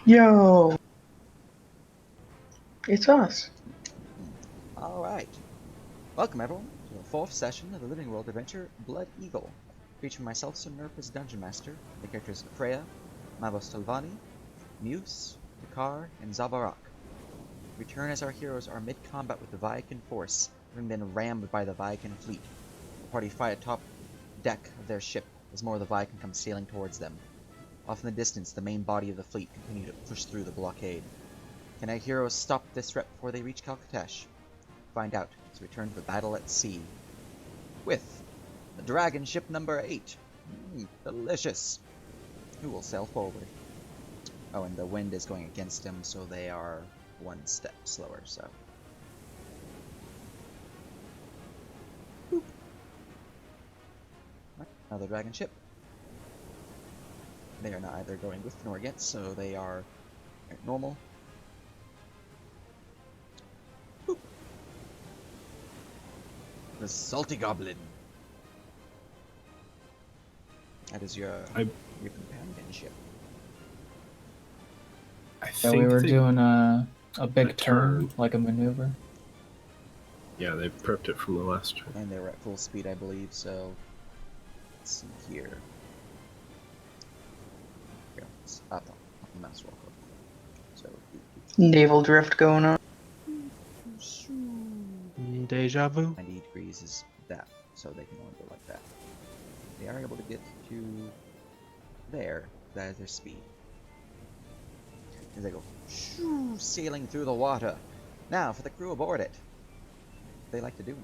Yo, it's us. Alright. Welcome everyone to the 4th session of the Living World adventure Blood Eagle, featuring myself, Sir Nerp, as Dungeon Master, the characters Freya, Mavos Tolvani, Muse, Takar, and Zabarak. Return as our heroes are mid-combat with the Viking force, having been rammed by the Viking fleet. The party fight atop deck of their ship as more of the Viking come sailing towards them. Off in the distance, the main body of the fleet continue to push through the blockade. Can our heroes stop this threat before they reach Calcatesh? Find out as we return to the battle at sea. With the dragon ship number 8. Delicious. Who will sail forward? Oh, and the wind is going against them, so they are one step slower, so. Boop. Another dragon ship. They are neither going with nor against, so they are at normal. Boop. The Salty Goblin. That is your companionship. I So think we were they- doing a big a turn, turn. like a maneuver. Yeah, they prepped it from the last turn. And they were at full speed, I believe, so let's see here. Here, let's up the mouse real quick. So Naval drift going on. Deja vu. 90 degrees is that, so they can only go like that. They are able to get to there, that is their speed. As they go sailing through the water. Now for the crew aboard it. They like to do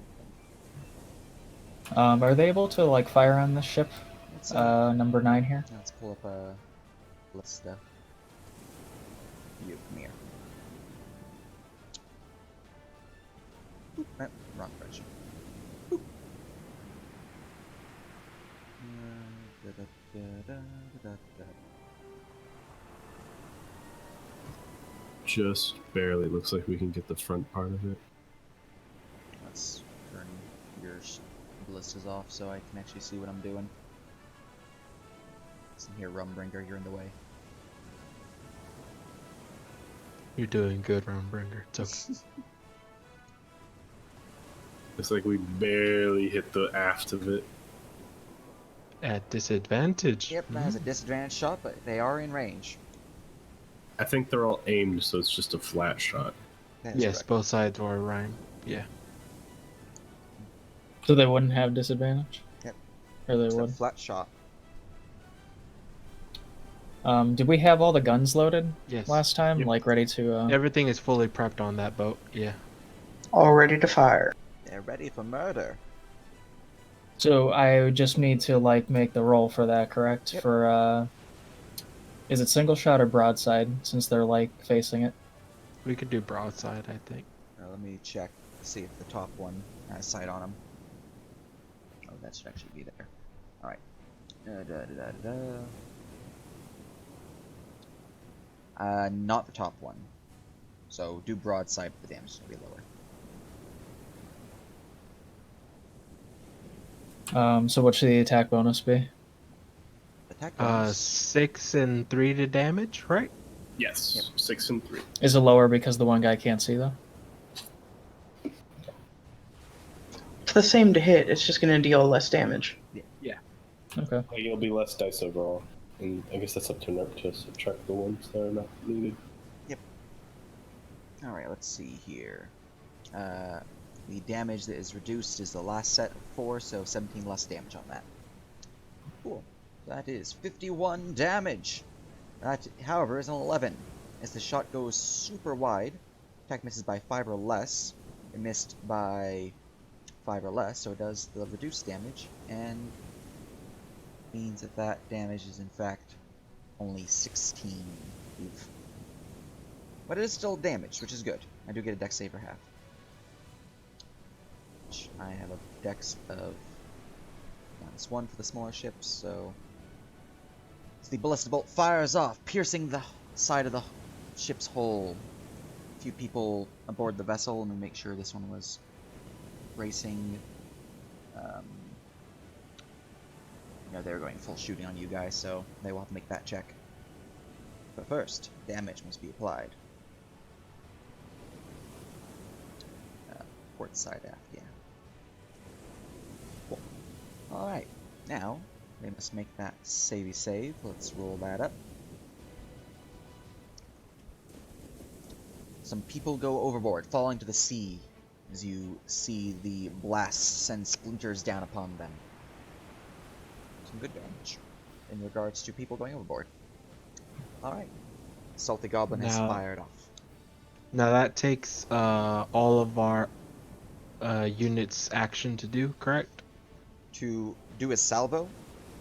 anything. Are they able to like fire on this ship? Let's, Number 9 here. let's pull up a list of you. Come here. Wrong direction. Just barely. Looks like we can get the front part of it. Let's turn your ballistas off so I can actually see what I'm doing. Listen here, Rumbringer, you're in the way. You're doing good, Rumbringer. It's okay. It's like we barely hit the aft of it. At disadvantage. Yep, that is a disadvantage shot, but they are in range. I think they're all aimed, so it's just a flat shot. That is Yes, correct. both sides were rhyme. Yeah. So they wouldn't have disadvantage? Yep. Or they It's a would? flat shot. Did we have all the guns loaded Yes. last time? Yep. Like ready to... Everything is fully prepped on that boat. Yeah. All ready to fire. They're ready for murder. So I would just need to like make the roll for that, correct? Yep. For is it single shot or broadside, since they're like facing it? We could do broadside, I think. Let me check to see if the top one has sight on them. Oh, that should actually be there. Alright. Not the top one. So do broadside, but the damage is going to be lower. So what should the attack bonus be? Attack bonus. 6 and 3 to damage, right? Yes, Yep. 6 and 3. Is it lower because the one guy can't see though? It's the same to hit. It's just going to deal less damage. Okay. You'll be less dice overall, and I guess that's up to Nerp to subtract the ones that are not needed. Alright, let's see here. The damage that is reduced is the last set of 4, so 17 less damage on that. Cool. That is 51 damage. That, however, is an 11. As the shot goes super wide, attack misses by 5 or less. It missed by 5 or less, so it does the reduced damage, and means that that damage is in fact only 16. Oof. But it is still damaged, which is good. I do get a dex save for half. Which I have a dex of -1 for the smaller ships, so as the ballista bolt fires off, piercing the side of the ship's hull. A few people aboard the vessel, and we make sure this one was racing. You know, they were going full shooting on you guys, so they will have to make that check. But first, damage must be applied. Port side aft, yeah. Cool. Alright, now they must make that savey save. Let's roll that up. Some people go overboard, falling to the sea as you see the blasts send splinters down upon them. Some good damage in regards to people going overboard. Alright. Salty Goblin has Now- fired off. Now that takes all of our units' action to do, correct? To do a salvo,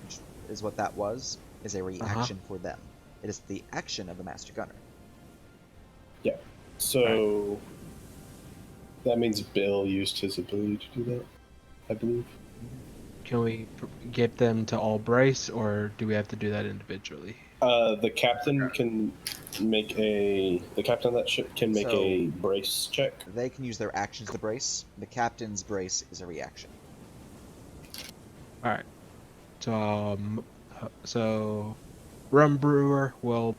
which is what that was, is a reaction for them. It is the action of the Master Gunner. So that means Bill used his ability to do that, I believe. Can we get them to all brace, or do we have to do that individually? The captain can make the captain of that ship can make a brace check. They can use their actions to brace. The captain's brace is a reaction. All right. So Rum Brewer will.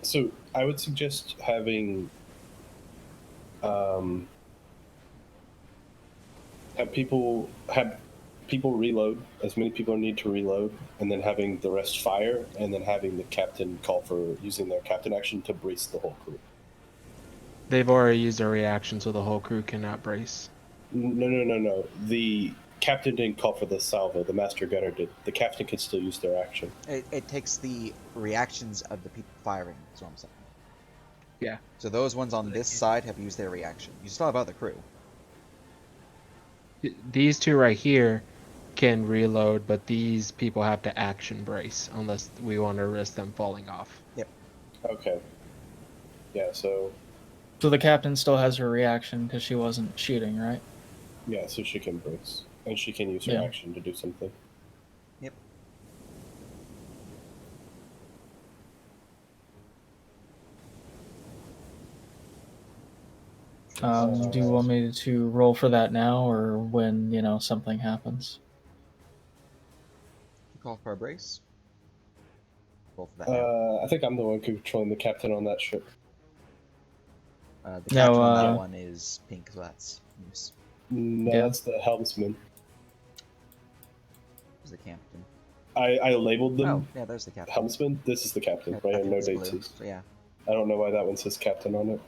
So I would suggest having have people reload as many people need to reload, and then having the rest fire, and then having the captain call for using their captain action to brace the whole crew. They've already used their reaction, so the whole crew cannot brace. No. The captain didn't call for the salvo. The master gunner did. The captain can still use their action. It takes the reactions of the people firing, is what I'm saying. Yeah. So those ones on this side have used their reaction. You still have other crew. These two right here can reload, but these people have to action brace unless we want to risk them falling off. Okay. Yeah. So the captain still has her reaction because she wasn't shooting, right? yeah. So she can brace, and she can use her Yeah. action to do something. Yep. Do you want me to roll for that now, or when something happens? You call for a brace. Roll for that now. I think I'm the one controlling the captain on that ship. The No, captain on that one is pink, so that's use. No, Yeah. that's the helmsman. Is the captain. I labeled them Oh, yeah, there's the captain. helmsman. This is the captain, Yeah, right? And no captain's dates. blue, so yeah. I don't know why that one says captain on it.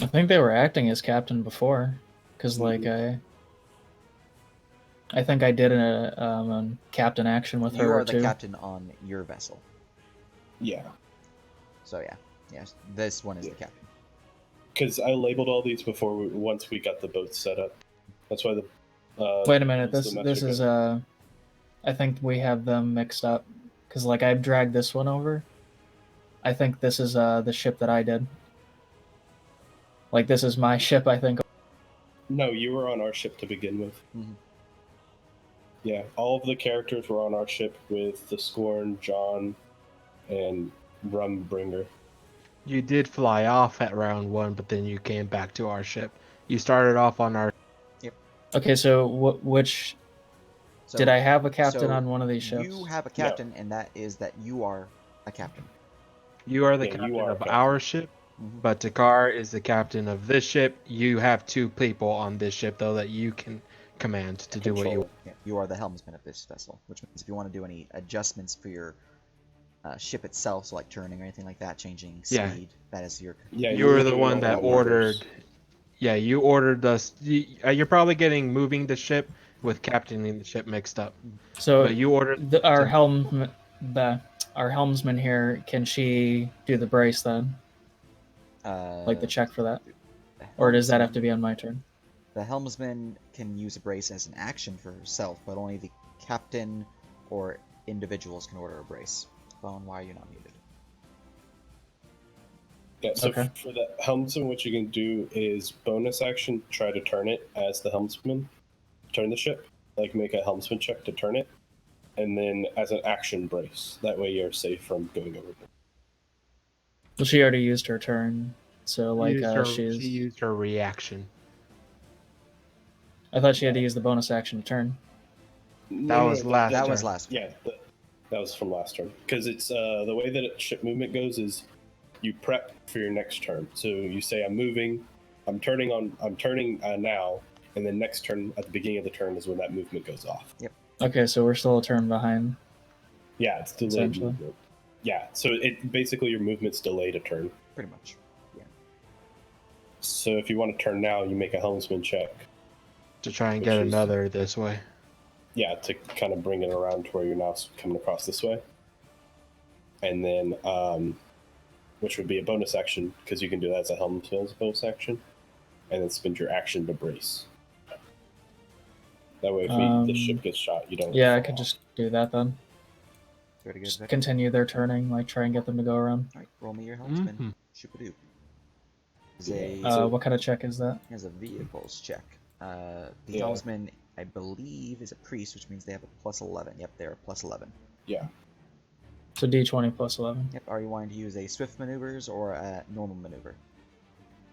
I think they were acting as captain before, because I think I did a captain action with You her are the too. captain on your vessel. Yeah, So yeah. Yes, this one is Yeah. the captain. because I labeled all these before once we got the boat set up. That's why the. Wait a minute, it's the this master is gunner. I think we have them mixed up, because I dragged this one over. I think this is the ship that I did. This is my ship, I think. No, you were on our ship to begin with. Mhm. Yeah, all of the characters were on our ship with the Scorn, John, and Rumbringer. You did fly off at round 1, but then you came back to our ship. You started off on our. Okay, so which So, did I have a captain so on one of these ships? You have a captain, and that is that you are a captain. You are the Yeah, you captain are of captain. our ship, Mhm. but Takar is the captain of this ship. You have 2 people on this ship, though, that you can command to do what you. Control. Yeah, you are the helmsman of this vessel, which means if you want to do any adjustments for your ship itself, so like turning or anything like that, changing Yeah. speed, that is your. Yeah, You were the doing one all that the maneuvers. ordered. Yeah, you ordered us. You're probably getting moving the ship with captaining the ship mixed up. So But you ordered. our helmsman here, can she do the brace then? The check for that, the or does that have helmsman- to be on my turn? The helmsman can use a brace as an action for herself, but only the captain or individuals can order a brace. Bone, why are you not muted? Yeah, so Okay. for the helmsman, what you can do is bonus action, try to turn it as the helmsman. Turn the ship, make a helmsman check to turn it, and then as an action brace. That way you're safe from going over. Well, she already used her turn, so She used her reaction. I thought she had to use the bonus action to turn. That was last That turn. was last. Yeah, that was from last turn. Because it's the way that ship movement goes is you prep for your next turn. So you say, I'm moving, I'm turning now, and then next turn at the beginning of the turn is when that movement goes off. Okay, so we're still a turn behind. Yeah, it's delayed Essentially. movement. Yeah, so it basically your movement's delayed a turn. Pretty much. Yeah. So if you want to turn now, you make a helmsman check. To try and Which get is- another this way. Yeah, to kind of bring it around to where you're now coming across this way. And then, which would be a bonus action, because you can do that as a helmsman as a bonus action. And then spend your action to brace. That way, if the ship gets shot, you don't. Yeah, I fall could off. just do that then. Very good. Just Very- continue their turning, like try and get them to go around. All right, roll me your helmsman. Mhm. Shoopadoo. Yeah. What kind of check is that? Here's a vehicles check. The Yeah. helmsman, I believe, is a priest, which means they have a plus 11. Yep, they're a plus 11. Yeah. So D20 plus 11. Yep. Are you wanting to use a swift maneuvers or a normal maneuver?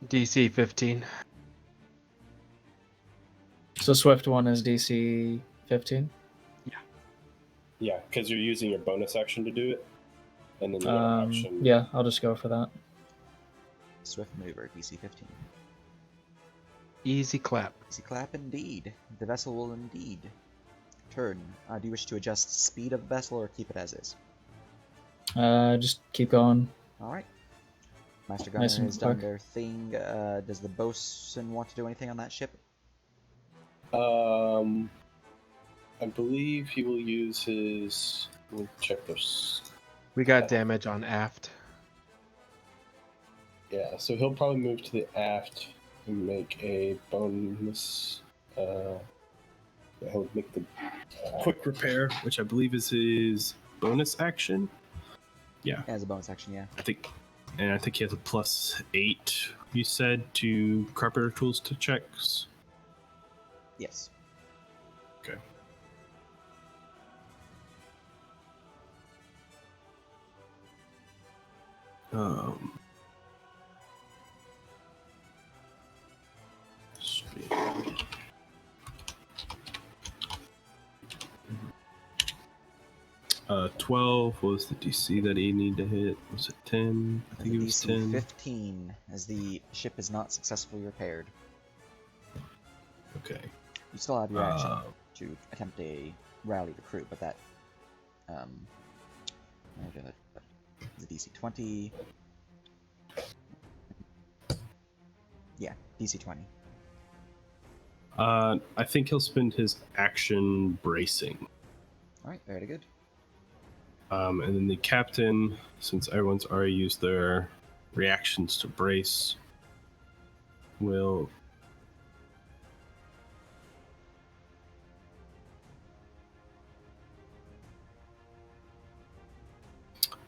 DC 15. So Swift one is DC 15. Yeah, because you're using your bonus action to do it. And then the other action. Yeah, I'll just go for that. Swift maneuver, DC 15. Easy clap. Easy clap indeed. The vessel will indeed turn. Do you wish to adjust speed of the vessel or keep it as is? Just keep going. All right. Master Gunner Nice and has done quick. their thing. Does the bosun want to do anything on that ship? I believe he will use his. Let me check this. We got damage on aft. Yeah, so he'll probably move to the aft and make a bonus. He'll make the quick repair, which I believe is his bonus action. Yeah, As a bonus action, yeah. I think he has a +8. You said to carpenter tools to checks. Yes. Okay. Speed. 12 was the DC that he needed to hit. Was it 10? I think it was DC 10. 15, as the ship is not successfully repaired. Okay. You still have your action Uh, to attempt a rally the crew, but that is a DC 20. Yeah, DC 20. I think he'll spend his action bracing. All right, very good. And then the captain, since everyone's already used their reactions to brace, will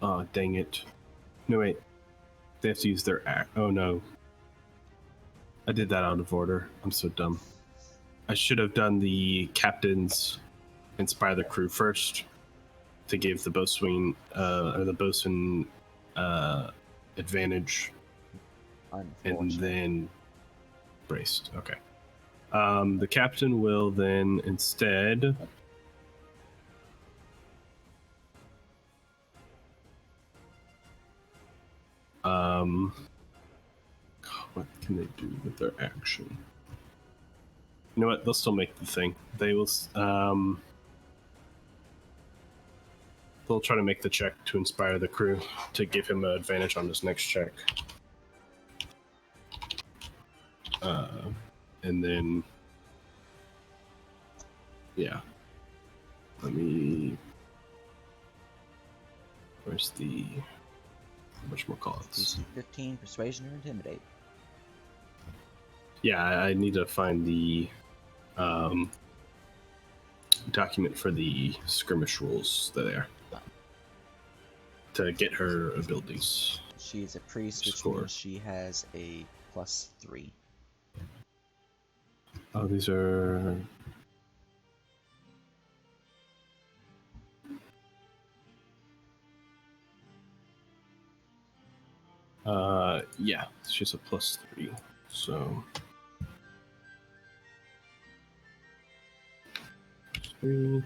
oh, dang it. No, wait. They have to use their oh no. I did that out of order. I'm so dumb. I should have done the captain's inspire the crew first to give the bosun advantage, and Unfortunately. then braced. Okay. The captain will then instead what can they do with their action? You know what? They'll still make the thing. They will. They'll try to make the check to inspire the crew to give him an advantage on his next check. And then, yeah. Let me. Where's the? Much more calls. DC 15, persuasion or intimidate. Yeah, I need to find the document for the skirmish rules there to get her abilities. She's a priest, which Score. means she has a +3. Oh, these are. Yeah, she's a +3. So. 3.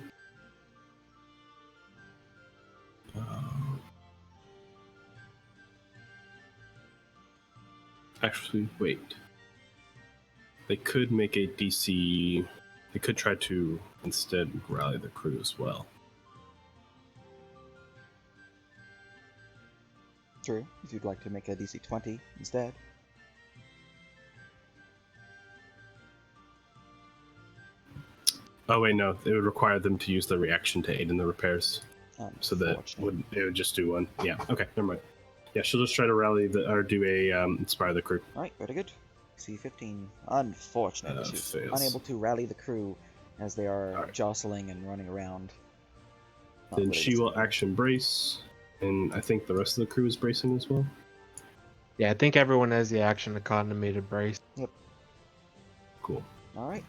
Actually, wait. They could make a DC. They could try to instead rally the crew as well. True, if you'd like to make a DC 20 instead. Oh wait, no. It would require them to use the reaction to aid in the repairs. So that Unfortunate. it would just do one. Yeah. Okay. Never mind. Yeah, she'll just try to rally or do a inspire the crew. Alright, very good. C15. Unfortunately, she's Fails. unable to rally the crew as they are Alright. jostling and running around. Not Then really she will listening. action brace, and I think the rest of the crew is bracing as well. Yeah, I think everyone has the action economy to brace. Cool. Alright.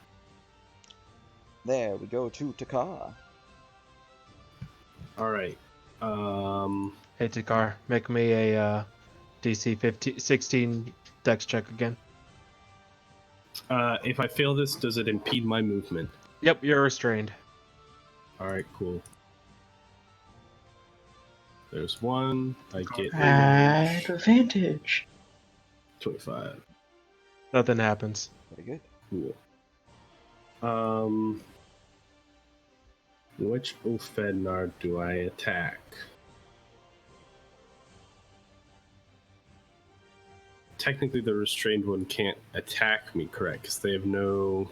There we go to Takar. All right. Hey Takar, make me a DC 16 dex check again. If I fail this, does it impede my movement? Yep, you're restrained. All right, cool. There's one. I get At advantage. 25. Nothing happens. Very Cool. good. Which Ulfednar do I attack? Technically, the restrained one can't attack me, correct? Because they have no.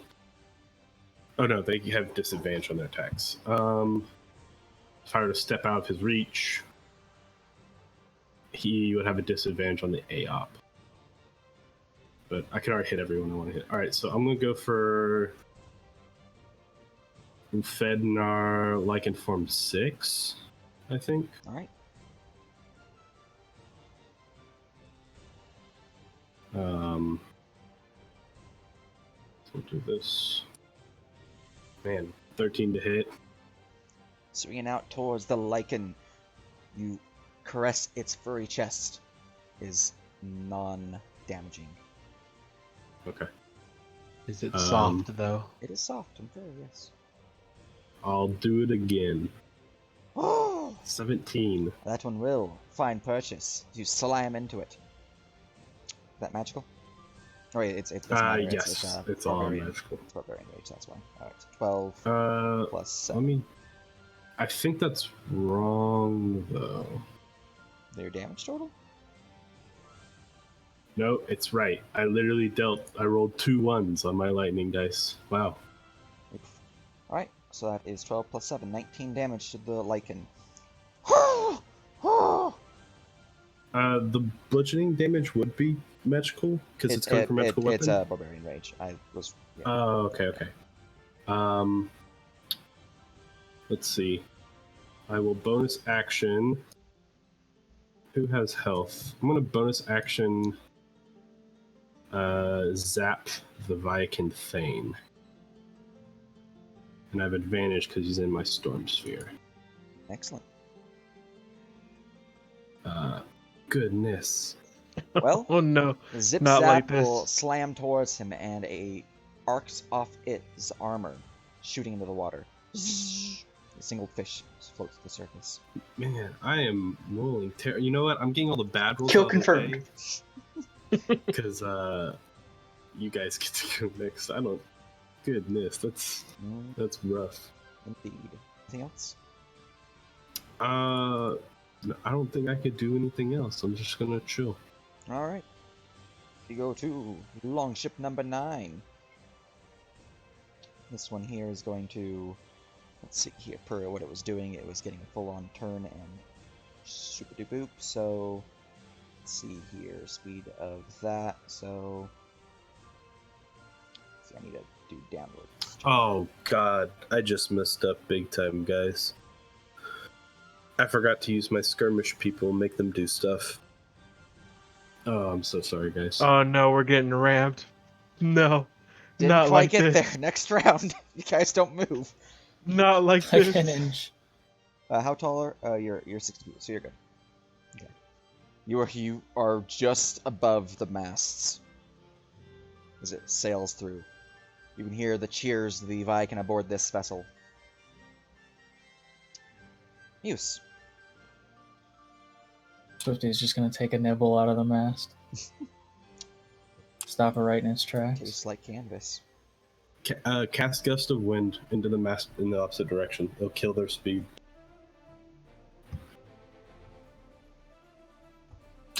Oh no, they have disadvantage on their attacks. If I were to step out of his reach, he would have a disadvantage on the AOP. But I can already hit everyone I want to hit. Alright, so I'm going to go for Ulfednar Lycan Form 6, I think. Alright. So we'll do this. Man, 13 to hit. Swinging out towards the lichen, you caress its furry chest. Is non-damaging. Okay. Is it soft though? It is soft and furry, yes. I'll do it again. Oh! 17. That one will find purchase. You slam into it. Is that magical? Oh wait, it's minor. Yes, it's all barbarian. magical. It's barbarian rage, that's why. Alright, 12 plus Let 7. me. I think that's wrong though. Their damage total? No, it's right. I literally I rolled 2 1s on my lightning dice. Wow. Alright, so that is 12 plus 7, 19 damage to the lichen. The bludgeoning damage would be magical because it's coming from magical weapon. It's a barbarian rage. I was. Yeah. Oh, okay. Let's see. I will bonus action. Who has health? I'm gonna bonus action. Zap the Viking Thane, and I have advantage because he's in my storm sphere. Excellent. Goodness. Well, Oh no. Zip Not Zap like this. will slam towards him and a arcs off its armor, shooting into the water. A single fish floats to the surface. Man, I am rolling You know what? I'm getting all the bad rolls. Kill confirmed. Because you guys get to go next. I don't. Goodness, that's rough. Indeed. Anything else? No, I don't think I could do anything else. I'm just gonna chill. Alright. You go to longship number 9. This one here is going to... Let's see here, per what it was doing, it was getting a full-on turn and super-de-boop, so... Let's see here, speed of that, so... Let's see, I need to do downward. Oh god, I just messed up big time, guys. I forgot to use my skirmish people, make them do stuff. Oh, I'm so sorry, guys. Oh no, we're getting ramped. No. Didn't Not quite like get this. there. Next round. You guys don't move. Not like Like this. an inch. How tall are you're 60 feet, so you're good. Okay. You are just above the masts as it sails through. You can hear the cheers of the Viking aboard this vessel Muse. Swifty's just gonna take a nibble out of the mast. Stop it right in its tracks. Tastes like canvas. Cast Gust of Wind into the mast in the opposite direction. It'll kill their speed.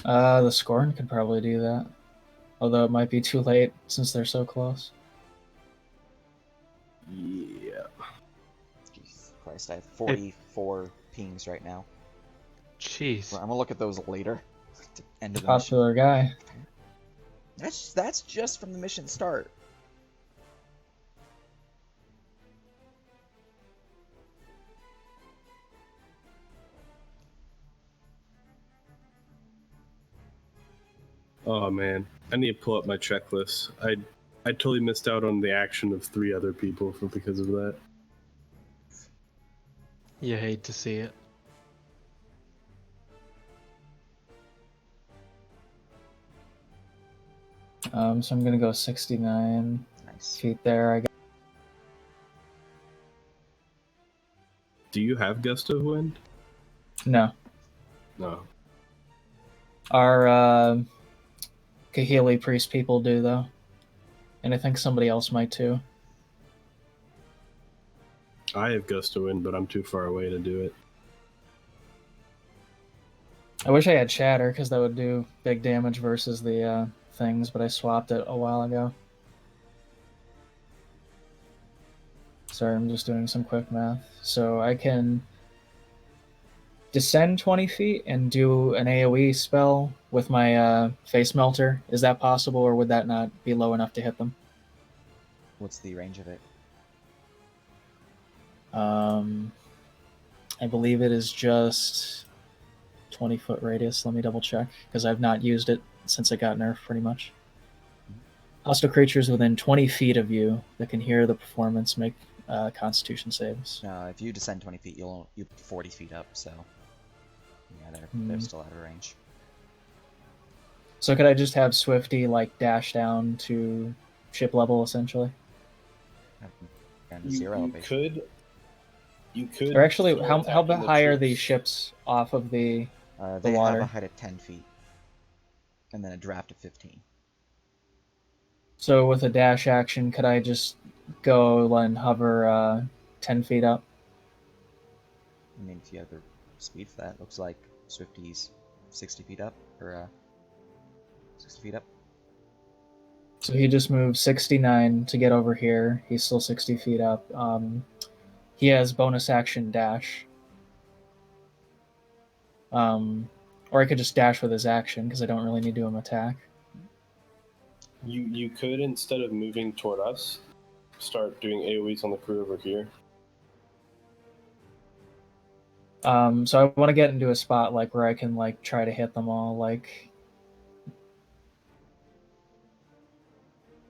The Scorn could probably do that. Although it might be too late since they're so close. Yeah. Jesus Christ, I have 44 pings right now. Jeez. I'm gonna look at those later. At the end of the mission. Popular guy. That's just from the mission start. Oh man, I need to pull up my checklist. I totally missed out on the action of 3 other people because of that. You hate to see it. So I'm gonna go 69 Nice. feet there. I guess. Do you have Gust of Wind? No. No. Our Kahili priest people do though, and I think somebody else might too. I have Gust of Wind, but I'm too far away to do it. I wish I had Shatter because that would do big damage versus the things, but I swapped it a while ago. Sorry, I'm just doing some quick math. So I can descend 20 feet and do an AoE spell with my face melter. Is that possible, or would that not be low enough to hit them? What's the range of it? I believe it is just 20-foot radius. Let me double check because I've not used it since it got nerfed pretty much. Hostile creatures within 20 feet of you that can hear the performance make Constitution saves. If you descend 20 feet, you'll be 40 feet up. So yeah, they're still out of range. So could I just have Swifty like dash down to ship level essentially? And 0 elevation. You could. Or actually, start how attacking the high are troops. these ships off of the They water? have a height of 10 feet, and then a draft of 15. So with a dash action, could I just go and hover 10 feet up? I mean, if you have the speed for that, looks like Swifty's 60 feet up, or 60 feet up. So he just moved 69 to get over here. He's still 60 feet up. He has bonus action dash. Or I could just dash with his action because I don't really need to do him attack. You could, instead of moving toward us, start doing AoEs on the crew over here. So I want to get into a spot like where I can like try to hit them all, like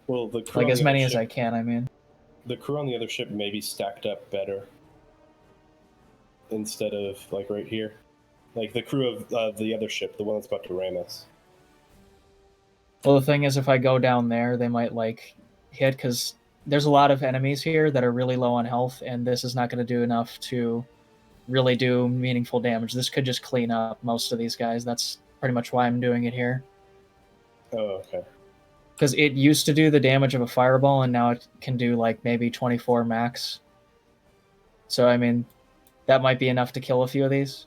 Well, the crew on as the many other as I ship- can. I mean, The crew on the other ship may be stacked up better instead of like right here, like the crew of the other ship, the one that's about to ram us. well, the thing is, if I go down there, they might like hit because there's a lot of enemies here that are really low on health, and this is not going to do enough to really do meaningful damage. This could just clean up most of these guys. That's pretty much why I'm doing it here. Oh, okay. Because it used to do the damage of a fireball, and now it can do like maybe 24 max. So I mean, that might be enough to kill a few of these.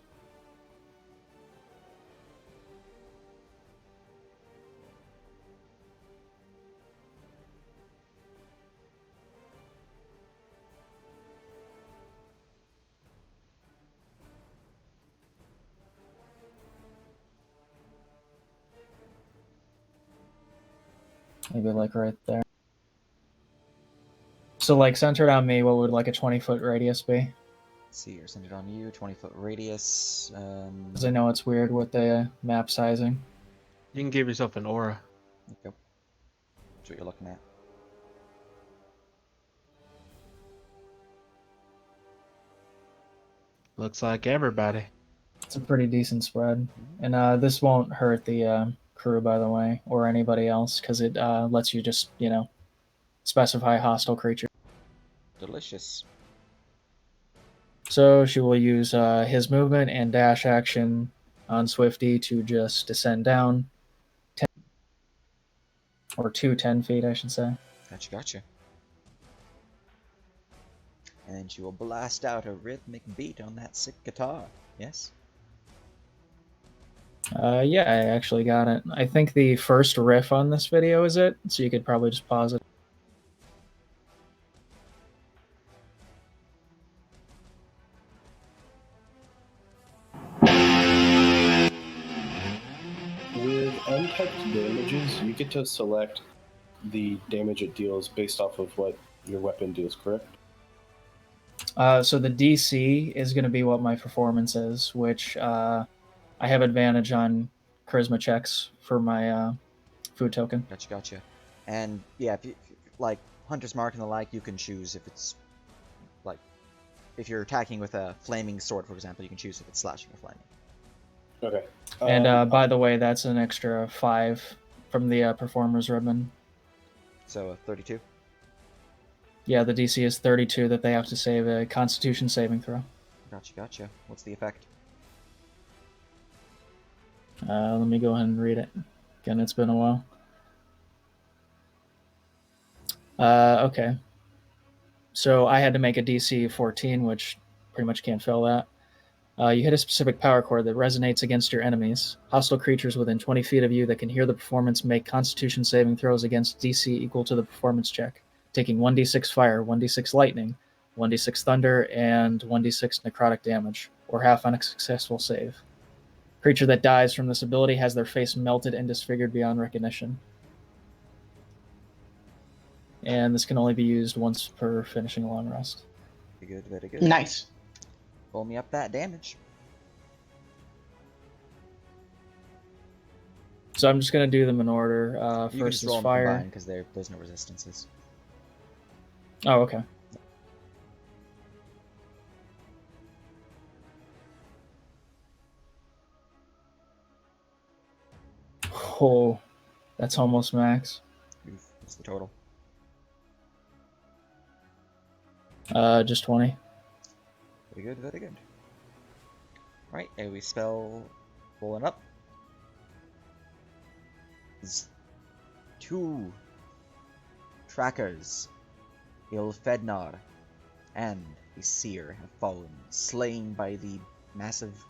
Maybe like right there. So like centered on me, what would like a 20-foot radius be? Let's see, you're centered on you, 20-foot radius. Because I know it's weird with the map sizing. You can give yourself an aura. There you go. That's what you're looking at. Looks like everybody. It's a pretty decent spread. And this won't hurt the crew, by the way, or anybody else, because it lets you just, specify hostile creature. Delicious. So she will use his movement and dash action on Swifty to just descend down 10, or 10 feet, I should say. Gotcha. And she will blast out a rhythmic beat on that sick guitar. Yes? Yeah, I actually got it. I think the first riff on this video is it, so you could probably just pause it. With untyped damages, you get to select the damage it deals based off of what your weapon deals, correct? So the DC is going to be what my performance is, which I have advantage on charisma checks for my food token. Gotcha. And yeah, if you, like Hunter's Mark and the like, you can choose if it's like if you're attacking with a flaming sword, for example, you can choose if it's slashing or flaming. Okay. And by the way, that's an extra 5 from the performer's ribbon. So 32. Yeah, the DC is 32 that they have to save a Constitution saving throw. Gotcha. What's the effect? Let me go ahead and read it. Again, it's been a while. Okay. So I had to make a DC 14, which pretty much can't fail that. You hit a specific power chord that resonates against your enemies. Hostile creatures within 20 feet of you that can hear the performance make Constitution saving throws against DC equal to the performance check, taking 1d6 fire, 1d6 lightning, 1d6 thunder, and 1d6 necrotic damage, or half on a successful save. Creature that dies from this ability has their face melted and disfigured beyond recognition. And this can only be used once per finishing a long rest. Very good. Nice. Roll me up that damage. So I'm just going to do them in order. You can First just is roll them fire. combined because there's no resistances. Oh, okay. Oh, that's almost max. Oof, what's the total? Just 20. Very good. Right, and we spell rolling up. These 2 trackers, Ilfednar and the Seer, have fallen, slain by the massive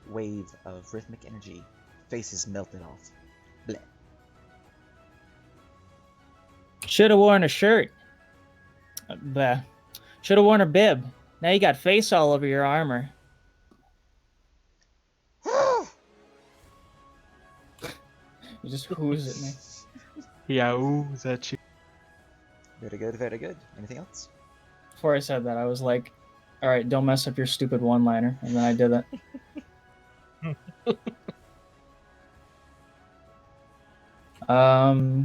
wave of rhythmic energy. Faces melted off. Bleh. Should have worn a shirt. Should have worn a bib. Now you got face all over your armor. You just whoos at me. Yeah, ooh, is that you? Very good. Anything else? Before I said that, I was like, all right, don't mess up your stupid one-liner. And then I did it.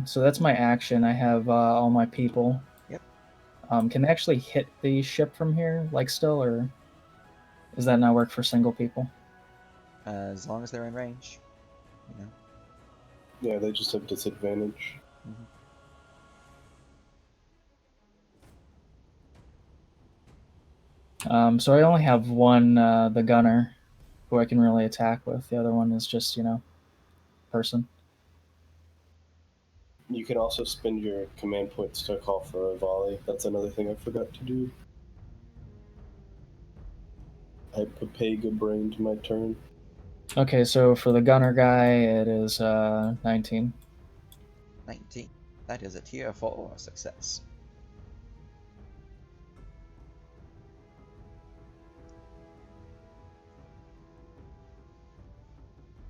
So that's my action. I have all my people. Yep. Can they actually hit the ship from here, like still, or does that not work for single people? As long as they're in range, you know. Yeah, they just have disadvantage. So I only have one, the gunner, who I can really attack with. The other one is just, person. You can also spend your command points to call for a volley. That's another thing I forgot to do. I Papega brained my turn. Okay, so for the gunner guy, it is 19. 19. That is a tier 4 success.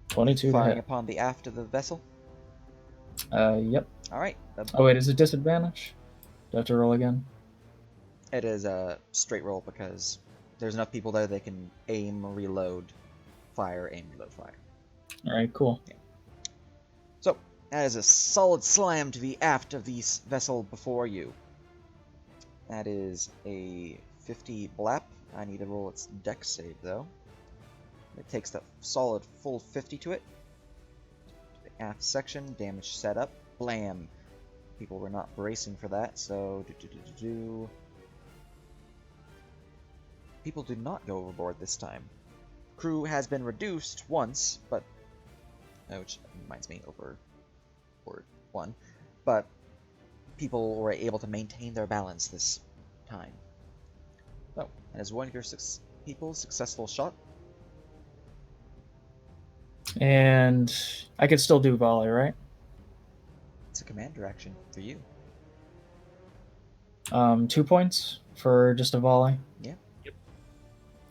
$22 to Firing hit. upon the aft of the vessel. Yep. Alright. Oh wait, is it disadvantage? Do I have to roll again? It is a straight roll because there's enough people there they can aim, reload, fire, aim, reload, fire. Alright, cool. So, that is a solid slam to the aft of the vessel before you. That is a 50 blap. I need to roll its dex save though. It takes the solid full 50 to it. The aft section, damage set up. Blam! People were not bracing for that, so people do not go overboard this time. Crew has been reduced once, but which reminds me overboard 1, but people were able to maintain their balance this time. So, as one of your people successful shot. And I could still do volley, right? It's a commander action for you. 2 points for just a volley. Yeah.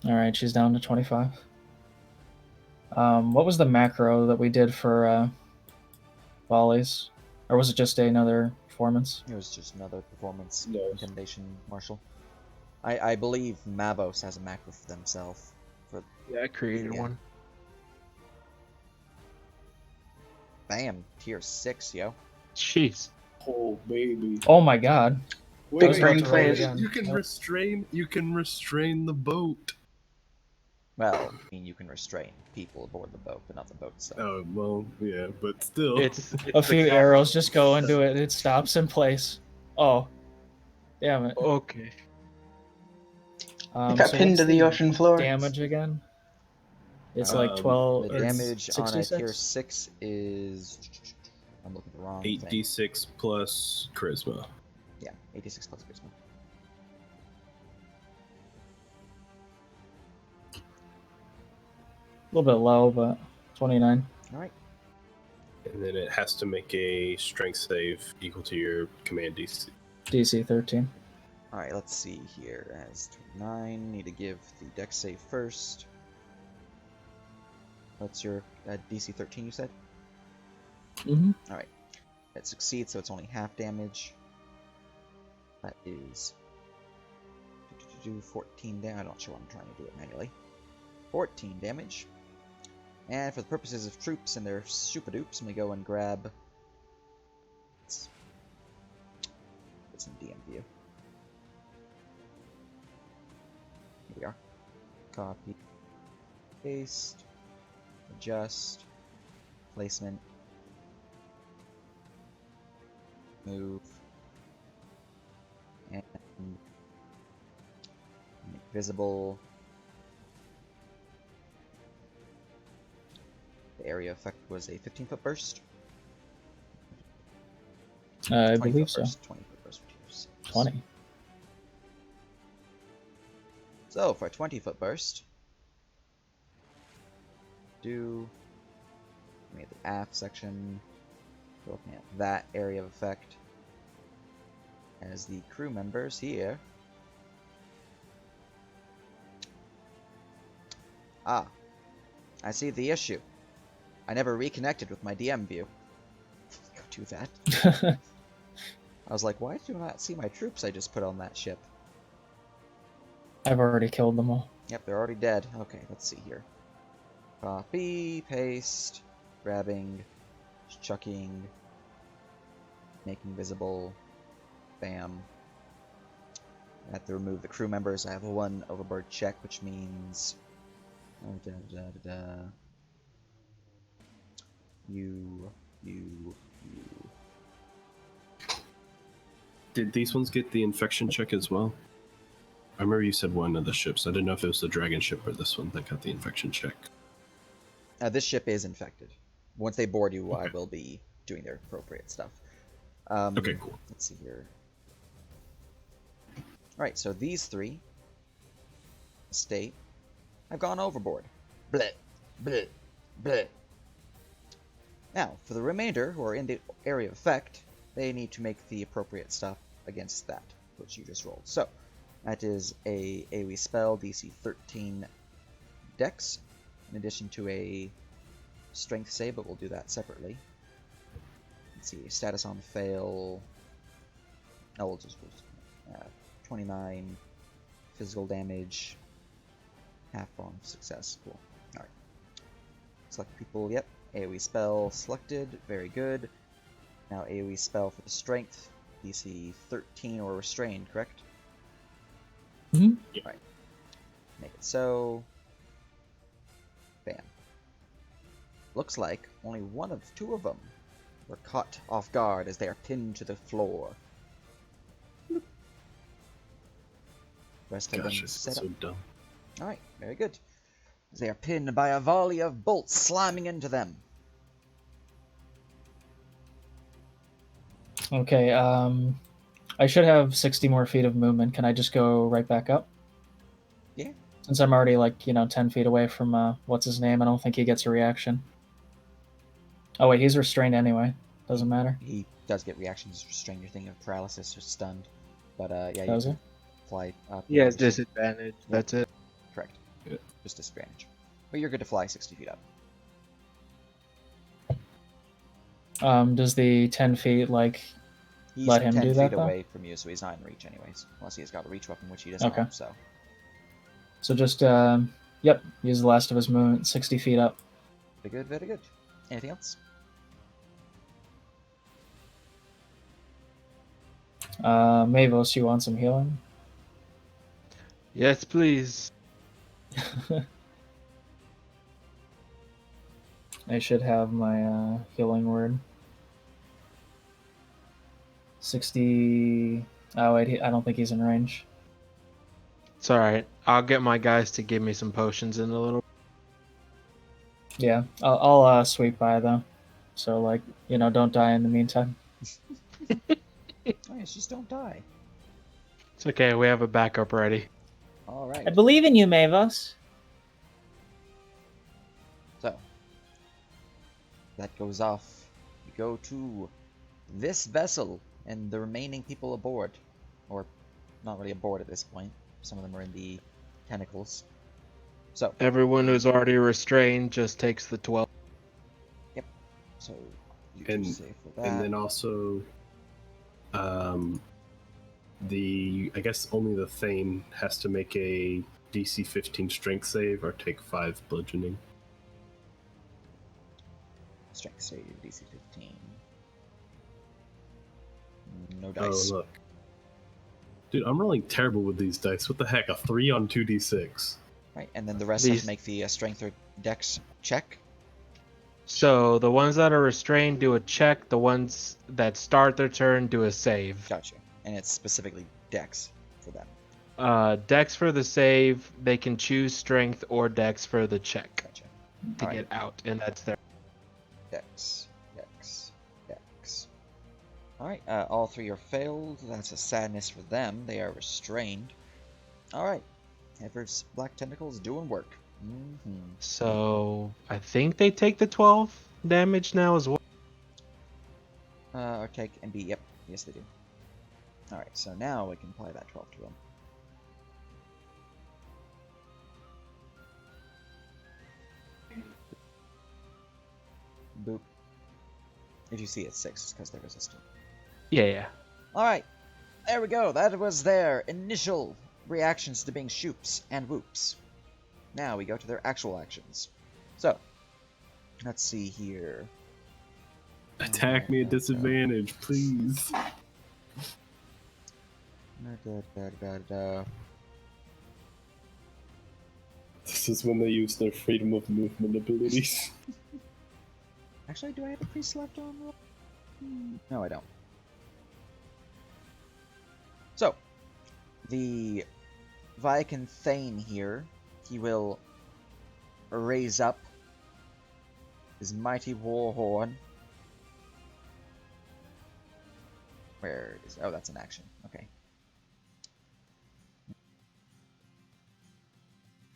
All right, she's down to 25. What was the macro that we did for volleys? Or was it just another performance? It was just another performance No. intimidation marshal. I believe Mavos has a macro for themselves. Yeah, I created Yeah. one. Bam, tier 6, yo. Jeez. Oh baby. Oh my god. Wait, Big wait, brain wait, plays. wait. You can Yep. restrain. You can restrain the boat. Well, I mean, you can restrain people aboard the boat, but not the boat itself. Oh well, yeah, but still. It's A few arrows just go into it. It stops in place. Oh. Damn it. Okay. It got so pinned what's to the ocean floor. damage again? It's like 12 The or damage on a 66? tier 6 is... I'm looking at the wrong thing. 8d6 plus charisma. Yeah, 86 plus charisma. A little bit low, but 29. Alright. And then it has to make a strength save equal to your command DC. DC 13. Alright, let's see here. As 29, need to give the dex save first. What's your DC 13, you said? Mm-hmm. Alright. It succeeds, so it's only half damage. That is 14 damage. I'm not sure why I'm trying to do it manually. 14 damage. And for the purposes of troops and their super dupes, I'm gonna go and grab. It's in DM view. Here we are. Copy, paste, adjust, placement, move, and make visible. The area effect was a 15-foot burst. I 20 believe foot so. burst, 20-foot burst. 20. So for a 20-foot burst, do the aft section. Looking at that area of effect as the crew members here. Ah, I see the issue. I never reconnected with my DM view. Go do that. I was like, why do you not see my troops I just put on that ship? I've already killed them all. Yep, they're already dead. Okay, let's see here. Copy, paste, grabbing, chucking, making visible, bam. I have to remove the crew members. I have a 1 overboard check, which means... You. Did these ones get the infection check as well? I remember you said one of the ships. I didn't know if it was the dragon ship or this one that got the infection check. This ship is infected. Once they board you, I Okay. will be doing their appropriate stuff. Okay, cool. Let's see here. Alright, so these 3 state have gone overboard. Bleh, bleh, bleh. Now, for the remainder who are in the area of effect, they need to make the appropriate stuff against that, which you just rolled. So, that is a AoE spell, DC 13 Dex, in addition to a Strength save, but we'll do that separately. Let's see, status on fail. Oh, we'll just 29 physical damage, half on success. Cool. Alright. Select people, yep. AoE spell selected, very good. Now AoE spell for the strength, DC 13 or restrained, correct? Mhm. Yep. Right. Make it so. Bam. Looks like only 1 of 2 of them were caught off guard as they are pinned to the floor. Rest have Gosh, been this set is up. so dumb. Alright, very good. They are pinned by a volley of bolts slamming into them. Okay, I should have 60 more feet of movement. Can I just go right back up? Yeah. Since I'm already, like, 10 feet away from, what's his name, I don't think he gets a reaction. Oh, wait, he's restrained anyway. Doesn't matter. He does get reactions restrained. You're thinking of paralysis or stunned. But, yeah, you Does can he? fly up. He has Just- disadvantage. That's it. Correct. Yeah. Just disadvantage. But you're good to fly 60 feet up. Does the 10 feet, like, He's let him 10 do feet that, though? away from you, so he's not in reach anyways. Unless he's got a reach weapon, which he doesn't Okay. have, so. So just, yep, use the last of his movement, 60 feet up. Very good, very good. Anything else? Mavos, you want some healing? Yes, please. I should have my healing word. 60. Oh, wait, I don't think he's in range. It's alright. I'll get my guys to give me some potions in a little. Yeah, I'll sweep by though. So, like, don't die in the meantime. Oh, yes, just don't die. It's okay. We have a backup ready. Alright. I believe in you, Mavos. So, that goes off. You go to this vessel and the remaining people aboard. Or, not really aboard at this point. Some of them are in the tentacles. So, Everyone who's already restrained just takes the 12. so you And- do save for that. And then also, I guess only the Thane has to make a DC 15 strength save or take 5 bludgeoning. Strength save, DC 15. No dice. Oh, look. Dude, I'm rolling terrible with these dice. What the heck? A 3 on 2d6. Right, and then the rest have These- to make the strength or dex check. So the ones that are restrained do a check. The ones that start their turn do a save. Gotcha. And it's specifically dex for them. Dex for the save. They can choose strength or dex for the check Gotcha. to Alright. get out, and that's their. Dex. Alright, all three are failed. That's a sadness for them. They are restrained. Alright. Everett's Black Tentacles doing work. So I think they take the 12 damage now as well. Or take and be, yep. Yes, they do. Alright, so now we can apply that 12 to them. Boop. If you see it's 6, it's because they're resistant. Yeah. Alright, there we go. That was their initial reactions to being shoops and whoops. Now we go to their actual actions. So, let's see here. Attack me at disadvantage, please. This is when they use their freedom of movement abilities. Actually, do I have a pre-select on roll? No, I don't. So, the Viking Thane here, he will raise up his mighty war horn. Where is? Oh, that's an action. Okay.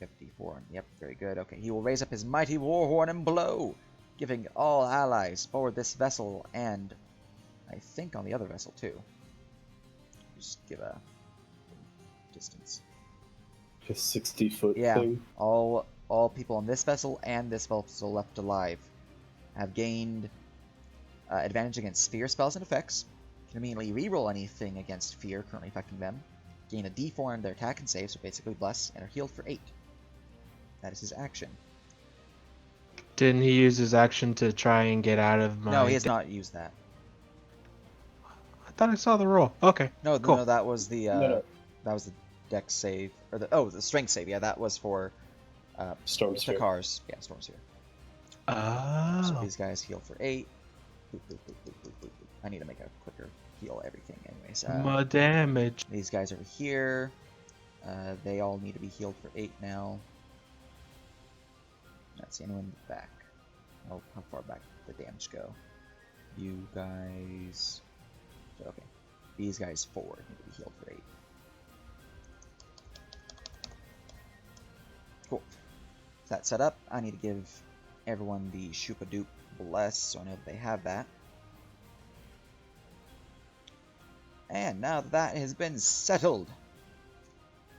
You have a D4. Yep, very good. Okay, he will raise up his mighty war horn and blow, giving all allies aboard this vessel and I think on the other vessel too. Just give a distance. Just 60-foot Yeah. thing. All people on this vessel and this vessel left alive have gained advantage against sphere spells and effects. Can immediately reroll anything against fear currently affecting them. Gain a D4 on their attack and save, so basically bless, and are healed for 8. That is his action. Didn't he use his action to try and get out of my... No, he has not used that. I thought I saw the roll. Okay. No, Cool. no, that was the No. that was the dex save or the strength save. Yeah, that was for Storm Sphere. Takar's. Yeah, Storm Sphere. So Oh. these guys heal for 8. Boop, boop, boop, boop, boop, boop, boop. I need to make a quicker heal everything anyways. My damage. These guys over here They all need to be healed for 8 now. Not see anyone in the back. How far back did the damage go? You guys... Okay. These guys 4 need to be healed for 8. Cool. That set up, I need to give everyone the Shoopa-Doop Bless, so I know that they have that. And now that that has been settled,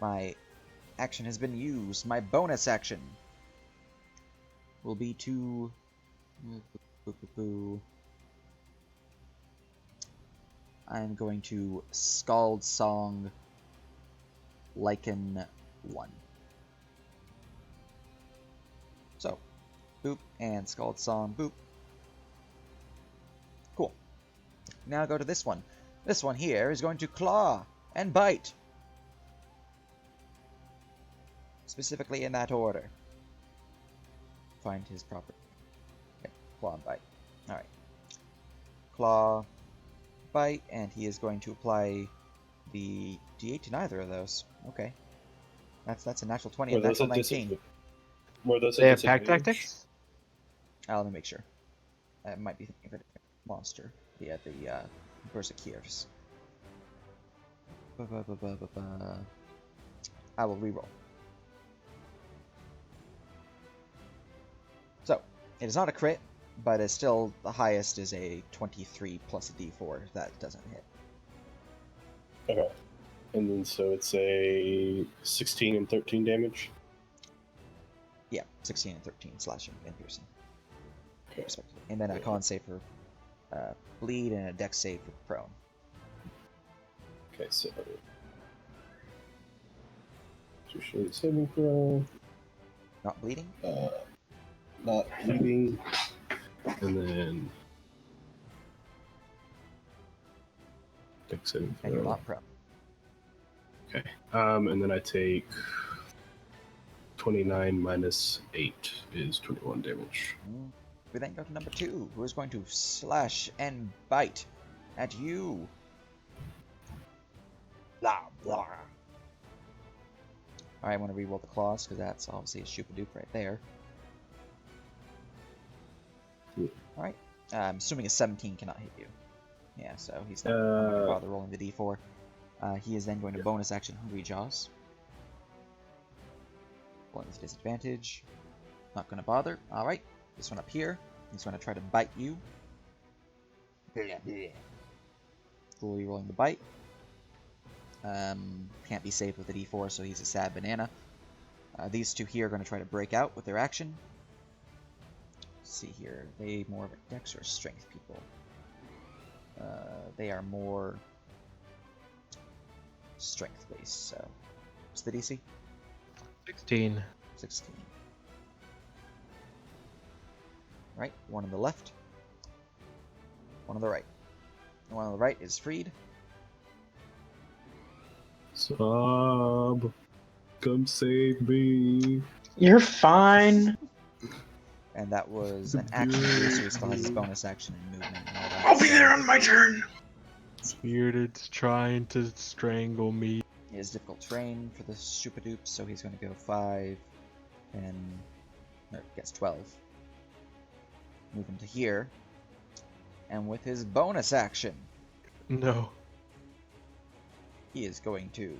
my action has been used. My bonus action will be to... I'm going to Scald Song Lycan 1. So, boop, and Scald Song, boop. Cool. Now go to this one. This one here is going to Claw and Bite. Specifically in that order. Find his proper... Okay, Claw and Bite. Alright. Claw, Bite, and he is going to apply the D8 to neither of those. Okay. That's a natural 20 and natural 19. Were those They have pack tactics? Let me make sure. I might be thinking of a different monster. Yeah, the Berserkers. I will reroll. So, it is not a crit, but it's still the highest is a 23 plus a d4. That doesn't hit. Okay. And then so it's a 16 and 13 damage. Yeah, 16 and 13 slashing and piercing. Respectively. And then a con save for bleed and a dex save for prone. Okay, so Usually saving throw. Not bleeding? Not bleeding. And then dex saving And you're throw. not prone. Okay. And then I take 29 minus 8 is 21 damage. We then go to number 2, who is going to slash and bite at you. Blah, blah. Alright, I want to reroll the claws, because that's obviously a Shoopa-Doop right there. Alright, I'm assuming a 17 cannot hit you. Yeah, so he's not going to bother rolling the d4. He is then going to bonus action Hungry Jaws. Rolling with disadvantage. Not going to bother. Alright, this one up here. He's going to try to bite you. Fully rolling the bite. Can't be saved with a d4, so he's a sad banana. These two here are going to try to break out with their action. Let's see here. Are they more of a dex or a strength people? They are more strength based, so what's the DC? 16. 16. Right, one on the left, one on the right. The one on the right is freed. Sob, come save me. You're fine. And that was an action too, so he still has his bonus action and movement and all that. I'll be there on my turn. Spirited's trying to strangle me. It is difficult terrain for the Shoopa-Doop, so he's going to go 5, 10, no, gets 12. Move him to here. And with his bonus action, No. he is going to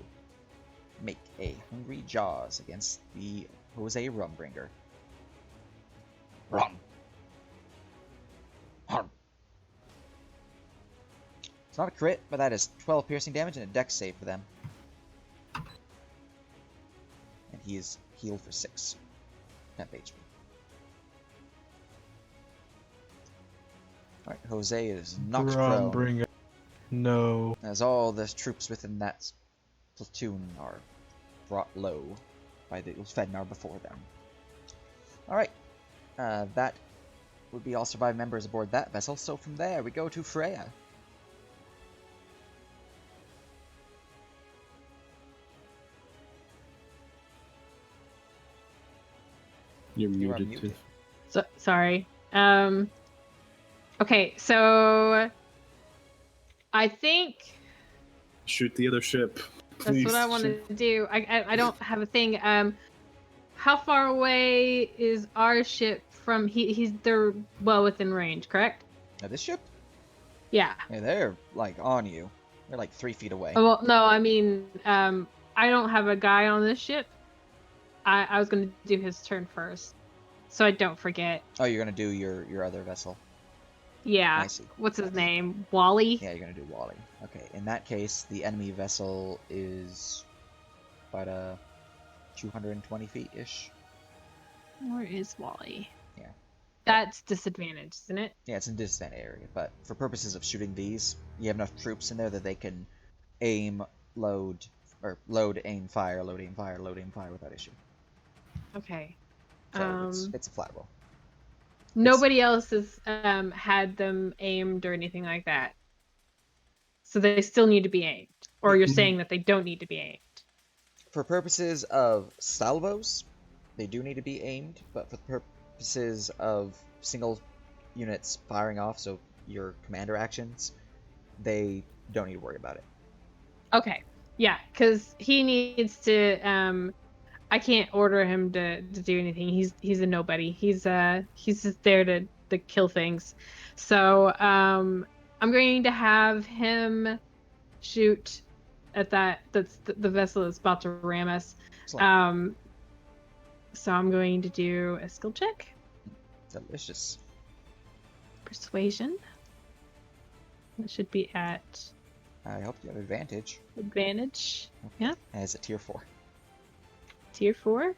make a Hungry Jaws against the Jose Rumbringer. Rum. Harm. It's not a crit, but that is 12 piercing damage and a dex save for them. And he is healed for 6 temp HP. Alright, Jose is knocked prone, Rumbringer. No. as all the troops within that platoon are brought low by the Fednar before them. Alright, that would be all surviving members aboard that vessel, so from there we go to Freya. You're You are muted, muted. too. So, sorry. Okay, so I think Shoot the other ship. That's Please, what I want to do. I don't have a thing. How far away is our ship from? They're well within range, correct? Now this ship? Yeah. Yeah, they're like on you. They're like 3 feet away. Well, no, I mean, I don't have a guy on this ship. I was gonna do his turn first, so I don't forget. Oh, you're gonna do your other vessel. Yeah. I see. What's his name? Wally? Yeah, you're gonna do Wally. Okay, in that case, the enemy vessel is about 220 feet-ish. Where is Wally? Yeah. That's disadvantage, isn't it? Yeah, it's in distant area, but for purposes of shooting these, you have enough troops in there that they can aim, load, or load, aim, fire, load, aim, fire, load, aim, fire without issue. Okay. So it's a flat roll. Nobody else has had them aimed or anything like that. So they still need to be aimed. Or you're saying that they don't need to be aimed. For purposes of salvos, they do need to be aimed, but for purposes of single units firing off, so your commander actions, they don't need to worry about it. Okay. Yeah, because he needs to I can't order him to do anything. He's a nobody. He's just there to kill things. So I'm going to have him shoot at that's the vessel that's about to ram us. Excellent. So I'm going to do a skill check. Delicious. Persuasion. That should be at I hope you have advantage. advantage. Yeah. As a tier 4. Tier 4.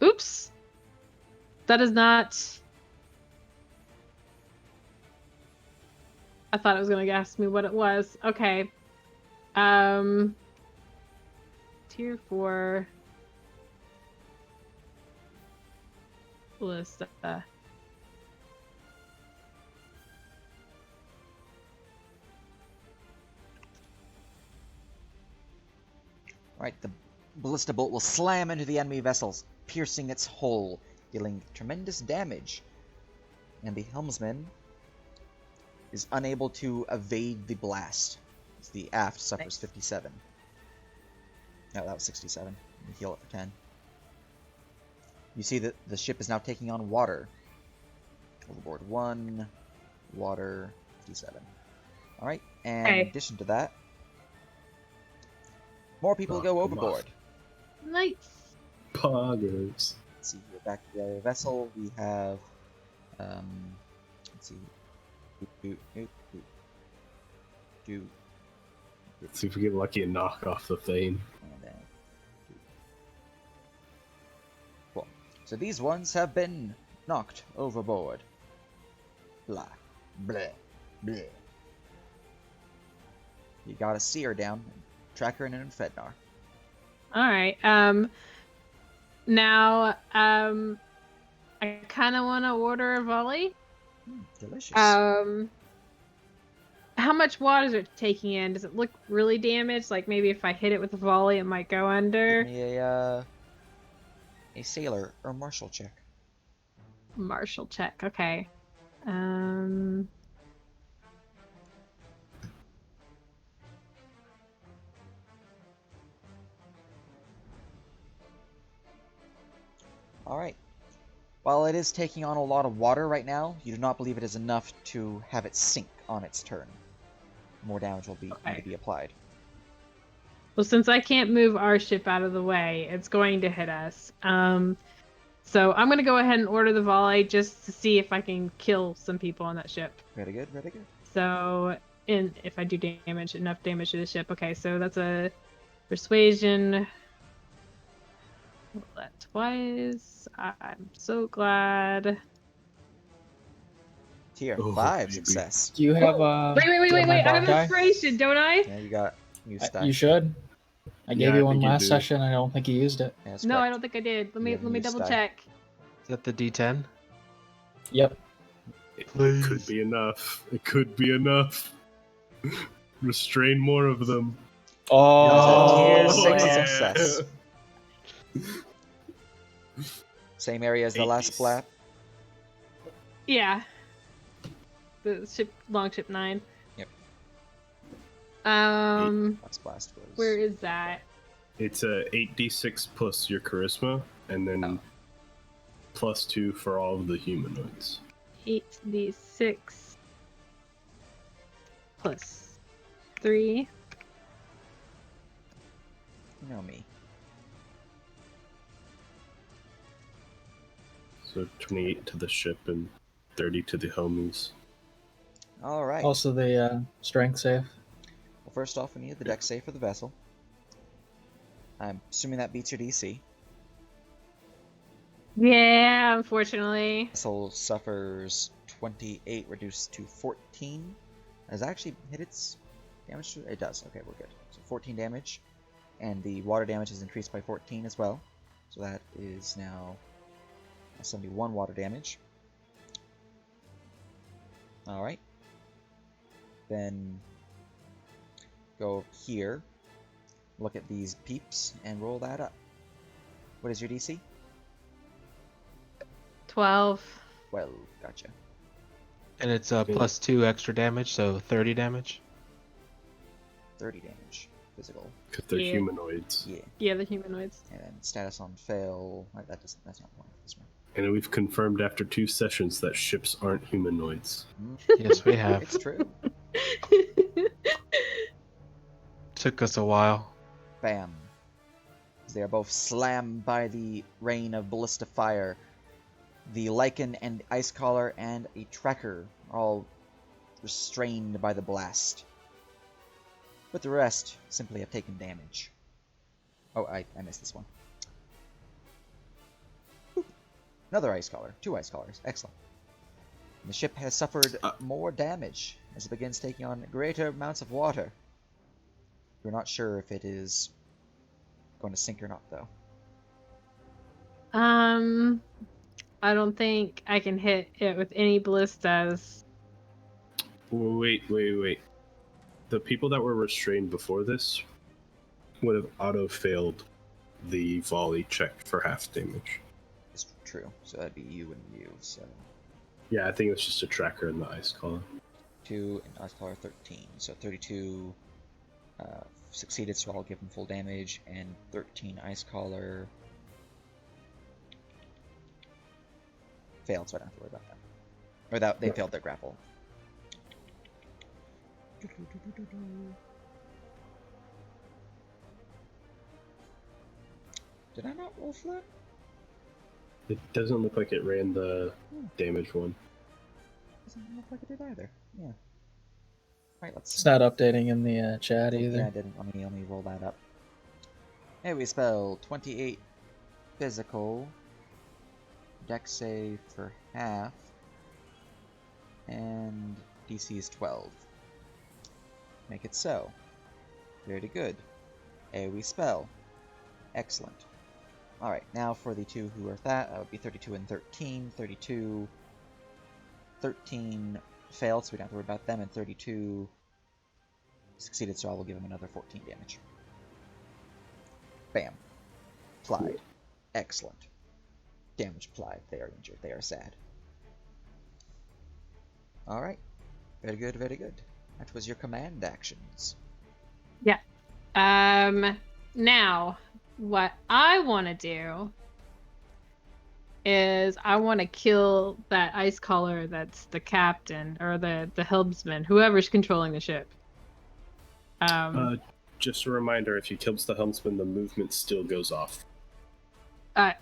Oops. That is not... I thought it was going to ask me what it was. Okay. Tier 4. List. Right, the ballista bolt will slam into the enemy vessels, piercing its hull, dealing tremendous damage. And the helmsman is unable to evade the blast. As the aft suffers 57. No, that was 67. You heal it for 10. You see that the ship is now taking on water. Overboard 1, water 57. Alright, and in addition to that, more people go overboard. Nice. Poggers. Let's see here, back to the other vessel, we have, let's see, Let's see if we get lucky and knock off the Thane. and then, cool. So these ones have been knocked overboard. Blah, bleh, bleh. You gotta see her down, track her in an Fednar. All right. Now, I kind of want to order a volley. Delicious. How much water is it taking in? Does it look really damaged? Like maybe if I hit it with a volley, it might go under. Give me a sailor or martial check. Martial check. Okay. Alright. While it is taking on a lot of water right now, you do not believe it is enough to have it sink on its turn. More damage will need to be applied. Well, since I can't move our ship out of the way, it's going to hit us. So I'm going to go ahead and order the volley just to see if I can kill some people on that ship. Very good, very good. So, if I do enough damage to the ship. Okay, so that's a persuasion. Roll that twice. I'm so glad. Tier Oh, 5 baby. success. Do you have Wait! do you have I my have bot die? inspiration, don't I? Yeah, you got new stuff. You should. I gave Yeah, you I one think you last do. session. I don't think you used it. Yeah, that's No, I correct. don't think I did. Let You have me new double style. check. Is that the D10? Yep. It Please. could be enough. It could be enough. Restrain more of them. Oh, That's a tier 6 yeah. success. Same area as the last Ace. flap. Yeah. The ship, longship 9. Yep. Fox Blast was. Where is that? It's a 8d6 plus your charisma, and then +2 for all of the humanoids. 8d6 plus 3. You know me. So 28 to the ship and 30 to the homies. All right. Also, the strength save. Well, first off, we need the dex save for the vessel. I'm assuming that beats your DC. Yeah, unfortunately. Vessel suffers 28, reduced to 14. Does it actually hit its damage? It does. Okay, we're good. So 14 damage. And the water damage is increased by 14 as well. So that is now 71 water damage. Alright. Then go over here, look at these peeps, and roll that up. What is your DC? 12. Well, gotcha. And it's +2 extra damage, so 30 damage. 30 damage. Physical. Because they're Yeah. humanoids. Yeah. Yeah, the humanoids. And then status on fail. That's not one. This one. And we've confirmed after 2 sessions that ships aren't humanoids. Yes, we have. It's true. Took us a while. Bam. They are both slammed by the rain of ballista fire. The Lycan and Ice Collar and a Tracker are all restrained by the blast. But the rest simply have taken damage. Oh, I missed this one. Boop. Another Ice Collar. 2 Ice Collars. Excellent. The ship has suffered more damage as it begins taking on greater amounts of water. We're not sure if it is going to sink or not, though. I don't think I can hit it with any ballistas. Wait. The people that were restrained before this would have auto-failed the volley check for half damage. It's true. So that'd be you and you. So Yeah, I think it was just a tracker in the ice collar. 2 and Ice Collar 13. So 32 succeeded, so I'll give him full damage, and 13 Ice Collar failed, so I don't have to worry about that. Or that they failed their grapple. Did I not roll for that? It doesn't look like it ran the damage one. Doesn't look like it did either. Yeah. Alright, let's. It's not updating in the chat Yeah, either. I didn't. Let me roll that up. Hey, we spell 28 physical. Dex save for half. And DC is 12. Make it so. Very good. AoE spell. Excellent. Alright, now for the two who are that would be 32 and 13. 32. 13 failed, so we don't have to worry about them, and 32 succeeded, so I will give him another 14 damage. Bam. Applied. Excellent. Damage applied. They are injured. They are sad. Alright. Very good, very good. That was your command actions. Now, what I want to do is I want to kill that ice collar that's the captain or the helmsman, whoever's controlling the ship. Just a reminder, if he kills the helmsman, the movement still goes off.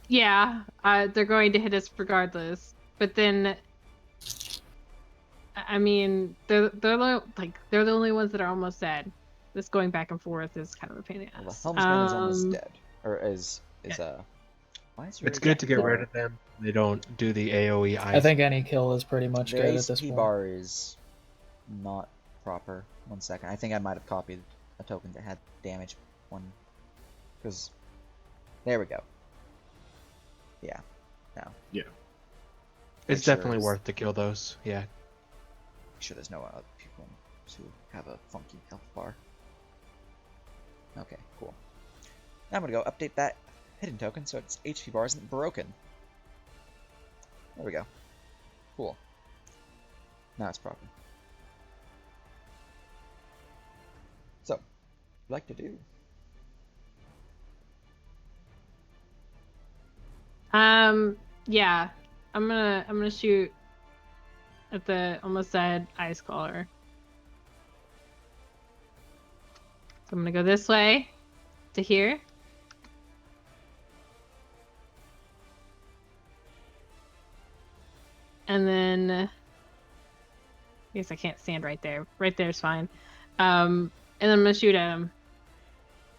Yeah, they're going to hit us regardless. But then, I mean, they're the only ones that are almost dead. This going back and forth is kind of a pain in the Well, the ass. helmsman is almost dead. Or is why is your It's good to get HP bar- rid of them. They don't do the AoE ice. I think any kill is pretty much Their good at this HP point. bar is not proper. 1 second. I think I might have copied a token that had damage one. Because there we go. Yeah. Now. Yeah. It's Make sure definitely worth to kill those. Yeah. Make sure there's no other people who have a funky health bar. Okay, cool. Now I'm gonna go update that hidden token so its HP bar isn't broken. There we go. Cool. Now it's proper. like to do? Yeah. I'm gonna shoot at the almost dead ice caller. So I'm gonna go this way to here. And then I guess I can't stand right there. Right there's fine. And then I'm gonna shoot at him.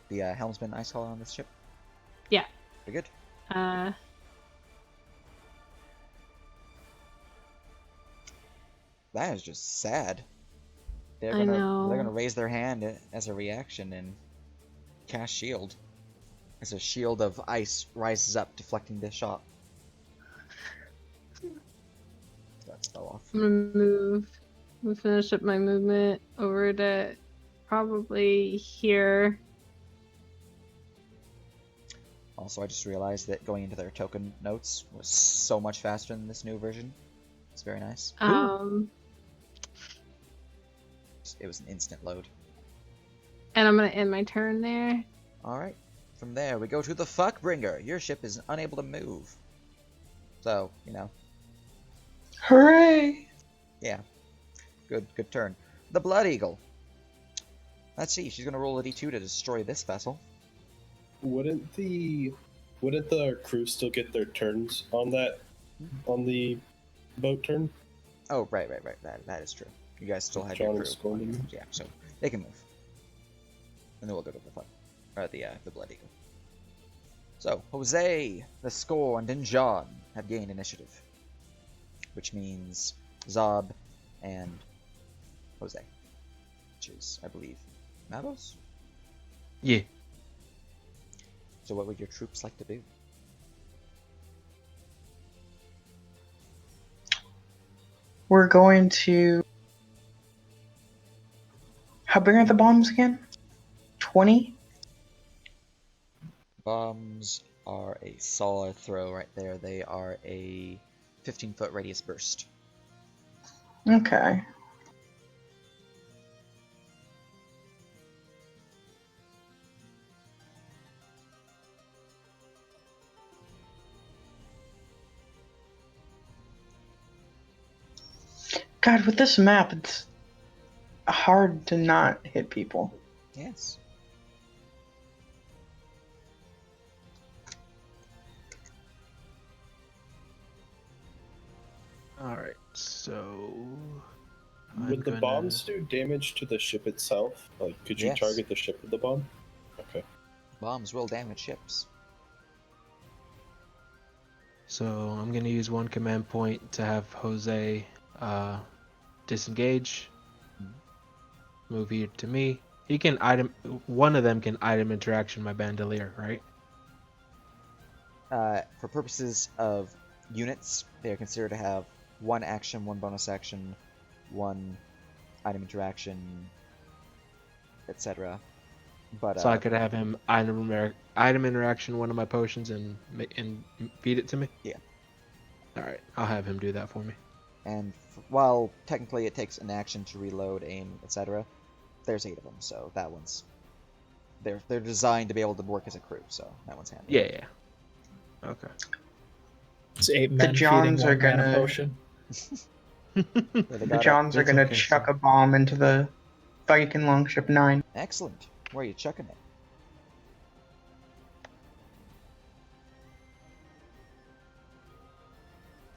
The helmsman ice caller on this ship? Yeah. Very good. That is just sad. They're I gonna know. raise their hand as a reaction and cast shield. As a shield of ice rises up, deflecting the shot. That spell off. I'm gonna move. I'm gonna finish up my movement over to probably here. Also, I just realized that going into their token notes was so much faster than this new version. It's very nice. It was an instant load. And I'm gonna end my turn there. Alright. From there, we go to the Fuckbringer. Your ship is unable to move. So, you know. Hooray! Yeah. Good turn. The Blood Eagle. Let's see, she's gonna roll a d2 to destroy this vessel. Wouldn't the crew still get their turns on the boat turn? Oh, right. That is true. You guys still had your John crew. is going. Yeah, so they can move. And then we'll go to the fun. Or the Blood Eagle. So, Jose, the Scorned, and John have gained initiative. Which means Zob and Jose. Which is, I believe, Matos? Yeah. So what would your troops like to do? We're going to. How big are the bombs again? 20? Bombs are a solid throw right there. They are a 15-foot radius burst. Okay. God, with this map, it's hard to not hit people. Yes. Alright, so. Would the bombs do damage to the ship itself? Like, could you Yes. target the ship with the bomb? Okay. Bombs will damage ships. So I'm gonna use one command point to have Jose disengage. Move here to me. He can item. One of them can item interaction my bandolier, right? For purposes of units, they are considered to have one action, one bonus action, one item interaction, etc. But So I could have him item interaction one of my potions and feed it to me. Yeah. All right, I'll have him do that for me. and while technically it takes an action to reload, aim, etc., there's 8 of them, so that one's they're designed to be able to work as a crew, so that one's handy. Yeah. Okay. It's 8 The men Johns feeding are one man a gonna. potion. Yeah, they The got it. Johns are It's gonna okay, chuck so- a bomb into the Viking longship 9. Excellent. Where are you chucking it?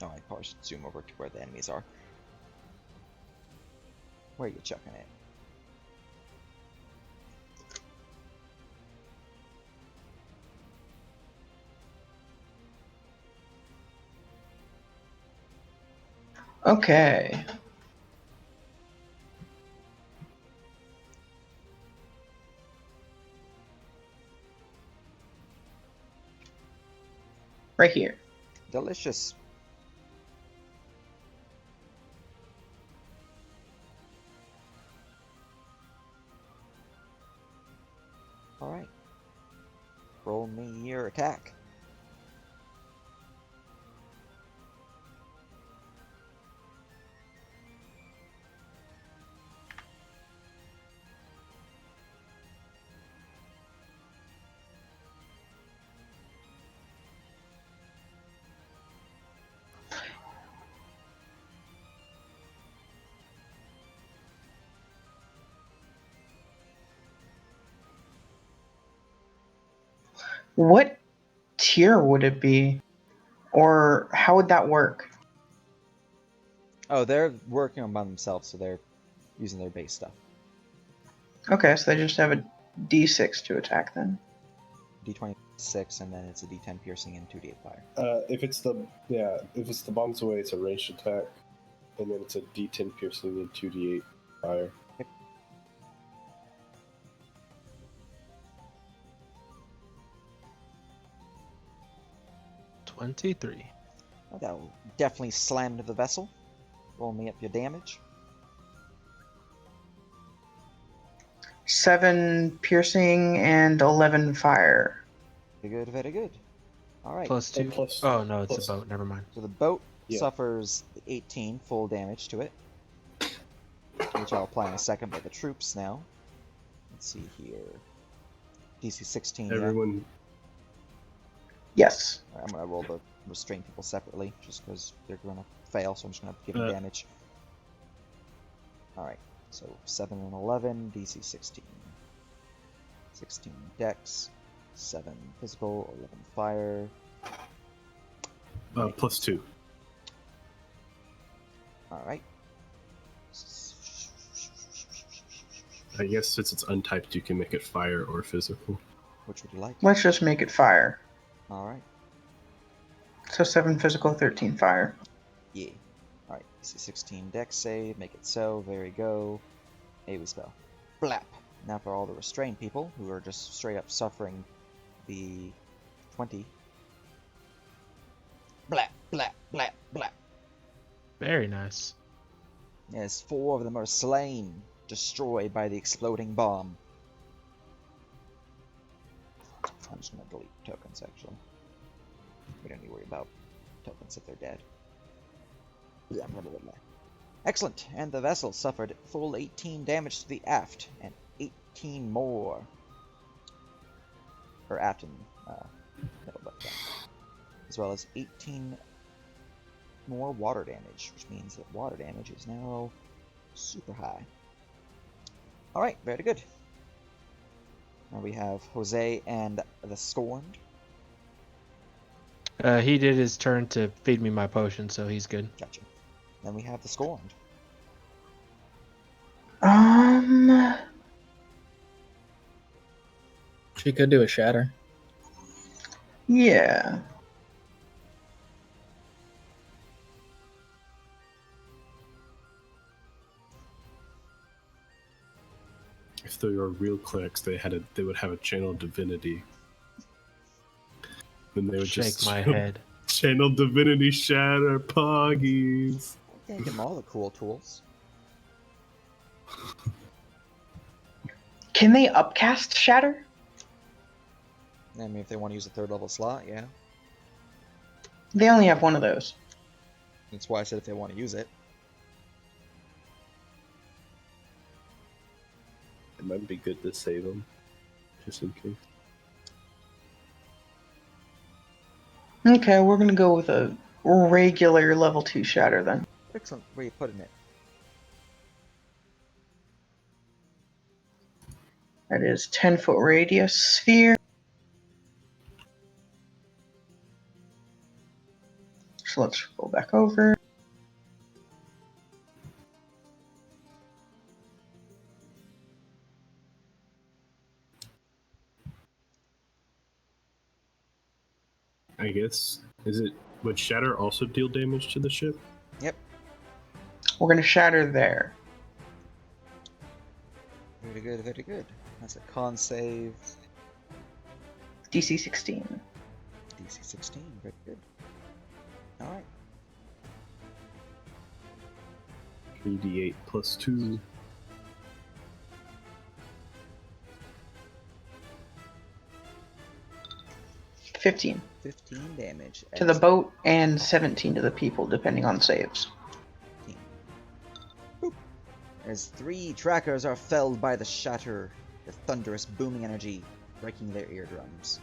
Oh, I probably should zoom over to where the enemies are. Where are you chucking it? Okay. Right here. Delicious. Alright. Roll me your attack. What tier would it be? Or how would that work? Oh, they're working on by themselves, so they're using their base stuff. Okay, so they just have a D6 to attack then. D26, and then it's a D10 piercing and 2d8 fire. If it's the bombs away, it's a ranged attack, and then it's a D10 piercing and 2d8 fire. 23. Oh, that'll definitely slam into the vessel. Roll me up your damage. 7 piercing and 11 fire. Very good, very good. All right. Plus 2. plus- Oh, no, it's plus- a boat. Never mind. So the boat Yeah. suffers 18 full damage to it, which I'll apply in a second. But the troops now. Let's see here. DC 16. Yeah? Everyone, Yes. Alright, I'm gonna roll the restrain people separately, just because they're gonna fail. So I'm just gonna give them damage. All right. So 7 and 11, DC 16. 16 Dex, 7 physical, 11 fire. plus 2. All right. I guess since it's untyped, you can make it fire or physical. Which would you like? Let's just make it fire. All right. So 7 physical, 13 fire. Yeah. All right. DC 16 Dex save. Make it so. There we go. AoE spell. Blap. Now for all the restrained people who are just straight up suffering the 20. Blap, blap, blap, blap. Very nice. Yes, 4 of them are slain, destroyed by the exploding bomb. I'm just gonna delete tokens, actually. We don't need to worry about tokens if they're dead. Blah, blah, blah, blah. Excellent, and the vessel suffered full 18 damage to the aft, and 18 more. Or aft and middle deck damage. As well as 18 more water damage, which means that water damage is now super high. Alright, very good. Now we have Jose and the Scorned. He did his turn to feed me my potion, so he's good. Gotcha. Then we have the Scorned. She could do a shatter. Yeah. If they were real clerics, they would have a channel divinity. Then they would Shake just my head. channel divinity shatter poggies. Yeah, give them all the cool tools. Can they upcast shatter? I mean, if they want to use a 3rd level slot, yeah. They only have one of those. That's why I said if they want to use it. It might be good to save them, just in case. Okay, we're gonna go with a regular level 2 shatter then. Excellent. Where are you putting it? That is 10-foot radius sphere. So let's go back over. I guess. Would shatter also deal damage to the ship? Yep. We're gonna shatter there. Very good, very good. That's a con save. DC 16. DC 16. Very good. Alright. 3d8 plus 2. — 15 15 damage. to the boat and 17 to the people, depending on saves. Boop. As 3 trackers are felled by the shatter, the thunderous booming energy breaking their eardrums.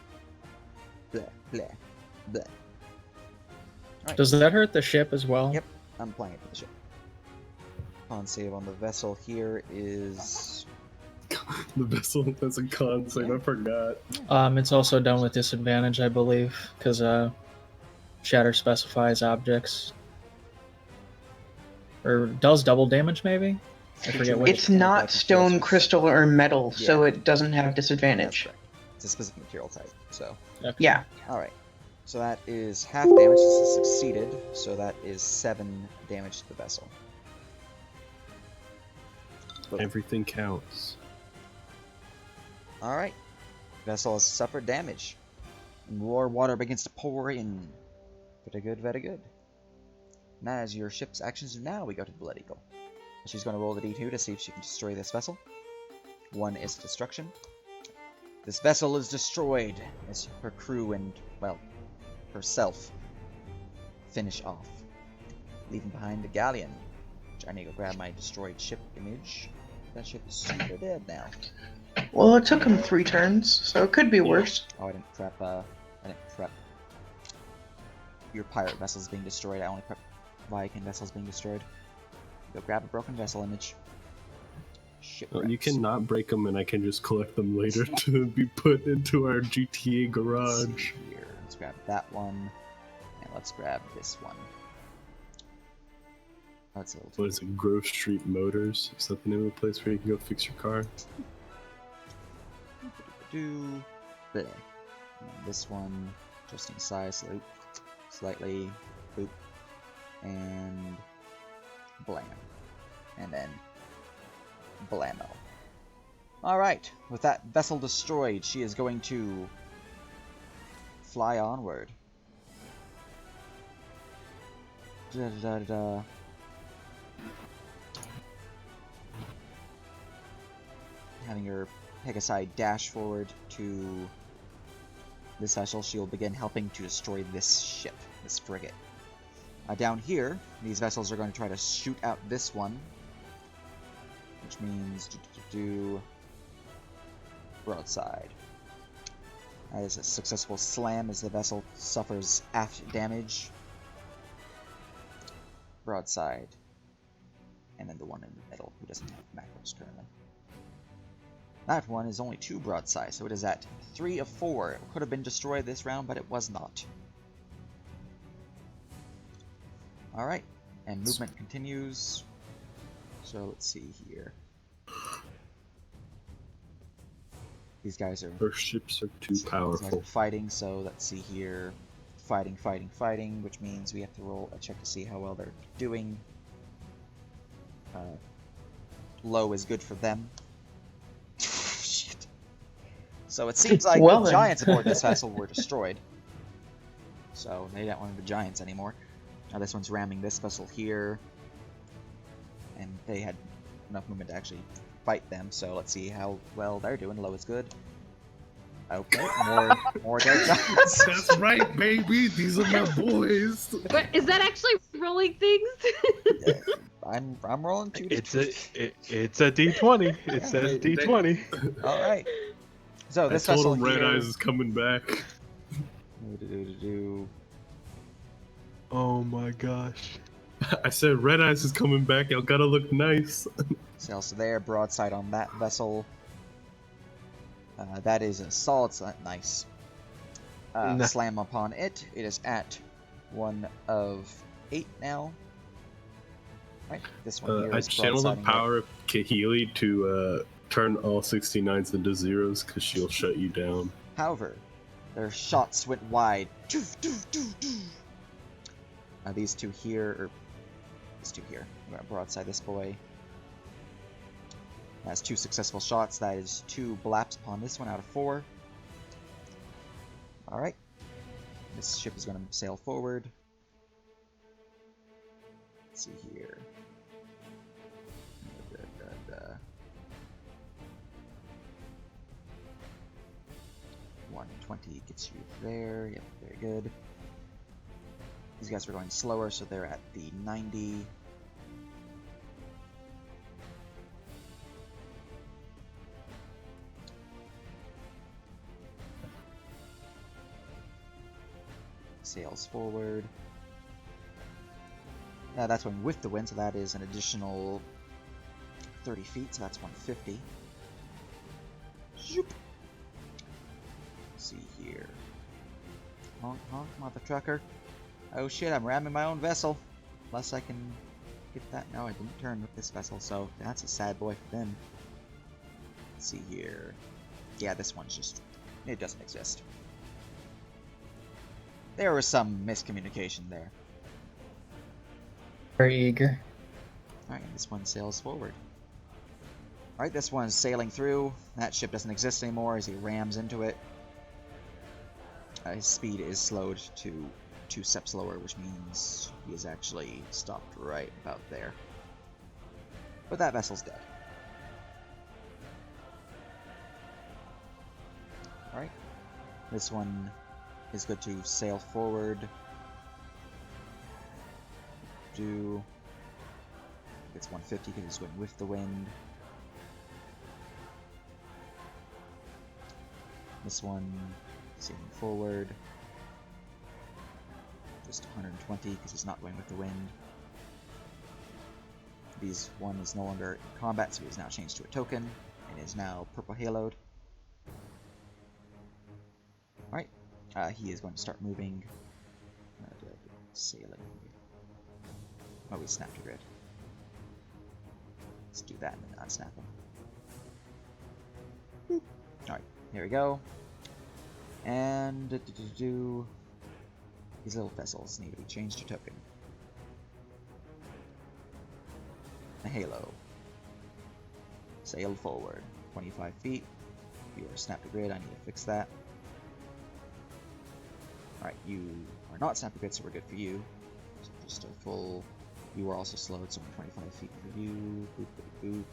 Blah, blah, blah. Alright, Does that hurt the ship as well? Yep. I'm playing it for the ship. Con save on the vessel here is The vessel has a con save. I forgot. It's also done with disadvantage, I believe, because Shatter specifies objects. Or does double damage, maybe? I forget which. It's not stone, crystal, or metal, so Yeah. it doesn't have That's disadvantage. correct. It's a specific material type, so. Okay. Yeah. Alright. So that is half damage. This is succeeded, so that is 7 damage to the vessel. Everything counts. Alright. Vessel has suffered damage. And more water begins to pour in. Very good, very good. Now, as your ship's actions do now, we go to the Blood Eagle. She's going to roll the d2 to see if she can destroy this vessel. 1 is destruction. This vessel is destroyed as her crew and, well, herself finish off, leaving behind the galleon. I need to go grab my destroyed ship image. That ship is super dead now. Well, it took him 3 turns, so it could be worse. Oh, I didn't prep, your pirate vessels being destroyed. I only prep Viking vessels being destroyed. Go grab a broken vessel image. You cannot break them, and I can just collect them later to be put into our GTA garage. Here. Let's grab that one, and let's grab this one. That's a little What is it? Grove Street Motors? Is that the name of the place where you can go fix your car? do. Bleh. This one, just in size, slightly, boop, and blam, and then blammo. Alright, with that vessel destroyed, she is going to fly onward. Having her Pegasi dash forward to this vessel, she'll begin helping to destroy this ship, this frigate. Down here, these vessels are going to try to shoot out this one, which means do broadside. That is a successful slam as the vessel suffers aft damage. Broadside. And then the one in the middle, who doesn't have macros currently. That one is only 2 broadside, so it is at 3 of 4. It could have been destroyed this round, but it was not. Alright, and movement continues. So let's see here. These guys are... Our ships are too These guys powerful. are fighting, so let's see here. Fighting, fighting, fighting, which means we have to roll a check to see how well they're doing. Low is good for them. Shit. So it seems like Well the then. giants aboard this vessel were destroyed. So they don't want the giants anymore. Now this one's ramming this vessel here. And they had enough movement to actually fight them, so let's see how well they're doing. Low is good. Okay, more dead giants. That's right, baby. These are my boys. But is that actually rolling things? Yeah, I'm rolling 2 It's a D20. It says D20. All right. So I this told vessel him Red here. Eyes is coming back. Oh my gosh. I said Red Eyes is coming back. Y'all gotta look nice. Sails there, broadside on that vessel. That is a solid nice. Nah. Slam upon it. It is at 1 of 8 now. Right, this one here I is channel the broadsiding power of Kahili to turn all 69s into zeros because she'll shut you down. it. However, their shots went wide. Doof, doof, doof, doof. These two here, or these two here. I'm gonna broadside this boy. Has 2 successful shots. That is 2 blaps upon this one out of 4. Alright. This ship is going to sail forward. Let's see here. 120 gets you there. Yep, very good. These guys are going slower, so they're at the 90. Sails forward. That's going with the wind, so that is an additional 30 feet, so that's 150. Zoop. Let's see here. Honk, honk, mother trucker. Oh shit, I'm ramming my own vessel. Unless I can get that. No, I didn't turn with this vessel, so that's a sad boy for them. Let's see here. Yeah, this one's just... it doesn't exist. There was some miscommunication there. Very eager. Alright, and this one sails forward. Alright, this one's sailing through. That ship doesn't exist anymore as he rams into it. His speed is slowed to 2 steps lower, which means he is actually stopped right about there. But that vessel's dead. Alright. This one is good to sail forward. It's 150 because he's going with the wind. This one sailing forward. Just 120 because he's not going with the wind. These one is no longer in combat, so he is now changed to a token and is now purple haloed. Alright, he is going to start moving. Sailing. Oh, we snapped a grid. Let's do that and then unsnap him. Alright, here we go. And these little vessels need to be changed to token. A halo. Sail forward. 25 feet. You are snapped a grid, I need to fix that. Alright, you are not snapped a grid, so we're good for you. So just a full... You are also slowed, so 25 feet for you. Boop, boop, boop.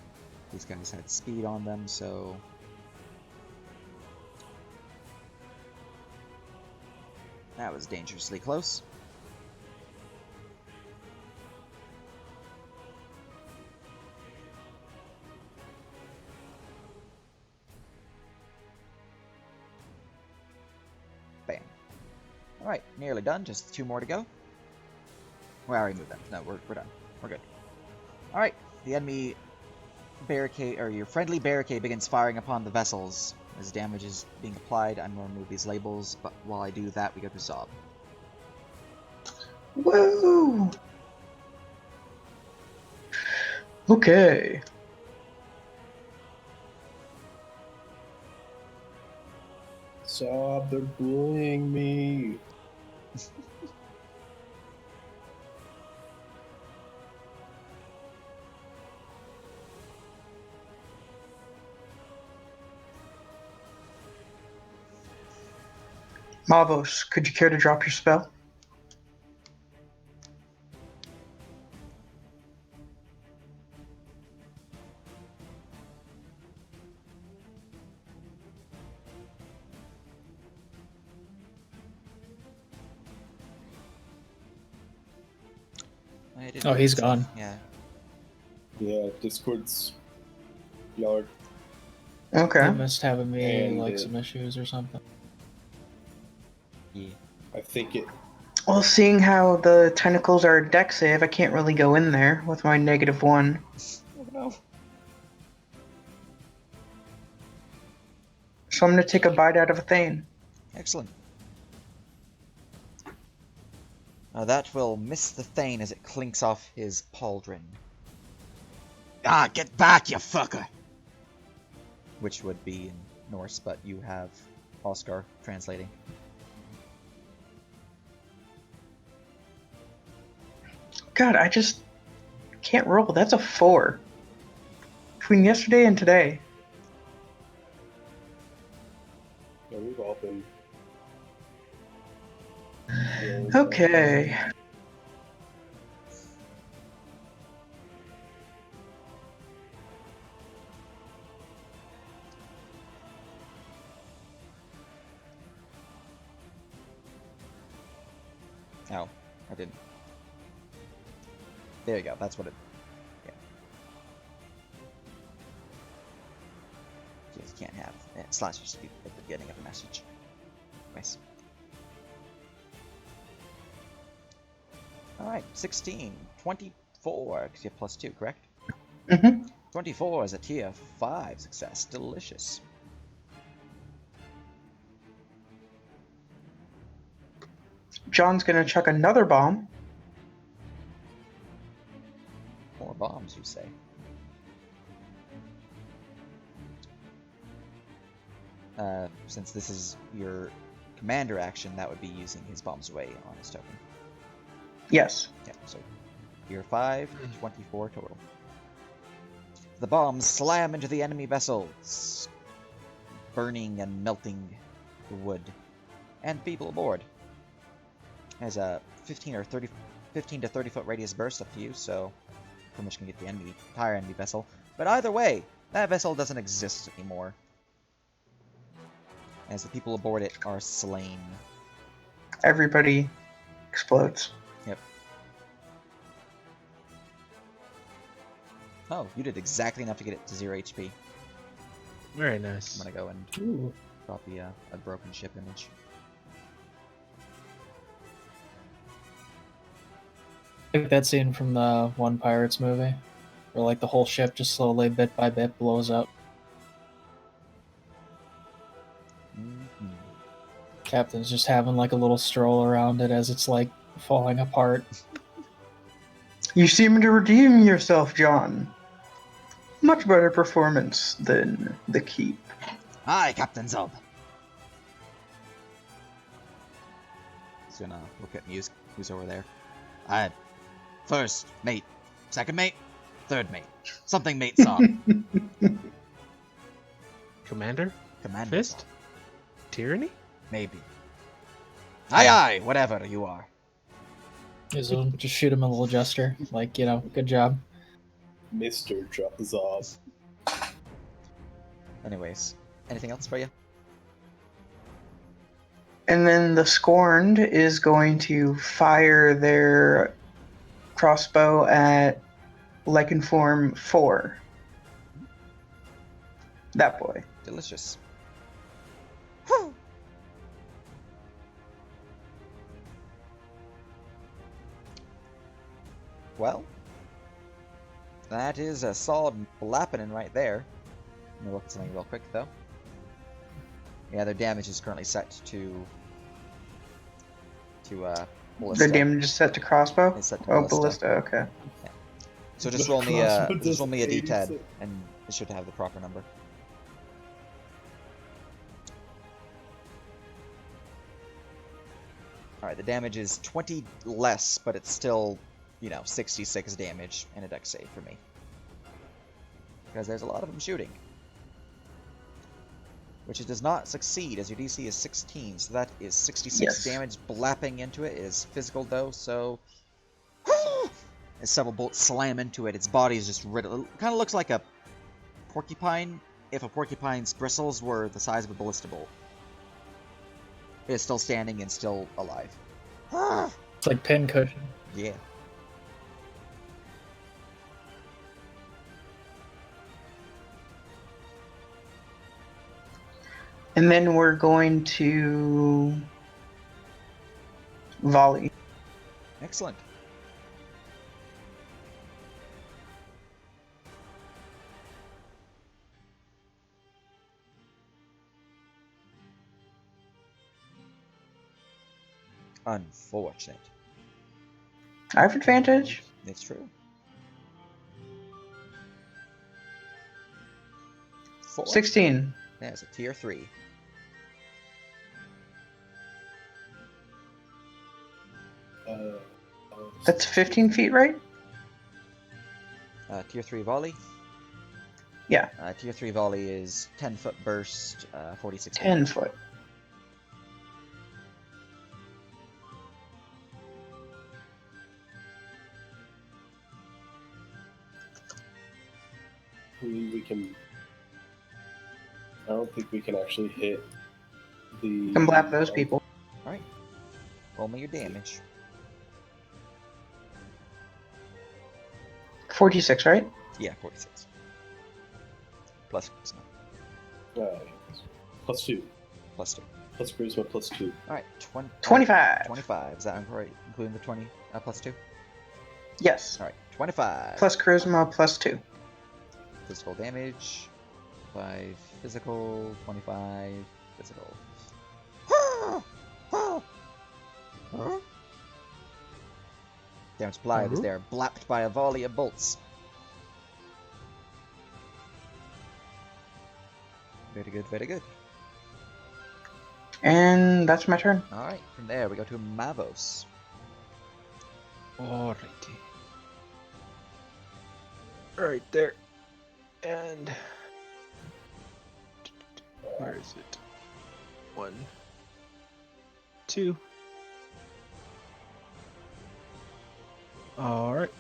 These guys had speed on them, so... that was dangerously close. Bam. Alright, nearly done. Just 2 more to go. We already moved them. No, we're done. We're good. Alright, the enemy barricade, or your friendly barricade begins firing upon the vessels. As damage is being applied, I'm going to remove these labels, but while I do that, we go to Zob. Woo! Okay. Stop, they're bullying me. Mavos, could you care to drop your spell? I didn't Oh, he's so, gone. Yeah. Yeah, Discord's yard. Okay. It must have me And like it- some issues or something. Yeah. I think it. Well, seeing how the tentacles are a deck save, I can't really go in there with my -1. Oh no. So I'm gonna take a bite out of a Thane. Excellent. That will miss the Thane as it clinks off his pauldron. Ah, get back, you fucker! Which would be in Norse, but you have Oscar translating. God, I just can't roll. That's a 4. Between yesterday and today. Yeah, we've all been. Okay. Oh, I didn't. There you go, that's what it... yeah. You can't have... yeah, slash used to be at the beginning of a message. Nice. Alright, 16. 24, because you have +2, correct? Mm-hmm. 24 is a tier 5 success. Delicious. John's gonna chuck another bomb. More bombs, you say? Since this is your commander action, that would be using his bombs away on his token. Yes. Yeah, so you're 5, 24 total. The bombs slam into the enemy vessels, burning and melting the wood and people aboard. Has a 15 to 30 foot radius burst up to you, so pretty much can get the entire enemy vessel. But either way, that vessel doesn't exist anymore, as the people aboard it are slain. Everybody explodes. Yep. Oh, you did exactly enough to get it to 0 HP. Very nice. I'm gonna go and Ooh. copy a broken ship image. Like that scene from the one Pirates movie, where like the whole ship just slowly, bit by bit, blows up. Mm-hmm. Captain's just having like a little stroll around it as it's like falling apart. You seem to redeem yourself, John. Much better performance than the keep. Hi, Captain Zub. He's gonna look at Muse, who's over there. First mate, second mate, third mate. Something mate saw. Commander? Commander Fist? saw. Tyranny? Maybe. Aye aye, whatever you are. Izzo, just shoot him a little gesture, like, you know, good job. Mr. Zob. Anyways, anything else for you? And then the Scorned is going to fire their crossbow at Lycanform 4. That boy. Delicious. Well, that is a solid blapping right there. Let me look at something real quick, though. Yeah, their damage is currently set to ballista. Their damage is set to crossbow? It's set to Oh, ballista. ballista, okay. So just The roll me a crossbow just roll me a does d10, 86. and it should have the proper number. All right, the damage is 20 less, but it's still, 66 damage and a dex save for me. Because there's a lot of them shooting. Which it does not succeed, as your DC is 16, so that is 66 Yes. damage blapping into it. It is physical, though, so... as several bolts slam into it, its body is just riddled. It kind of looks like a porcupine, if a porcupine's bristles were the size of a ballista bolt. It is still standing and still alive. It's like pincushion. Yeah. And then we're going to volley. Excellent. Unfortunate. I have advantage. It's true. 4. 16. Yeah, it's a tier 3. That's 15 feet, right? Tier 3 volley. Yeah. Tier 3 volley is 10-foot burst, 46 10 damage. foot. We can. I don't think we can actually hit the. You can blap those people. Alright. Roll me your damage. 46, right? Yeah, 46. Plus charisma. Plus 2. Plus 2. Plus charisma plus 2. Alright, 25. 25. Is that right? Including the 20 plus 2? Yes. Alright, 25. Plus charisma plus 2. Physical damage. 5 physical, 25 physical. Damage applied as Oh. they are blapped by a volley of bolts. Very good, very good. And that's my turn. Alright, from there we go to Mavos. Alrighty. Right there. And where is it? 1, 2. Alright.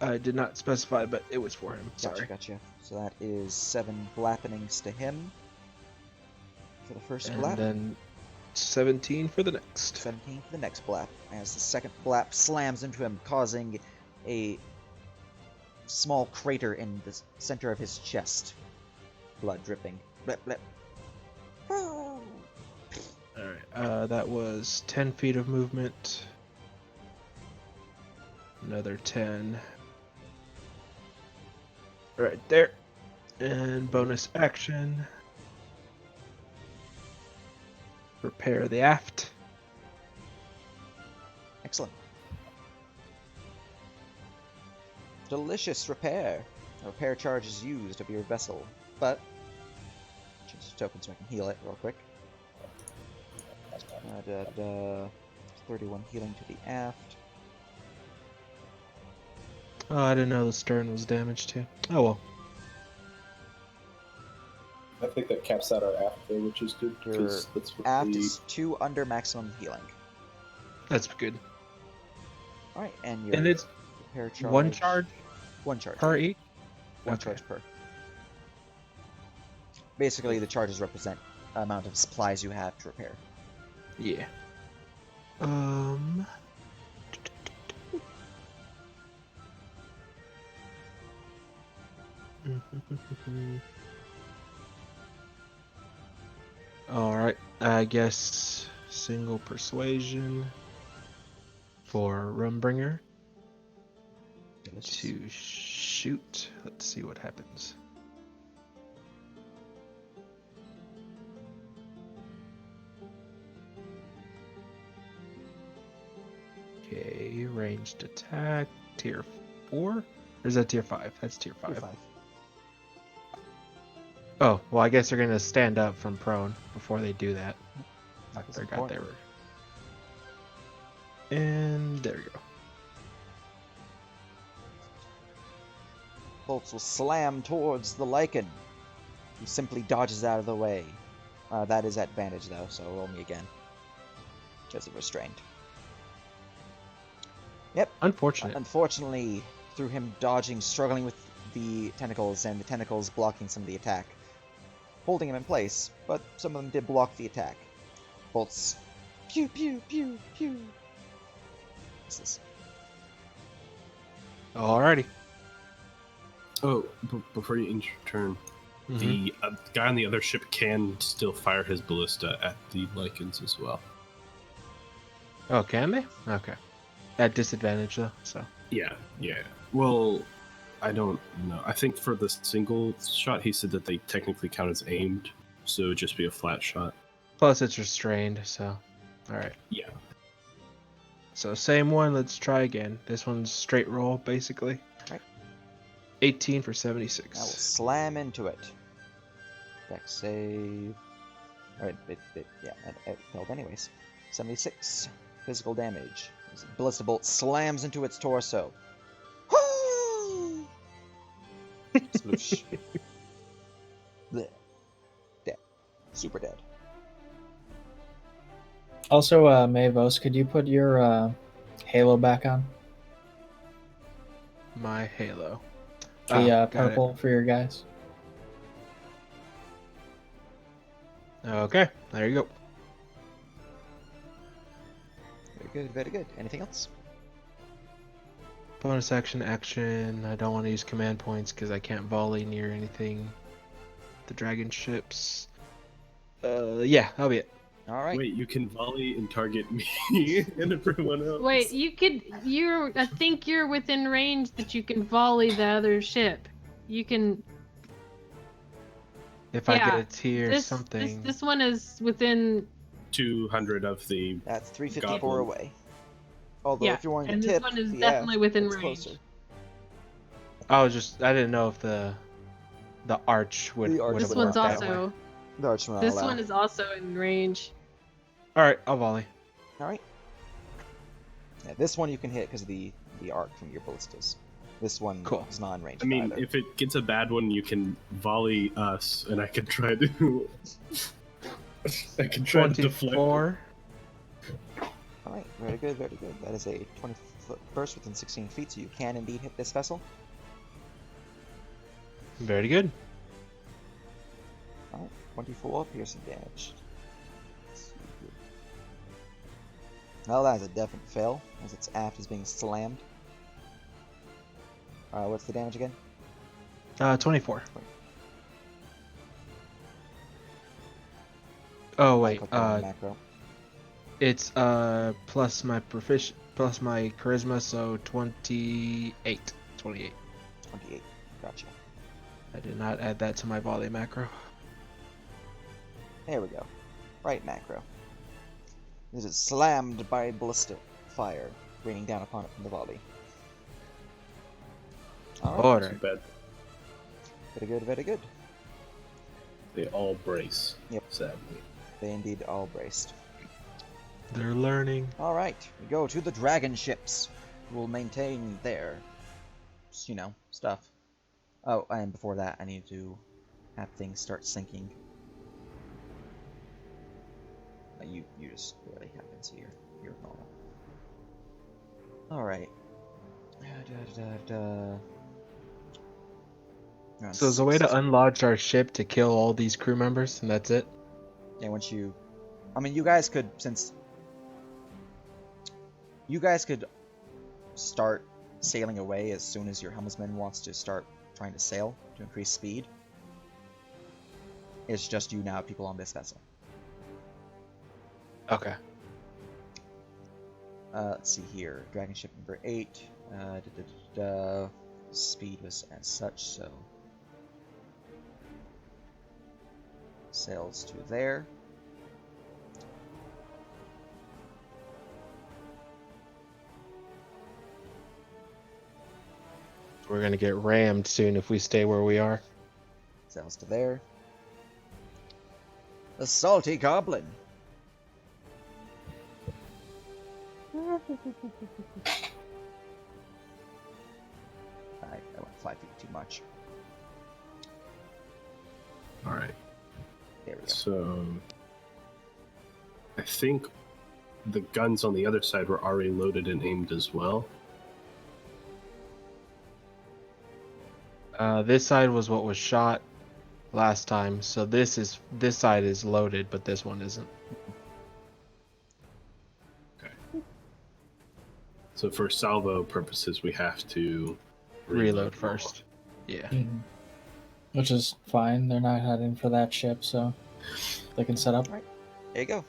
I did not specify, but it was for him. Sorry. Gotcha. So that is 7 blappenings to him for the first And blap. then 17 for the next. 17 for the next blap, as the second blap slams into him, causing a small crater in the center of his chest. Blood dripping. Blip, blip. Alright, that was 10 feet of movement. Another 10. Right there. And bonus action. Repair the aft. Excellent. Delicious repair. A repair charge is used of your vessel, but change the token so I can heal it real quick. 31 healing to the aft. Oh, I didn't know the stern was damaged too. Oh well. I think that caps out our aft there, which is good Your because that's what aft the is 2 under maximum healing. That's good. Alright, and your And it's repair charge. one charge One charge. per each? One Okay. charge per. Basically, the charges represent the amount of supplies you have to repair. Yeah. Alright, I guess single persuasion for Rumbringer Delicious. to shoot. Let's see what happens. Okay, ranged attack, tier 4? Or is that tier 5? That's tier 5. Tier 5. Oh, well, I guess they're gonna stand up from prone before they do that. I That's forgot they important. were. And there you go. Bolts will slam towards the Lycan, who simply dodges out of the way. That is advantage, though, so roll me again. Because of restrained. Yep. Unfortunate. Unfortunately, through him dodging, struggling with the tentacles, and the tentacles blocking some of the attack, holding him in place, but some of them did block the attack. Bolts. Pew, pew, pew, pew. Misses. Alrighty. Oh, before you end your turn, the guy on the other ship can still fire his ballista at the Lycans as well. Oh, can they? Okay. At disadvantage, though, so. Yeah. Well, I don't know. I think for the single shot, he said that they technically count as aimed, so it would just be a flat shot. Plus, it's restrained, so. Alright. Yeah. So, same one, let's try again. This one's straight roll, basically. Right. 18 for Now we'll 76. slam into it. Dex save. Alright, it failed anyways. 76 physical damage. As a ballista bolt slams into its torso. Sploosh. Blech. Dead. Super dead. Also, Mavos, could you put your halo back on? My halo. The Got it. purple for your guys. Okay, there you go. Very good, very good. Anything else? Bonus action. I don't want to use command points because I can't volley near anything. The dragon ships. Yeah, that'll be it. Alright. Wait, you can volley and target me and everyone else. Wait, I think you're within range that you can volley the other ship. You can. If I get Yeah, a tier something. This one is within. 200 of the. That's 354 Goblin. away. Although Yeah, if you're wanting and to this tip, one is the definitely F, within it's range. closer. I didn't know if the arch would The arch would This have would one's worked allow. that way. also. The arch will not This allow. one is also in range. All right, I'll volley. All right. Yeah, this one you can hit because of the arc from your ballistas. This one Cool. is not in range. I mean, either. if it gets a bad one, you can volley us, and I can try to. I can try to deflect. 24. All right, very good, very good. That is a 20-foot burst within 16 feet, so you can indeed hit this vessel. Very good. All right, 24 piercing damage. Let's see here. Well, that is a definite fail, as its aft is being slammed. What's the damage again? 24. Oh wait, Click on the macro. it's plus my plus my charisma, so 28. 28. 28. Gotcha. I did not add that to my volley macro. There we go. Right macro. This is slammed by ballista fire, raining down upon it from the volley. Alright. All Too right. bad. Very good, very good. They all brace. Yep. Sadly. They indeed all braced. They're learning. Alright, we go to the dragon ships, who will maintain their, stuff. Oh, and before that, I need to have things start sinking. You just barely happen, so you're normal. Alright. So there's a way to unlodge our ship to kill all these crew members, and that's it? Yeah, once you... I mean, you guys could, since... You guys could start sailing away as soon as your helmsman wants to start trying to sail to increase speed. It's just you now, people on this vessel. Okay. Let's see here. Dragon ship number 8. Speed was as such, so... Sails to there. We're gonna get rammed soon if we stay where we are. Sails to there. The salty goblin. I went 5 feet too much. All right. There we go. So I think the guns on the other side were already loaded and aimed as well. This side was what was shot last time, so this side is loaded, but this one isn't. So for salvo purposes, we have to Reload first. Yeah. Mhm. Which is fine. They're not heading for that ship, so they can set up. There you go.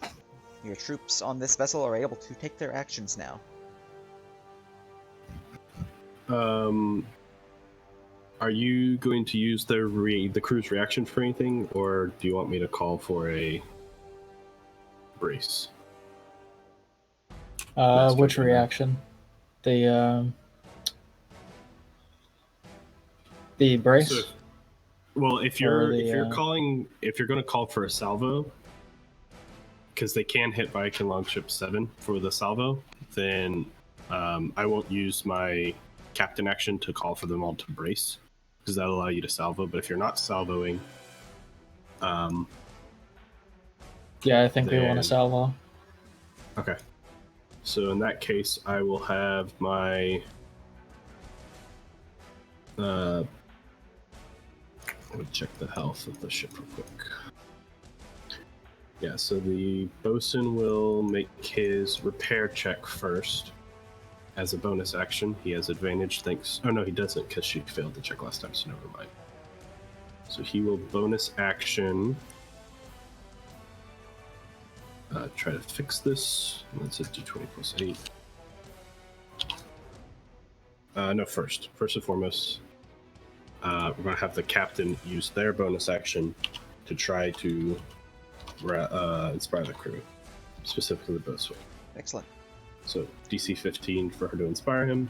Your troops on this vessel are able to take their actions now. Are you going to use the crew's reaction for anything, or do you want me to call for a brace? Which reaction? The brace? So if Or you're going to call for a salvo, because they can hit Viking Longship 7 for the salvo, then I won't use my captain action to call for them all to brace, because that'll allow you to salvo. But if you're not salvoing, Yeah, I think we want then- to salvo. okay. So in that case, I will have my let me check the health of the ship real quick. Yeah, so the bosun will make his repair check first as a bonus action. He has advantage thanks... Oh, no, he doesn't, because she failed the check last time, so never mind. So he will bonus action... try to fix this. That's a d20 plus 8. No, first and foremost, we're going to have the captain use their bonus action to try to inspire the crew, specifically the bosun. Excellent. So DC 15 for her to inspire him.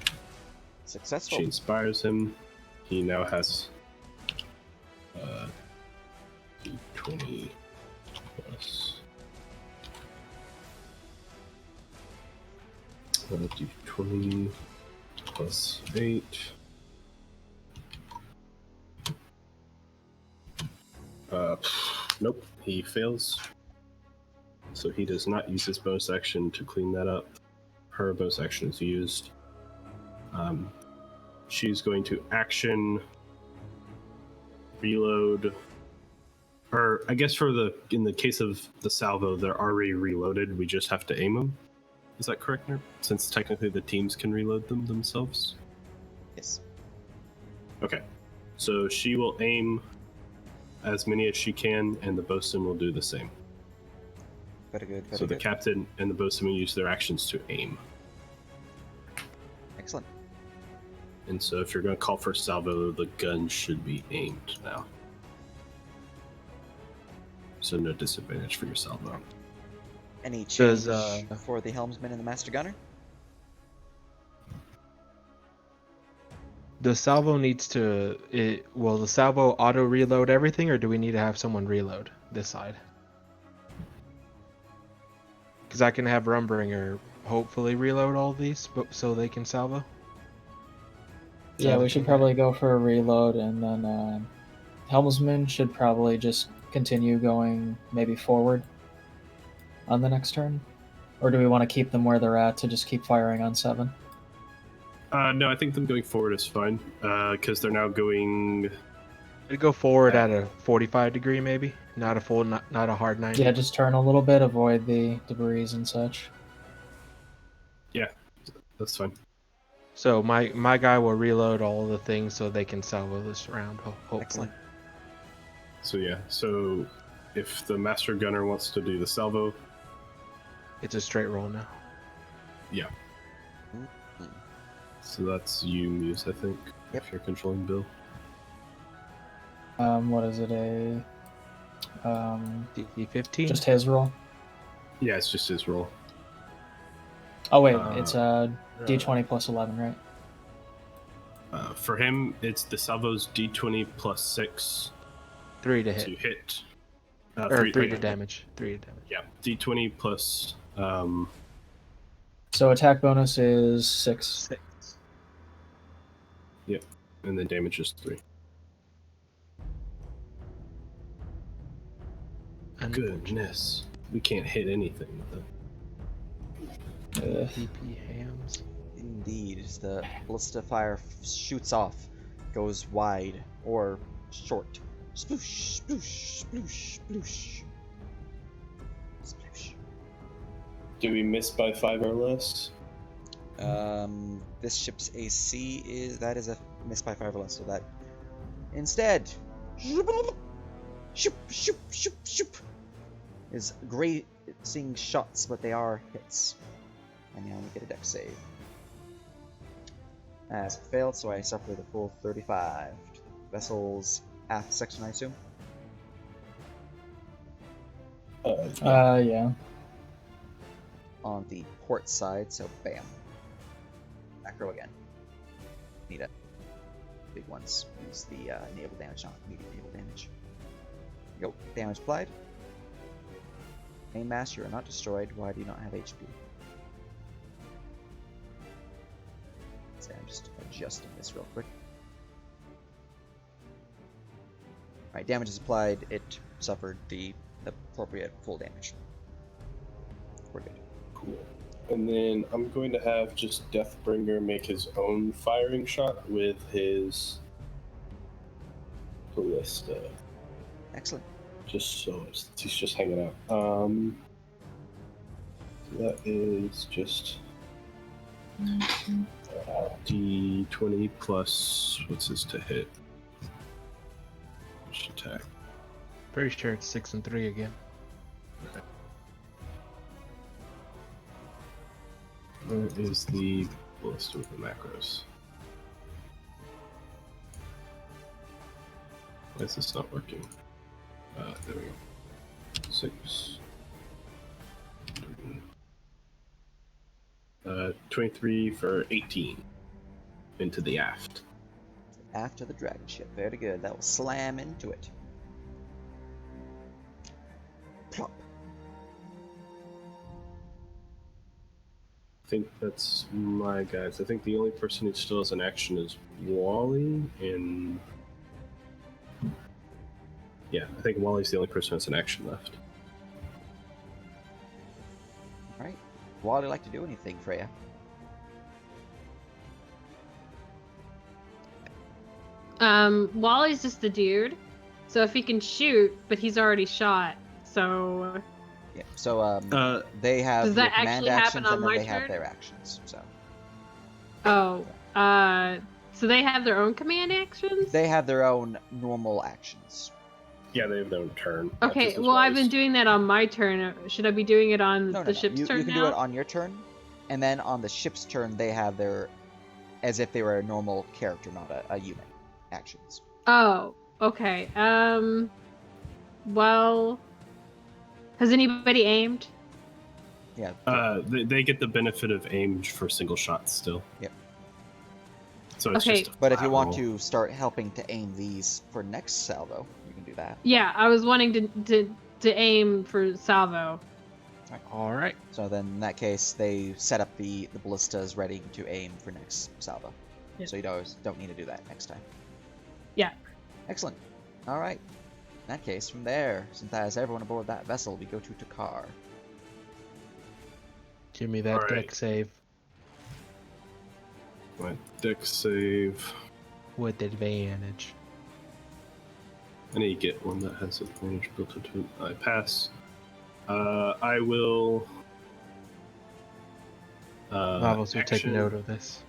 Successful. She inspires him. He now has D20 plus D20 plus 8. Nope, he fails. So he does not use his bonus action to clean that up. Her bonus action is used. She's going to action reload, or I guess in the case of the salvo, they're already reloaded. We just have to aim them. Is that correct, Nerp? Since technically the teams can reload them themselves. Yes. Okay, so she will aim as many as she can, and the bosun will do the same. Very good. Very So the good. captain and the bosun will use their actions to aim. Excellent. And so if you're going to call for salvo, the gun should be aimed now. So no disadvantage for your salvo. Any change Does, for the helmsman and the master gunner? The salvo needs to. Will the salvo auto reload everything, or do we need to have someone reload this side? Because I can have Rumbringer hopefully reload all these, but so they can salvo. Yeah, we should probably go for a reload, and then helmsman should probably just continue going maybe forward on the next turn. Or do we want to keep them where they're at to just keep firing on 7? No, I think them going forward is fine, because they're now going... I'd go forward at a 45 degree, maybe. Not a full, not a hard 90. Yeah, just turn a little bit, avoid the debris and such. Yeah, that's fine. So my guy will reload all the things so they can salvo this round, hopefully. Excellent. So yeah, so if the master gunner wants to do the salvo, It's a straight roll now. yeah. Mhm. So that's you, Muse, I think, Yep. if you're controlling Bill. What is it, a... DC 15. just his roll? Yeah, it's just his roll. Oh wait, it's D20 plus 11, right? For him, it's the salvo's D20 plus 6 3 to to hit. hit. Or 3 yeah. to damage. 3 to damage. Yeah, D20 plus... So attack bonus is 6. 6. Yep, and then damage is 3. Goodness, we can't hit anything with it. PP hams. Indeed, as the ballista fire shoots off, goes wide or short. Sploosh, sploosh, sploosh, sploosh. Sploosh. Do we miss by 5 or less? This ship's AC is a miss by 5 or less, so that instead, shoop, shoop, shoop, shoop, is great seeing shots, but they are hits. And now we get a dex save. As it failed, so I suffer the full 35. Vessel's aft section, I assume. Yeah. On the port side, so bam. Back row again. Need it. Big ones. Use the naval damage, not medium naval damage. Go. Damage applied. Mainmast, you are not destroyed. Why do you not have HP? So I'm just adjusting this real quick. Alright, damage is applied. It suffered the appropriate full damage. We're good. Cool. And then I'm going to have just Deathbringer make his own firing shot with his ballista. Excellent. Just so he's just hanging out. So that is just D20 plus... what's his to hit? Which attack? Pretty sure it's 6 and 3 again. Where is the ballista with the macros? Why is this not working? There we go. 6. 3. 23 for 18 into the aft. After the dragon ship. Very good. That will slam into it. Plop. I think that's my guys. I think the only person who still has an action is Wally, and yeah, I think Wally's the only person who has an action left. Alright. Wally like to do anything, Freya? Wally's just the dude, so if he can shoot, but he's already shot, so Yeah. So they have Does your that command actually happen actions on and then my they have turn? their actions. So so they have their own command actions? they have their own normal actions. Yeah, they have their own turn. Okay, Just as well, I've as- been doing that on my turn. Should I be doing it on No, the no, no. ship's You, turn you can now? do it on your turn, and then on the ship's turn they have their, as if they were a normal character, not a unit, actions. Oh, okay. Well, has anybody aimed? Yeah. they get the benefit of aim for single shots still. Yep. So it's Okay. just. A But if you flat want roll. to start helping to aim these for next salvo, you can do that. Yeah, I was wanting to aim for salvo. All right. So then, in that case, they set up the ballistas ready to aim for next salvo. Yeah. So you don't need to do that next time. Yeah. Excellent. All right. In that case, from there, since that has everyone aboard that vessel, we go to Takar. Give me that All right. deck save My deck save. with advantage. I need to get one that has advantage built into it. I pass. I will. Novels will take action- note of this.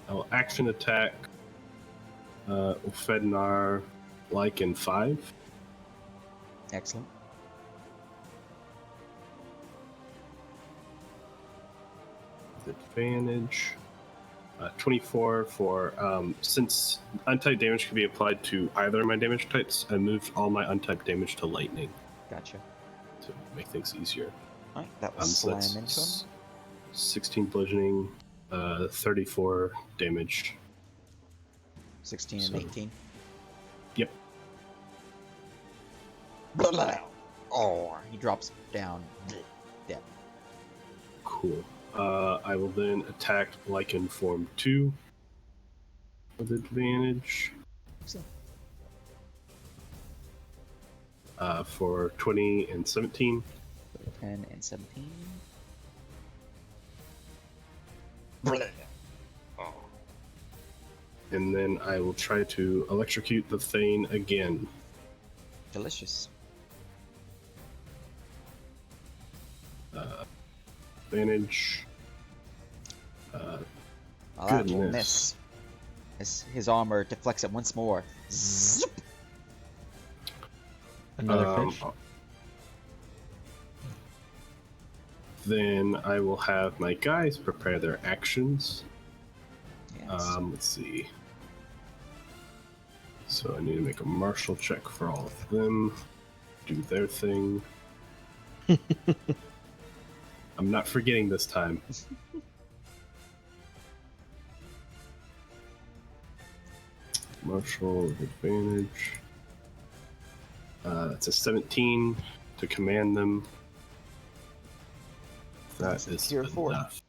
I will action attack. Fednar, like in 5. Excellent. Advantage. 24 for since untyped damage can be applied to either of my damage types, I moved all my untyped damage to lightning Gotcha. to make things easier. All right, that will So slam that's into him. 16 bludgeoning, 34 damage. 16 so- and 18. Yep. Oh, he drops down. Dead. Cool. I will then attack Lycan Form 2 with advantage. Excellent. For 20 and 17. 10 and 17. And then I will try to electrocute the Thane again. Delicious. Advantage. Well, that will Goodness. miss. His armor deflects it once more. Zip. Another fish. Then I will have my guys prepare their actions. Yes. Let's see. So I need to make a martial check for all of them. Do their thing. I'm not forgetting this time. Martial with advantage. That's a 17 to command them. That That's a is tier 4. enough.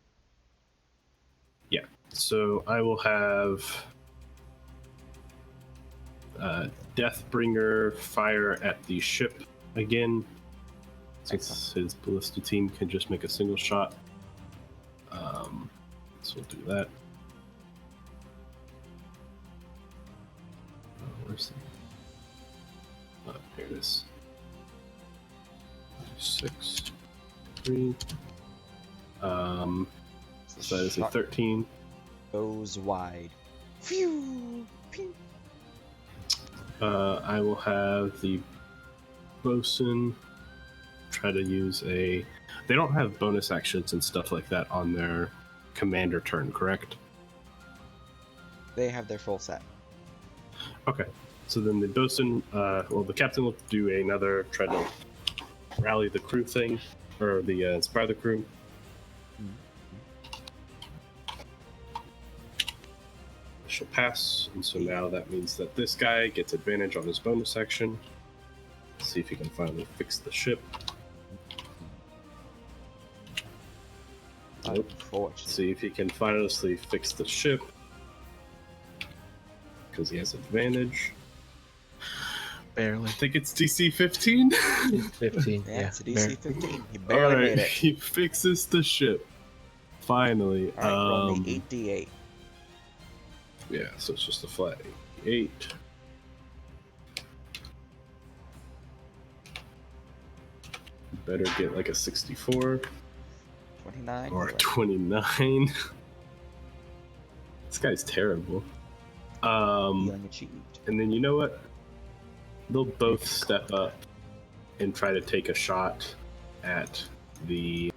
Yeah. So I will have Deathbringer fire at the ship again. Since his ballista team can just make a single shot. So we'll do that. Where's the... here it is. 6, 3. So that is a Shot 13. goes wide. Phew. Pew. I will have the bosun try to use a... They don't have bonus actions and stuff like that on their commander turn, correct? They have their full set. Okay. So then the bosun, the captain will do another, try to rally the crew thing, or the inspire the crew. She'll pass, and so now that means that this guy gets advantage on his bonus action. See if he can finally fix the ship. Nope. Unfortunately. See if he can finally fix the ship. Because he has advantage. Barely. I think it's DC 15. 15. Yeah, it's a DC barely. 15. He barely made it. He fixes the ship. Finally. All right, roll me 8d8. Yeah, so it's just a flat 8. Better get like a 64 29. or a 29. This guy's terrible. Healing achieved. And then you know what? They'll both step up and try to take a shot at the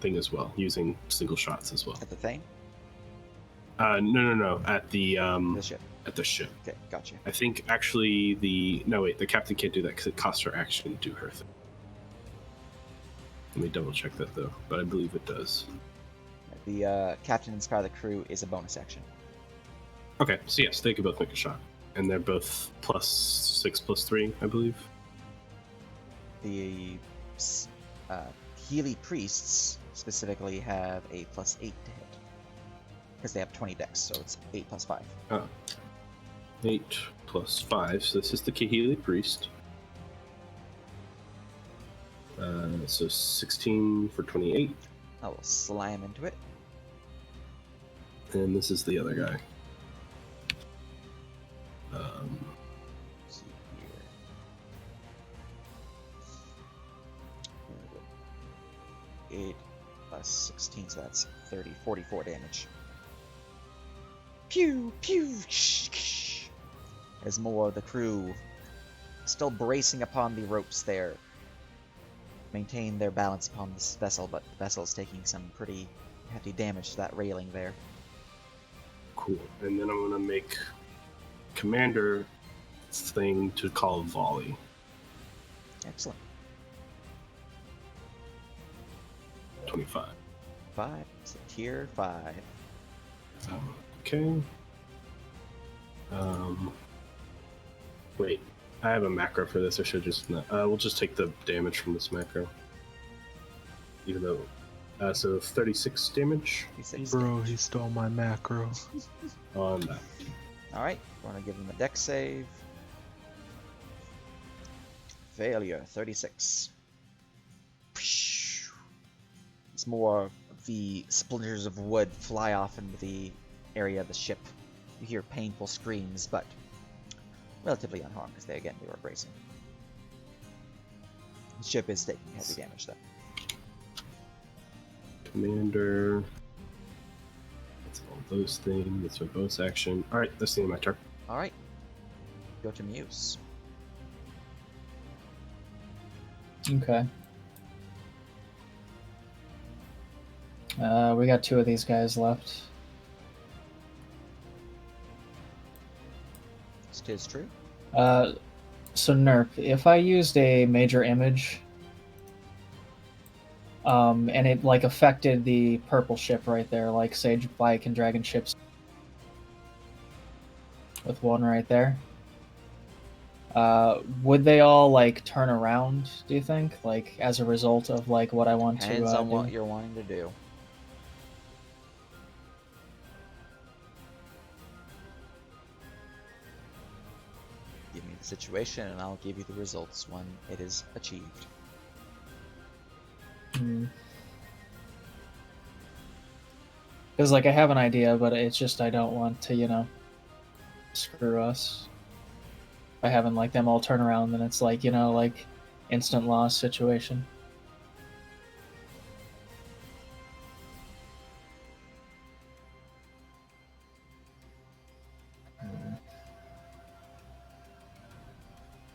thing as well, using single shots as well. At the thing? No. At the The ship. at the ship. Okay, gotcha. I think actually the captain can't do that because it costs her action to do her thing. Let me double check that though, but I believe it does. The captain and inspire the crew is a bonus action. Okay, so yes, they can both make a shot, and they're both +6/+3, I believe. The Healy priests specifically have a +8 to hit because they have 20 dex, so it's 8 + 5. 8 + 5. So this is the Kahili priest. So 16 for 28. I will slam into it. And this is the other guy. Let's see here. 8 + 16, so that's 30, 44 damage. Pew, pew, as more of the crew, still bracing upon the ropes there, maintain their balance upon this vessel, but the vessel is taking some pretty hefty damage to that railing there. Cool. And then I'm gonna make Commander thing to call volley. Excellent. 25. 5, so tier 5. Okay. Wait. I have a macro for this. I should just not. We'll just take the damage from this macro. Even though. So 36 damage 36 Bro, damage. he stole my macro. on that. Alright, we're gonna give him a dex save. Failure, 36. It's more of the splinters of wood fly off into the area of the ship. You hear painful screams, but relatively unharmed because they were bracing. The ship is taking heavy damage though. Commander. That's all those things. That's my bonus action. Alright, that's the end of my turn. Alright. Go to Muse. Okay. We got 2 of these guys left. Tis true. So Nerp, if I used a major image, and it like affected the purple ship right there, like Sage Bike and Dragon ships, with one right there, would they all like turn around? Do you think, like as a result of like what I want Depends to on do? what you're wanting to do. Give me the situation and I'll give you the results when it is achieved. Because like I have an idea, but it's just I don't want to, screw us by having like them all turn around. Then it's like like instant loss situation.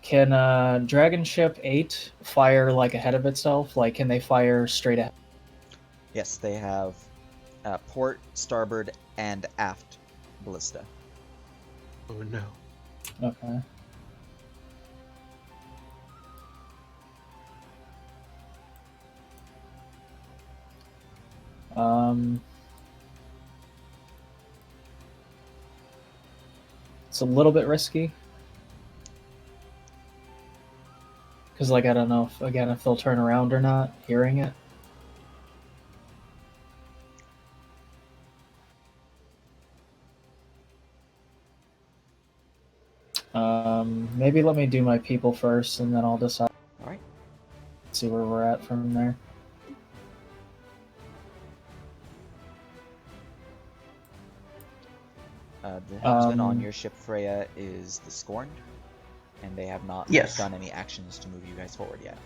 Can Dragon Ship 8 fire like ahead of itself? Like, can they fire straight ahead? Yes, they have port, starboard, and aft ballista. Oh no. Okay. It's a little bit risky. Because, like, I don't know, if they'll turn around or not, hearing it. Maybe let me do my people first, and then I'll decide. All right. See where we're at from there. The helmsman on your ship, Freya, is the Scorned, and they have not Yes. done any actions to move you guys forward yet.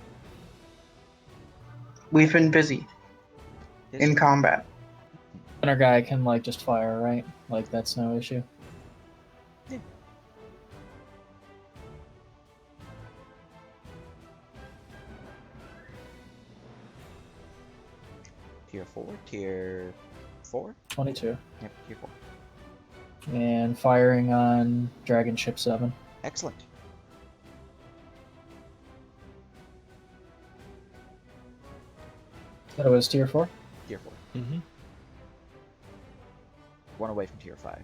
We've been busy in combat. And our guy can, like, just fire, right? Like, that's no issue. Yeah. Tier 4? Tier 4? 22. Yep, tier 4. And firing on Dragon Ship 7. Excellent. That was tier 4? Tier 4. Mm-hmm. One away from tier 5.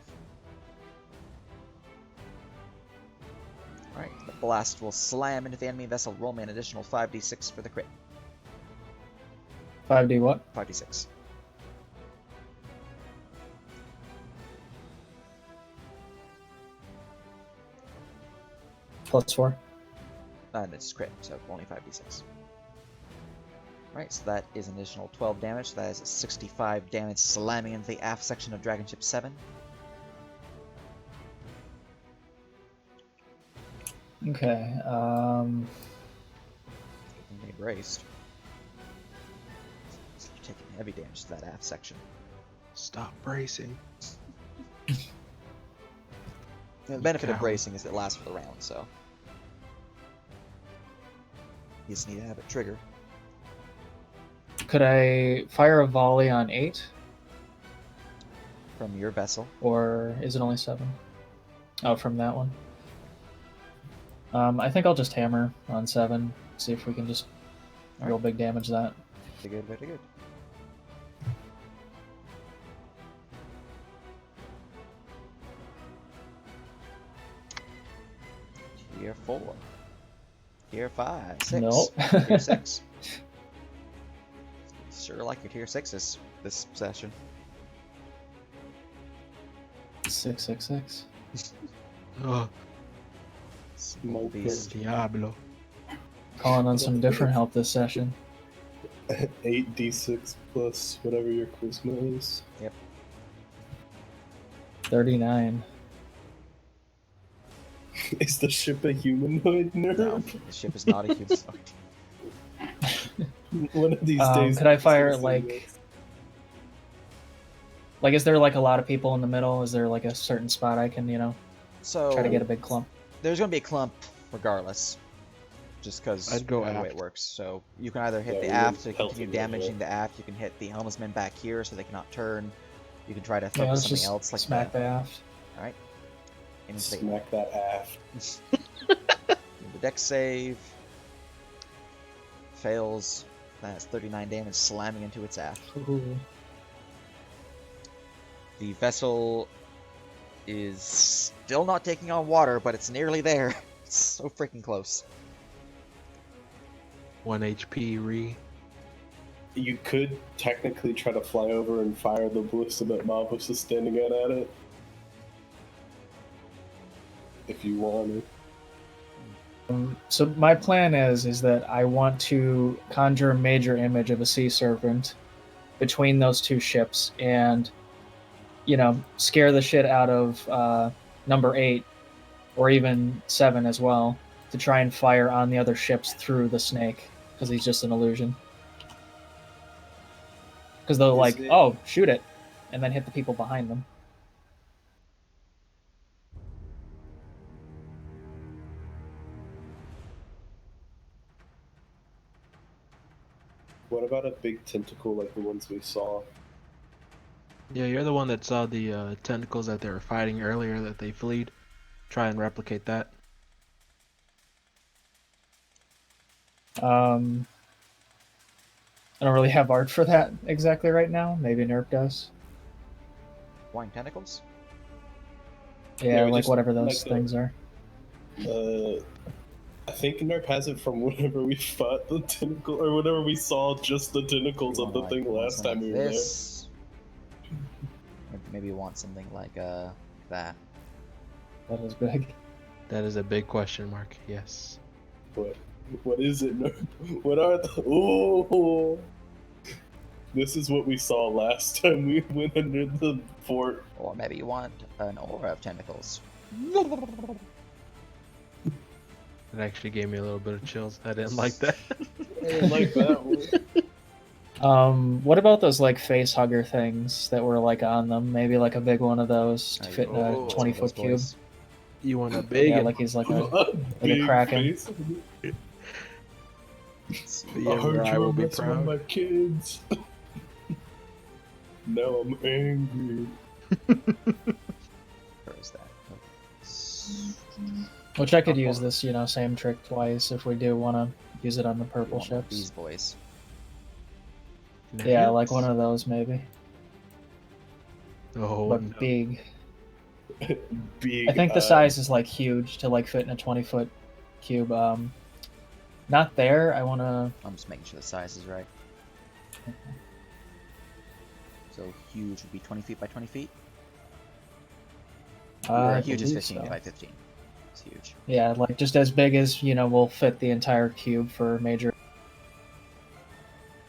Alright, the blast will slam into the enemy vessel. Roll me an additional 5d6 for the crit. 5d what? 5d6. Plus 4. And it's crit, so only 5d6. Alright, so that is an additional 12 damage. So that is 65 damage slamming into the aft section of Dragon Ship 7. Okay, They braced. So you're taking heavy damage to that aft section. Stop bracing. The benefit of coward. bracing is it lasts for the round, so. You just need to have it trigger. could I fire a volley on 8? From your vessel. Or is it only 7? Oh, from that one. I think I'll just hammer on 7. See if we can just real big damage that. Very good, very good. Tier 4. Tier 5. 6. Nope. Tier 6. Sure like your tier 6s this session. 666. Oh, Small beast. Diablo. Calling on some different help this session. 8d6 plus whatever your charisma is. 39. Is the ship a humanoid nerd? No, the ship is not a human. One of these days. Could I fire, it's gonna say like... Like, is there, like, a lot of people in the middle? Is there, like, a certain spot I can, So try to get a big clump? there's gonna be a clump regardless. Just because I'd go the way aft. it works. So you can either hit Yeah, the we aft would to pelt continue it as well. damaging the aft. You can hit the helmsman back here so they cannot turn. You can try to Yeah, focus let's something just else like smack the aft. Alright. Into Smack that aft. the deck save. Fails. That's 39 damage slamming into its aft. Ooh. The vessel is still not taking on water, but it's nearly there. It's so freaking close. 1 HP re. You could technically try to fly over and fire the ballista that Mavos is standing at it. If you wanted. So my plan is that I want to conjure a major image of a sea serpent between those two ships and, scare the shit out of number 8 or even 7 as well to try and fire on the other ships through the snake because he's just an illusion. Because they'll oh, shoot it, and then hit the people behind them. What about a big tentacle like the ones we saw? Yeah, you're the one that saw the tentacles that they were fighting earlier that they fleed. Try and replicate that. I don't really have art for that exactly right now. Maybe Nerp does. Flying tentacles? Yeah, we like just- whatever those like the- things are. I think Nerp has it from whenever we fought the tentacle, or whenever we saw just the tentacles You of the wanna, thing you want last something time we like were this. Maybe you want something like that. That is big. That is a big question mark. Yes. there. What is it, Nerp? What are the? Oh, this is what we saw last time we went under the fort. Or maybe you want an aura of tentacles. It actually gave me a little bit of chills. I didn't like that. I didn't like that one. What about those like face hugger things that were like on them? Maybe like a big one of those to fit in a Oh, 20-foot cube. You want a big Yeah, one? like he's like a Big kraken. face. The I younger heard I you will were be messing with proud. my kids. Now I'm angry. Where is that? Which I could use this, same trick twice if we do want to use it on the You purple want one of these ships. boys. Yeah, like one of those maybe, Oh, but no. big. Big. I think the size is like huge to like fit in a 20-foot cube. Not there. I want to. I'm just making sure the size is right. So huge would be 20 feet by 20 feet. Or huge is 15 by 15. It's huge. Yeah, like just as big as will fit the entire cube for major.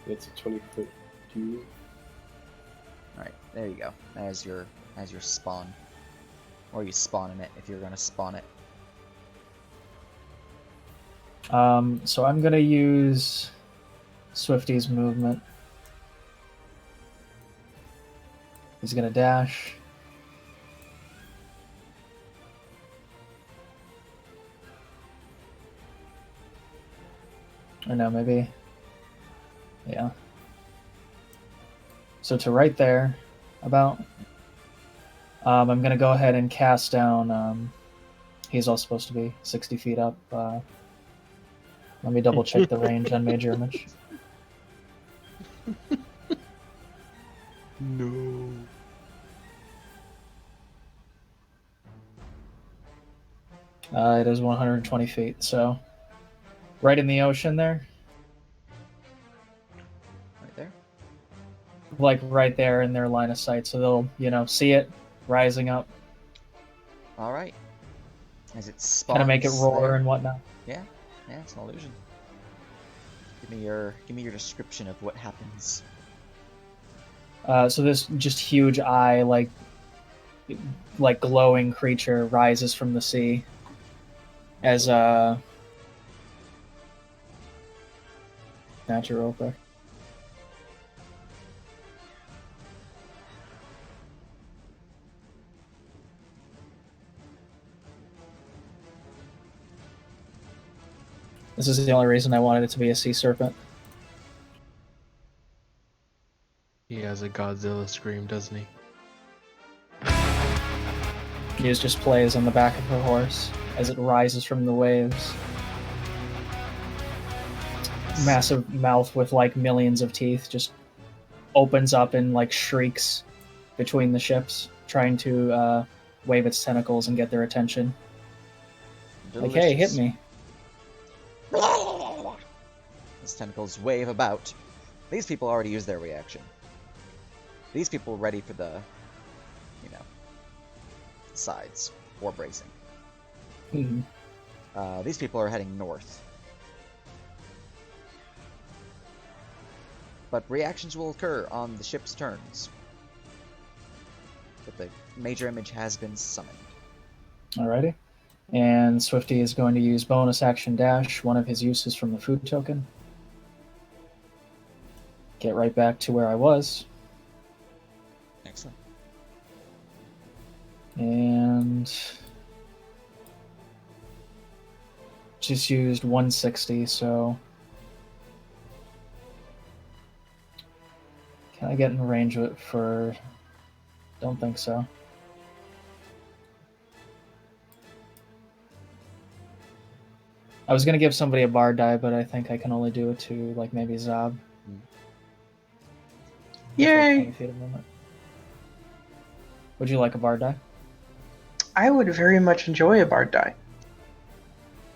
It's a 20-foot cube. Alright, there you go. As your spawn. Or you spawn in it if you're gonna spawn it. So I'm gonna use Swifty's movement. He's gonna dash. Or no, maybe. Yeah. So to right there, about. I'm gonna go ahead and cast down. He's all supposed to be 60 feet up. Let me double check the range on major image. No. It is 120 feet, so right in the ocean there, Right there. like right there in their line of sight, so they'll see it rising up, Alright. As it spawns. kind of make it roar there. and whatnot. Yeah, it's an illusion. Give me your description of what happens. So this just huge eye, like glowing creature rises from the sea as natural real quick. This is the only reason I wanted it to be a sea serpent. He has a Godzilla scream, doesn't he? He just plays on the back of her horse as it rises from the waves. Massive mouth with like millions of teeth just opens up and like shrieks between the ships, trying to wave its tentacles and get their attention. Like, hey, hit me. His tentacles wave about. These people already used their reaction. These people ready for the, sides or bracing. Mhm. These people are heading north. But reactions will occur on the ship's turns. But the major image has been summoned. Alrighty. And Swifty is going to use bonus action dash, one of his uses from the food token. Get right back to where I was. Excellent. And just used 160, so can I get in range of it for... Don't think so. I was gonna give somebody a bar die, but I think I can only do it to like maybe Zob. Yay! 20 feet of movement. Would you like a bar die? I would very much enjoy a bard die.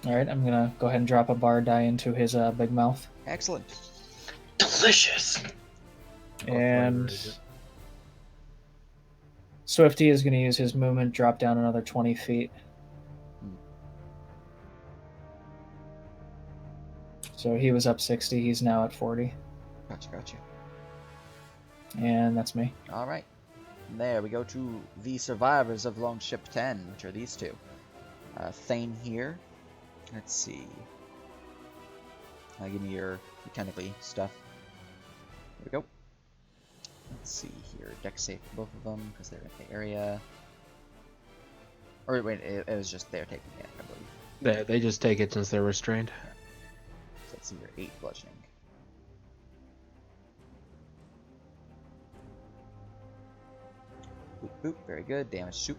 All right, I'm gonna go ahead and drop a bar die into his big mouth, Excellent. Delicious. and flavor is it? Swifty is gonna use his movement, drop down another 20 feet. So he was up 60. He's now at 40, Gotcha. and that's me. All right. There we go to the survivors of Longship 10, which are these two. Thane here. Let's see. Give me your technically stuff. There we go. Let's see here. Dex save for both of them because they're in the area. Or wait, it was just they're taking it, I believe. They just take it since they're restrained. So let's see your 8 bludgeoning. Boop, boop. Very good. Damage shoot.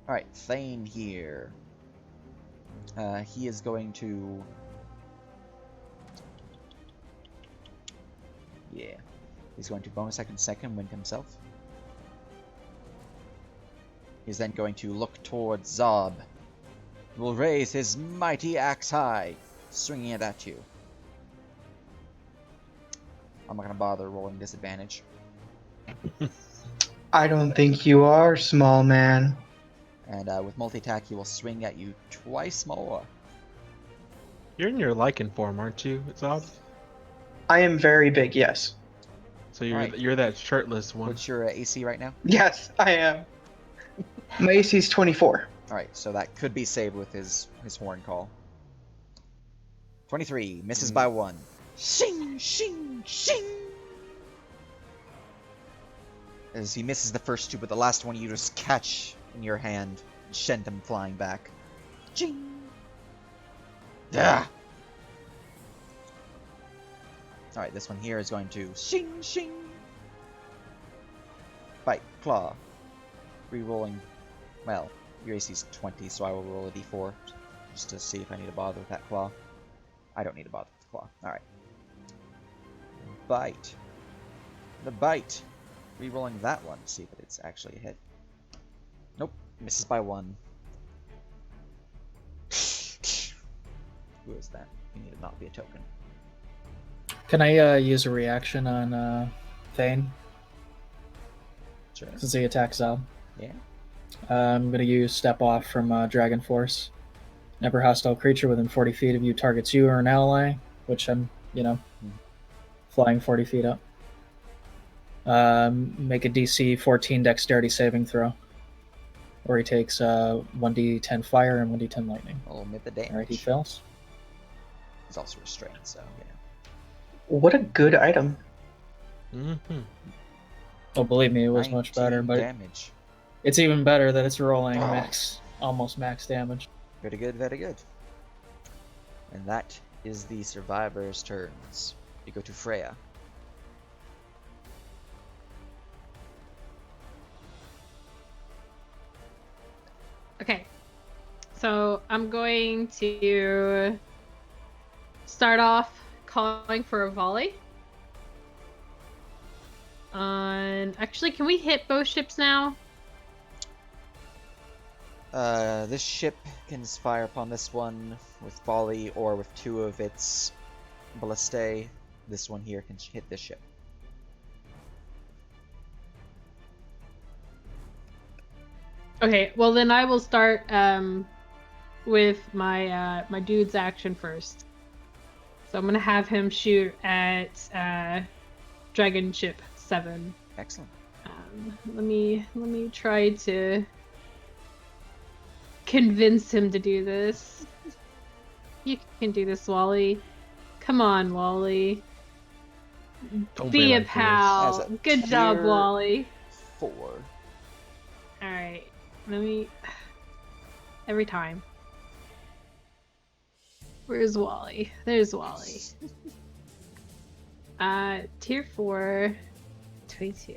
Alright, Thane here. He is going to... Yeah. He's going to bonus action second wind himself. He's then going to look towards Zob. He will raise his mighty axe high, swinging it at you. I'm not going to bother rolling disadvantage. I don't think you are, small man. And with multi-attack, he will swing at you twice more. You're in your lichen form, aren't you, Zob? I am very big, yes. So you're Alright. you're that shirtless one. What's your AC right now? Yes, I am. My AC is 24. Alright, so that could be saved with his horn call. 23, misses by 1. Shing, shing, shing! As he misses the first 2, but the last one you just catch in your hand and send him flying back. Ching! Yeah! Alright, this one here is going to shing, shing! Bite, claw. Re-rolling. Well, your AC is 20, so I will roll a d4 just to see if I need to bother with that claw. I don't need to bother with the claw. Alright. Bite. The bite. Re-rolling that one to see if it's actually a hit. Nope. Misses by 1. Who is that? You need to not be a token. Can I use a reaction on Thane Sure. since he attacks Zob? Yeah. I'm going to use Step Off from Dragon Force. Never hostile creature within 40 feet of you targets you or an ally, which I'm, flying 40 feet up. Make a DC 14 dexterity saving throw. Or he takes 1d10 fire and 1d10 lightning. I'll omit the damage. Alright, he fails. He's also restrained, so, What a good item. Mm-hmm. Oh, believe me, it was much better, 19 but damage. it's even better that it's rolling Oh. almost max damage. Very good, very good. And that is the survivors' turns. You go to Freya. Okay. So I'm going to start off calling for a volley. Actually, can we hit both ships now? This ship can fire upon this one with volley or with 2 of its ballistae. This one here can hit this ship. Okay, well then I will start with my my dude's action first. So I'm gonna have him shoot at Dragon Ship 7. Excellent. Let me try to convince him to do this. You can do this, Wally. Come on, Wally. Don't Be a like this. pal. As a Good job, pure- Wally. 4. Alright. Let me... Every time. Where's Wally? There's Wally. Tier 4... 22.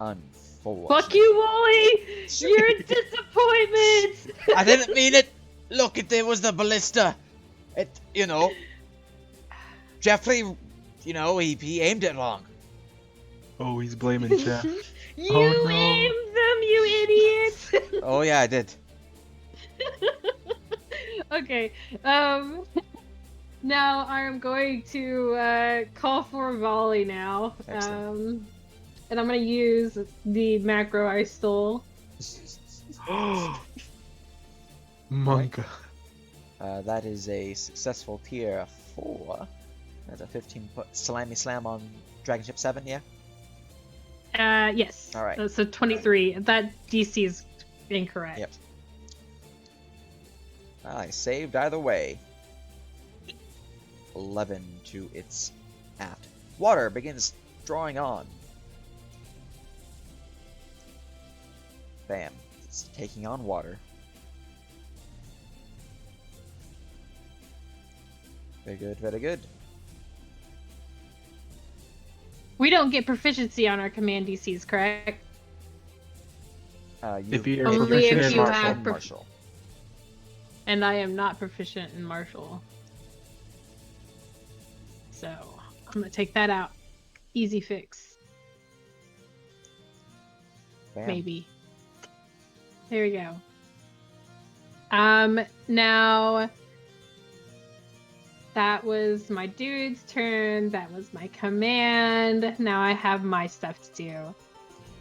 Unfortunate. Fuck you, Wally! You're a disappointment! I didn't mean it! Look, it was the ballista! Jeffrey, he aimed it wrong. Oh, he's blaming Jeff. You Oh, no. aimed them, you idiot! Oh yeah, I did. Okay. Now I'm going to call for volley now. Excellent. And I'm gonna use the macro I stole. Manga. That is a successful tier 4. That's a 15-foot slammy slam on Dragon Ship 7, yeah? Yes. All right. So 23. That DC is incorrect. Yep. I saved either way. 11 to its aft. Water begins drawing on. Bam. It's taking on water. Very good, very good. We don't get proficiency on our command DCs, correct? If you're Only proficient if in you martial. have Martial. And I am not proficient in martial. So I'm gonna take that out. Easy fix. Bam. Maybe. There we go. Now that was my dude's turn. That was my command. Now I have my stuff to do.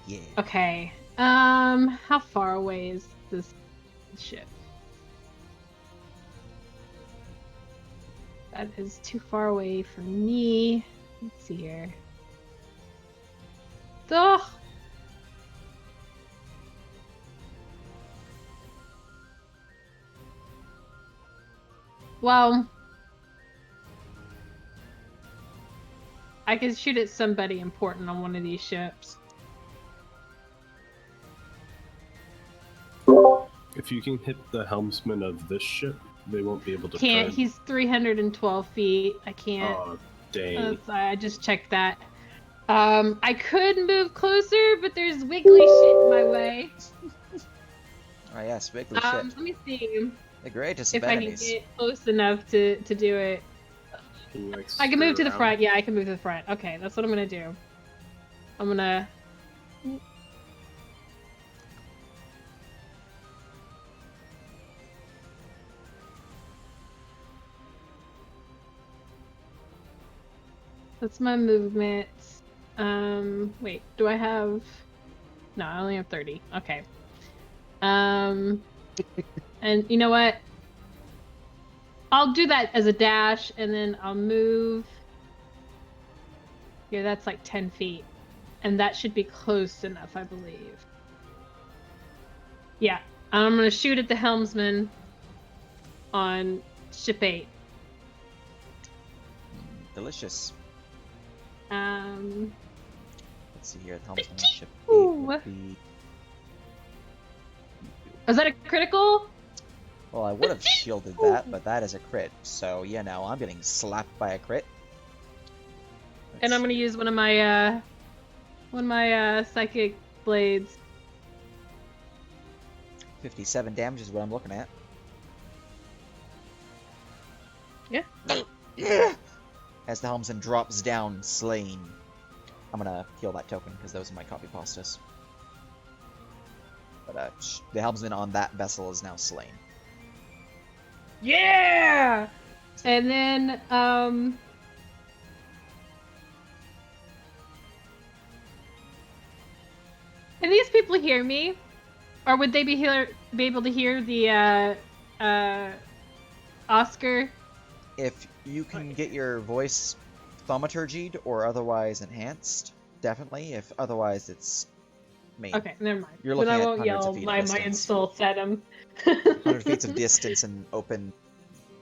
Yeah. Okay. How far away is this ship? That is too far away for me. Let's see here. Ugh. Well, I could shoot at somebody important on one of these ships. If you can hit the helmsman of this ship, they won't be able to Can't. turn. He's 312 feet. I can't. Oh, dang. I just checked that. I could move closer, but there's wiggly shit in my way. Oh yes, wiggly shit. Let me see The greatest if of I can enemies. get close enough to do it. Can you, like, I can move to skirt the around? front. Yeah, I can move to the front. Okay, that's what I'm gonna do. I'm gonna. That's my movement. Wait, do I have? No, I only have 30. Okay. And you know what? I'll do that as a dash, and then I'll move. Yeah, that's like 10 feet. And that should be close enough, I believe. Yeah, I'm gonna shoot at the helmsman on ship 8. Delicious. Um, Let's see here. The helmsman on ship 8 Ooh. would be... is that a critical? Well, I would have shielded that, but that is a crit. So, yeah, no, I'm getting slapped by a crit. And I'm gonna use one of my psychic blades. 57 damage is what I'm looking at. Yeah. Yeah. As the helmsman drops down, slain. I'm gonna heal that token because those are my copy pastas. But the helmsman on that vessel is now slain. Yeah. And then can these people hear me, or would they be able to hear the Oscar? If you can get your voice thaumaturgied or otherwise enhanced, definitely. If otherwise, it's main. Okay, never mind. You're Then looking I at won't hundreds yell of feet my of distance. insults at him. 100 feet of distance and open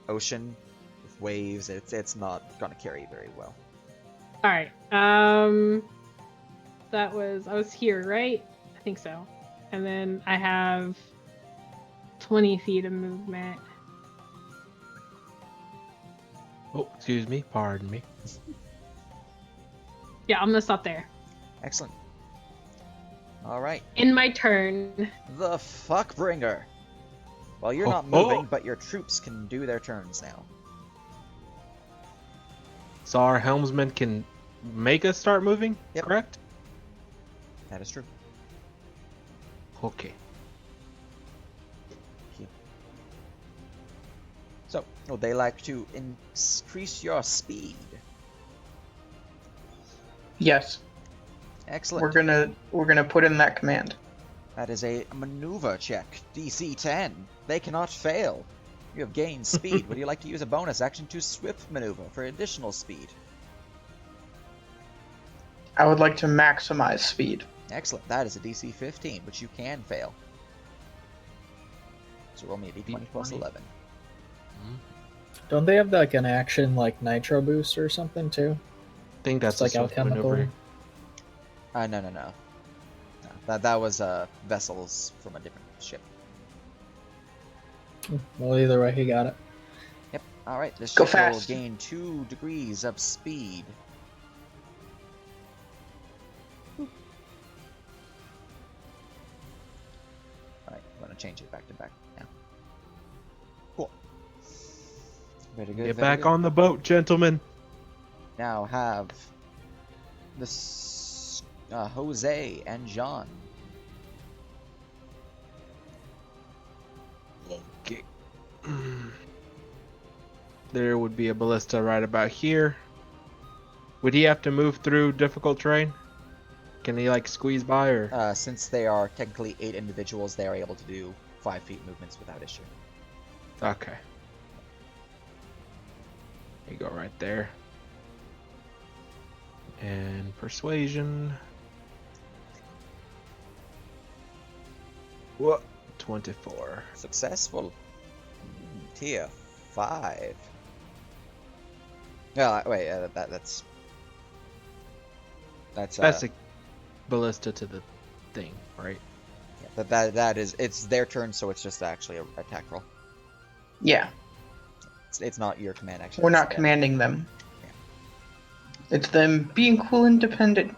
ocean with waves. It's not gonna carry very well. All right. I was here, right? I think so. And then I have 20 feet of movement. Oh, excuse me. Pardon me. Yeah, I'm gonna stop there. Excellent. All right, In my turn. the Fuckbringer. Well, you're Oh, not moving, oh. but your troops can do their turns now. So our helmsman can make us start moving, Yep. correct? That is true. Okay. So, would they like to increase your speed? Yes, Excellent. we're gonna put in that command. That is a maneuver check, DC 10. They cannot fail. You have gained speed. Would you like to use a bonus action to swift maneuver for additional speed? I would like to maximize speed. Excellent. That is a DC 15, which you can fail. So roll me a D20 plus 11. Don't they have like an action like nitro boost or something too? I think that's It's like a swift alchemical. maneuver. No. That was vessels from a different ship. Well, either way, he got it. Yep. All right. This Go ship will fast. gain 2 degrees of speed. All right. I'm gonna change it back to back now. Cool. Very good. Get very back good. on the boat, gentlemen. Now have this Jose and John. Okay. There would be a ballista right about here. Would he have to move through difficult terrain? Can he like squeeze by or? Since they are technically 8 individuals, they are able to do 5 feet movements without issue. Okay. You go right there. And persuasion. What? 24. Successful. Tier 5. Wait, that's That's a ballista to the thing, right? that is, it's their turn, so it's just actually a attack roll. Yeah, It's not your command action. we're it's not them. commanding them. Yeah. It's them being cool, independent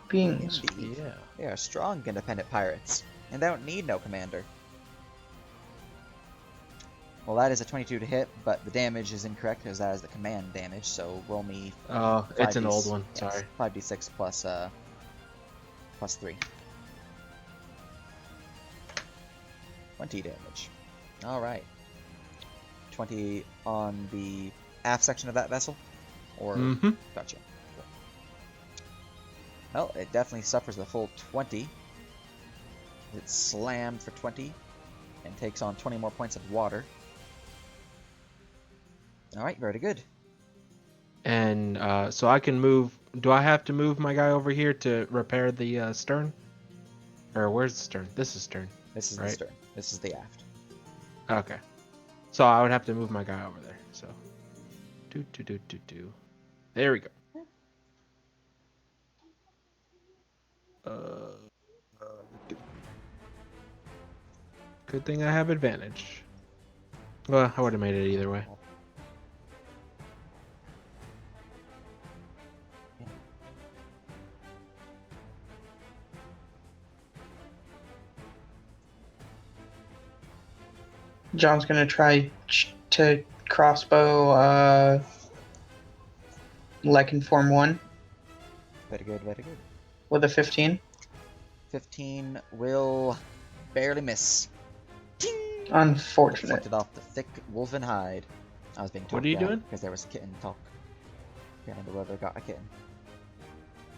beings. Indeed. They are strong, independent pirates, and they don't need no commander. Well, that is a 22 to hit, but the damage is incorrect because that is the command damage. So roll me. Oh, it's an 5d6 old one. yes, Sorry. 5d6 plus 3. 20 damage. All right. 20 on the aft section of that vessel, or Mm-hmm. gotcha. Cool. Well, it definitely suffers the full 20. It's slammed for 20 and takes on 20 more points of water. Alright, very good. And so I can move. Do I have to move my guy over here to repair the stern? Or where's the stern? This is stern. This is Right. the stern. This is the aft. Okay. So I would have to move my guy over there. So. Do. There we go. Good thing I have advantage. Well, I would have made it either way. John's gonna try to crossbow like in Form 1 Very good, very good. with a 15. 15 will barely miss. Ting! Unfortunate. Deflected off the thick wolven hide. I was being talked What are you down doing? because there was a kitten talk. Can't remember whether I got a kitten.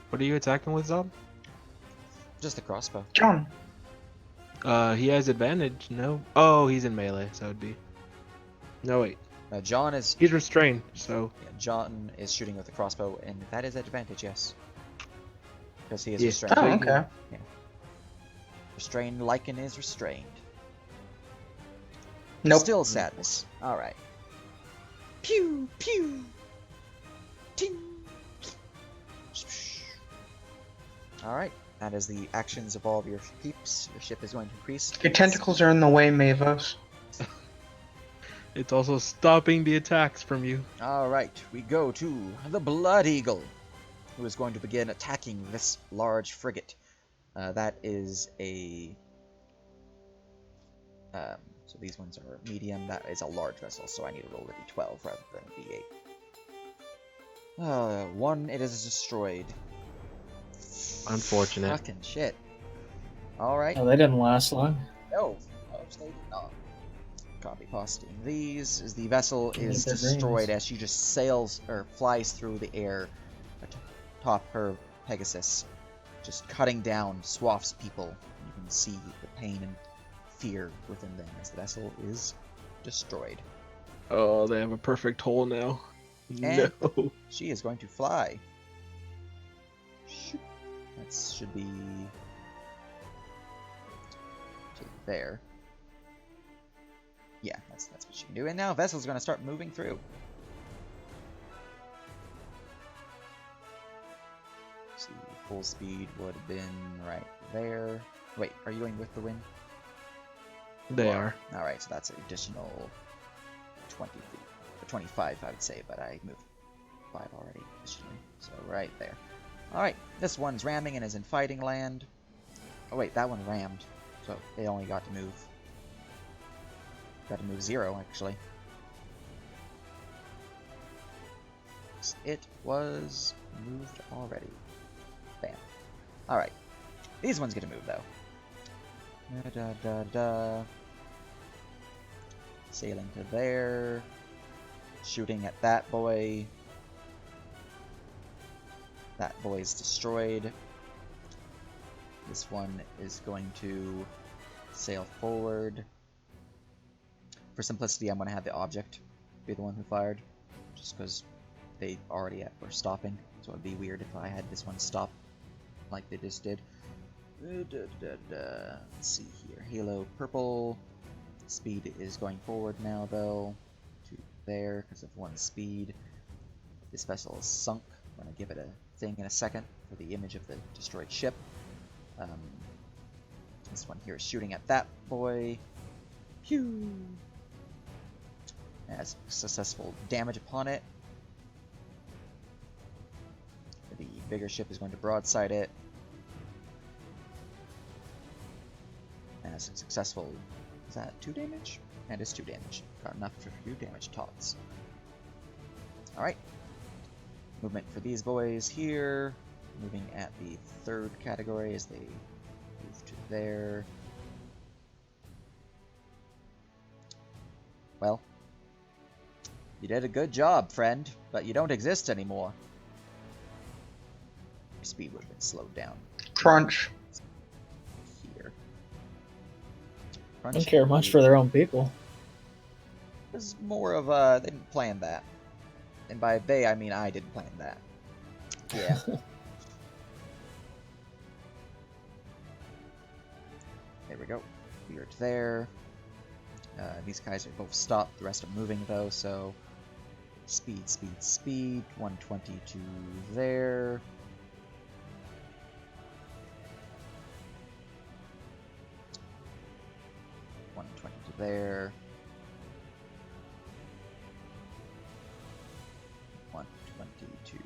What are you attacking with, Zob? Just a crossbow. John, He has advantage. No. Oh, he's in melee, so it'd be. No, wait. John is He's restrained, so. yeah, John is shooting with a crossbow, and that is advantage, yes. Because he is Yeah. restrained. oh, okay. Restrained Lycan is restrained. Nope. Still sadness. Alright. Pew! Pew! Ting! Alright. That is the actions of all of your peeps. Your ship is going to increase. Your tentacles are in the way, Mavos. It's also stopping the attacks from you. Alright, we go to the Blood Eagle, who is going to begin attacking this large frigate. That is a... so these ones are medium. That is a large vessel, so I need to roll a d12 rather than a d8. 1, it is destroyed. Unfortunate. Fucking shit. Alright. Oh, they didn't last long. No, they did not. Copy pasting these as the vessel Give me is the destroyed greens. as she just sails or flies through the air atop her Pegasus, just cutting down swaths of people. You can see the pain and fear within them as the vessel is destroyed. Oh, they have a perfect hole now. And No. she is going to fly. Shoot. That should be to there. Yeah, that's what she can do. And now vessel's going to start moving through. Let's see, full speed would have been right there. Wait, are you going with the wind? They are. Alright, so that's an additional 20 feet. 25, I would say, but I moved 5 already additionally. So right there. Alright, this one's ramming and is in fighting land. Oh wait, that one rammed. So they only got to move 0, actually. It was moved already. Bam. Alright. These ones get to move, though. Sailing to there. Shooting at that boy. That boy's destroyed. This one is going to sail forward. For simplicity, I'm going to have the object be the one who fired, just because they already were stopping, so it'd be weird if I had this one stop like they just did. Let's see here. Halo purple. Speed is going forward now, though, to there because of 1 speed. This vessel is sunk. I'm going to give it a thing in a second for the image of the destroyed ship. This one here is shooting at that boy. Pew! Has successful damage upon it. The bigger ship is going to broadside it. Has a successful... Is that 2 damage? And it's 2 damage. Got enough for 2 damage tots. Alright. Movement for these boys here. Moving at the 3rd category as they move to there. Well, you did a good job, friend, but you don't exist anymore. Your speed would have been slowed down Crunch. here. I don't care much for their own people. It was more of they didn't plan that. And by they, I mean I didn't plan that. Yeah. There we go. We are there. These guys are both stopped. The rest are moving, though, so... Speed, speed, speed. 120 to there. To there. 120 to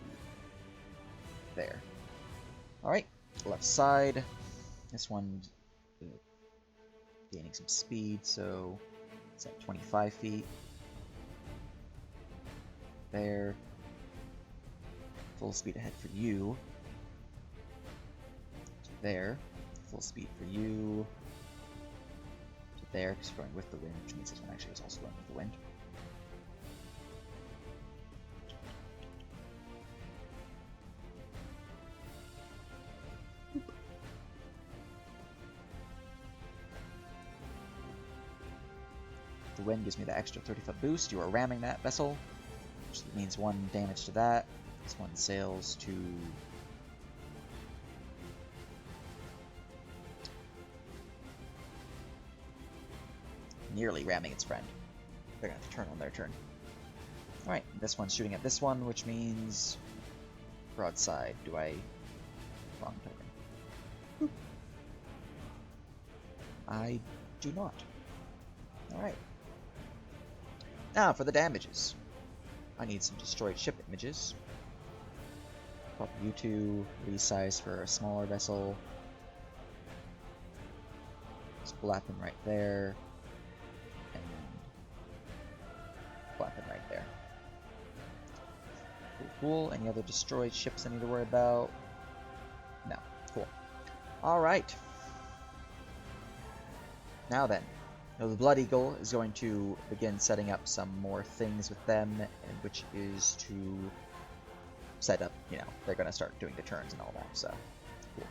there. Alright, left side. This one's gaining some speed, so it's at 25 feet. There. Full speed ahead for you. To there. Full speed for you. To there, because you're going with the wind, which means this one actually is also going with the wind. The wind gives me the extra 30-foot boost. You are ramming that vessel, which means 1 damage to that. This one sails to... nearly ramming its friend. They're going to have to turn on their turn. Alright, this one's shooting at this one, which means... broadside. Do I... wrong token. Boop. I do not. Alright. Now for the damages. I need some destroyed ship images. Pop you two, resize for a smaller vessel. Flapping right there. And flapping right there. Cool. Any other destroyed ships I need to worry about? No. Cool. Alright. Now then. Now, the Blood Eagle is going to begin setting up some more things with them, and which is to set up, they're going to start doing the turns and all that, so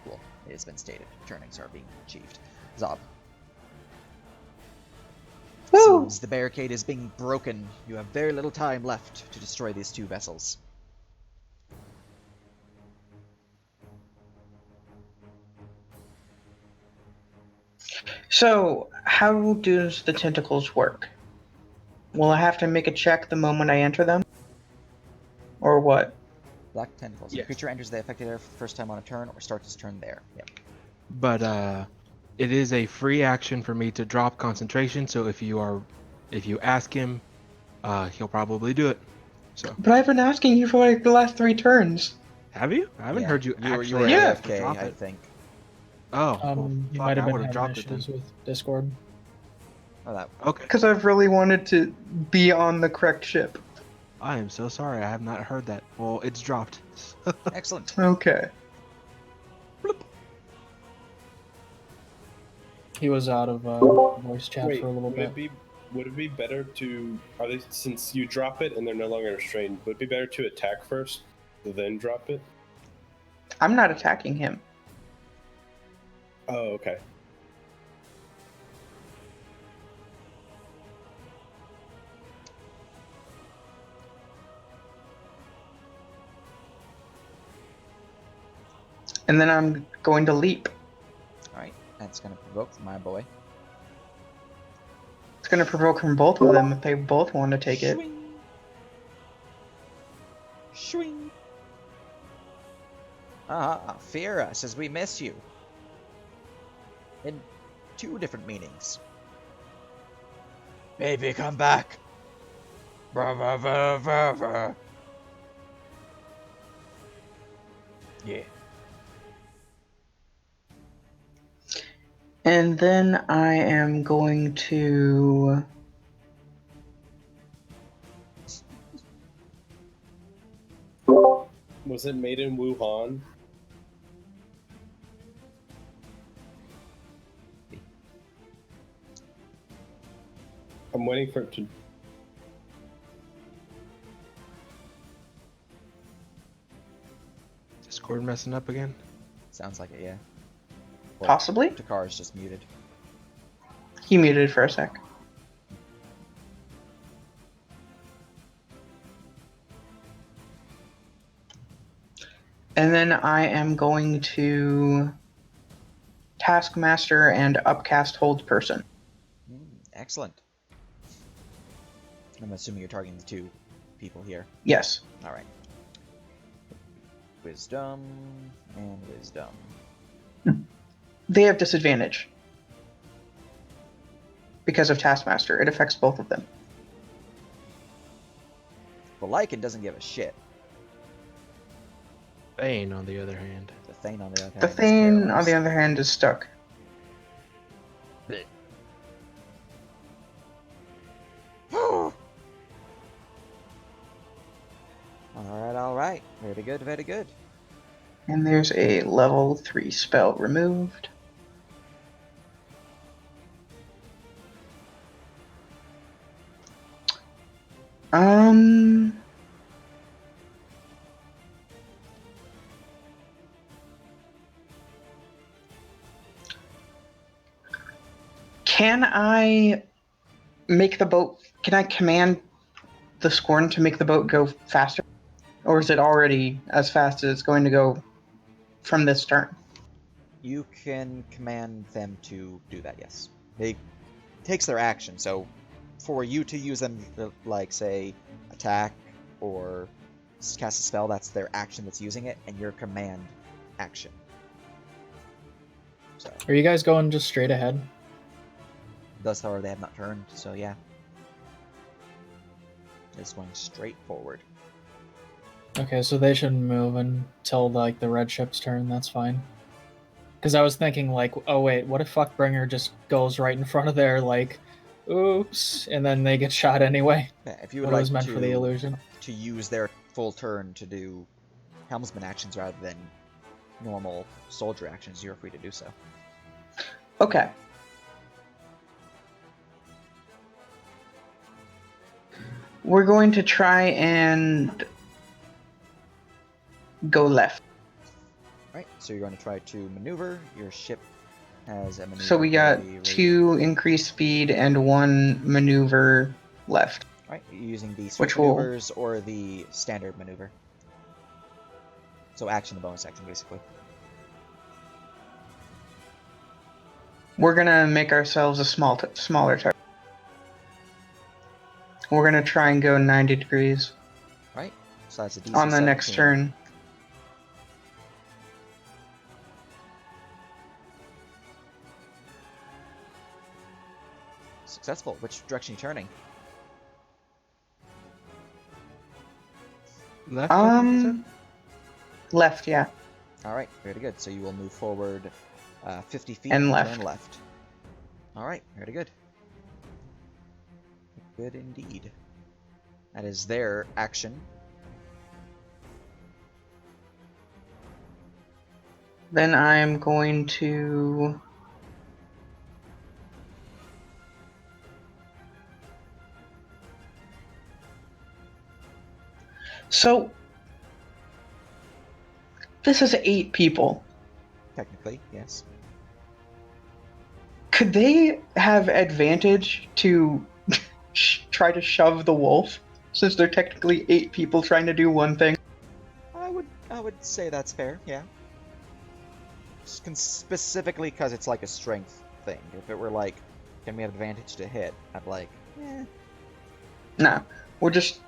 cool. It has been stated. Turnings are being achieved. Zob. Woo! Seems the barricade is being broken. You have very little time left to destroy these two vessels. So, how does the tentacles work? Will I have to make a check the moment I enter them? Or what? Black tentacles. Yes. A creature enters the affected area for the first time on a turn or starts his turn there. Yep. But it is a free action for me to drop concentration. So if you ask him, he'll probably do it. So But I've been asking you for like the last 3 turns. have you? I haven't heard you You actually were Yeah. ask to AFK, drop I it. think. Oh, well, You fuck, might have I been would have having dropped it then. issues with Discord. Oh, that. Okay. Because I've really wanted to be on the correct ship. I am so sorry. I have not heard that. Well, it's dropped. Excellent. Okay. He was out of voice chat Wait, for a little bit. would it be better to since you drop it and they're no longer restrained? Would it be better to attack first, then drop it? I'm not attacking him. Oh, okay. And then I'm going to leap. Alright, that's going to provoke my boy. It's going to provoke from both of them if they both want to take it. Shwing. Shwing. Fira says we miss you. In 2 different meanings. Maybe come back. Brr, brr, brr, brr, brr. Yeah. And then I am going to... Was it made in Wuhan? I'm waiting for it to. Discord messing up again? Sounds like it, yeah. Or Possibly? Takar's just muted. He muted for a sec. And then I am going to Taskmaster and Upcast Hold Person. Excellent. I'm assuming you're targeting the 2 people here. Yes. Alright. Wisdom and wisdom. They have disadvantage. Because of Taskmaster. It affects both of them. The Lycan doesn't give a shit. Thane, on the other hand. The Thane, on the other hand, The is Thane, on paralyzed. the other hand, is stuck. Alright. Very good, very good. And there's a level 3 spell removed. Can I make the boat... Can I command the Scorn to make the boat go faster? Or is it already as fast as it's going to go from this turn? You can command them to do that, yes. It takes their action, so for you to use them, like, say, attack or cast a spell, that's their action that's using it, and your command action. So, Are you guys going just straight ahead? thus far they have not turned, so yeah. It's going straight forward. Okay, so they shouldn't move until like the red ship's turn. That's fine. Because I was thinking like, oh wait, what if Fuckbringer just goes right in front of there, like, oops, and then they get shot anyway? Yeah, if you What would it like was meant for the illusion. to use their full turn to do helmsman actions rather than normal soldier actions, you're free to do so. Okay. We're going to try and go left. Right, so you're going to try to maneuver. Your ship has a maneuver So we got ability rating. 2 increased speed and 1 maneuver left. Right, you're using the Which switch will- maneuvers or the standard maneuver. So action and bonus action, basically. We're gonna make ourselves a smaller target. We're gonna try and go 90 degrees Right, so that's a DC on the next 17. turn. Successful. Which direction are you turning? Left, I think you said? Left, yeah. All right, very good. So you will move forward 50 feet And turn left. left. All right, very good. Good indeed. That is their action. Then I'm going to... So, this is 8 people. Technically, yes. Could they have advantage to try to shove the wolf? Since they're technically 8 people trying to do one thing. I would say that's fair. Yeah. Specifically because it's like a strength thing. If it were like, can we have advantage to hit? I'd like, eh. Nah, we're just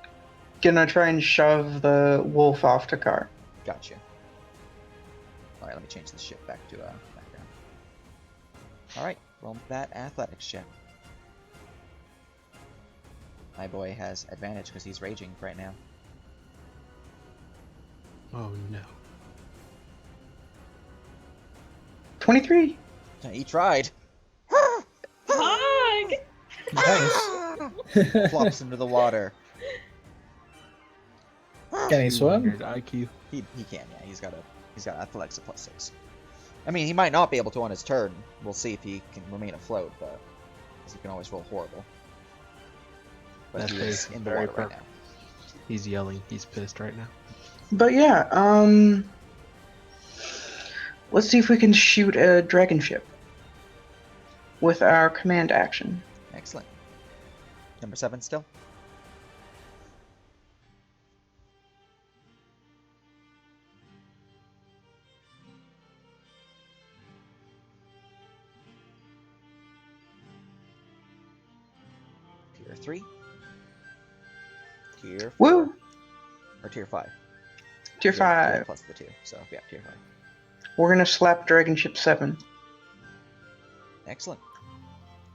gonna try and shove the wolf off to car. Gotcha. All right, let me change the ship back to background. All right, roll that athletics check. My boy has advantage because he's raging right now. Oh no. 23. He tried. Hug! Nice. Flops into the water. Can he swim? 200 IQ. He can, yeah. He's got athletics of +6. I mean, he might not be able to on his turn. We'll see if he can remain afloat, but because he can always roll horrible. But That he face is is in the very water right purple. now. He's yelling. He's pissed right now. But yeah, let's see if we can shoot a dragon ship with our command action. Excellent. Number 7 still. Tier 3. Tier 4. Woo! Or Tier 5. Tier You have 5. plus the 2, so yeah, Tier 5. We're gonna slap dragon ship 7. Excellent.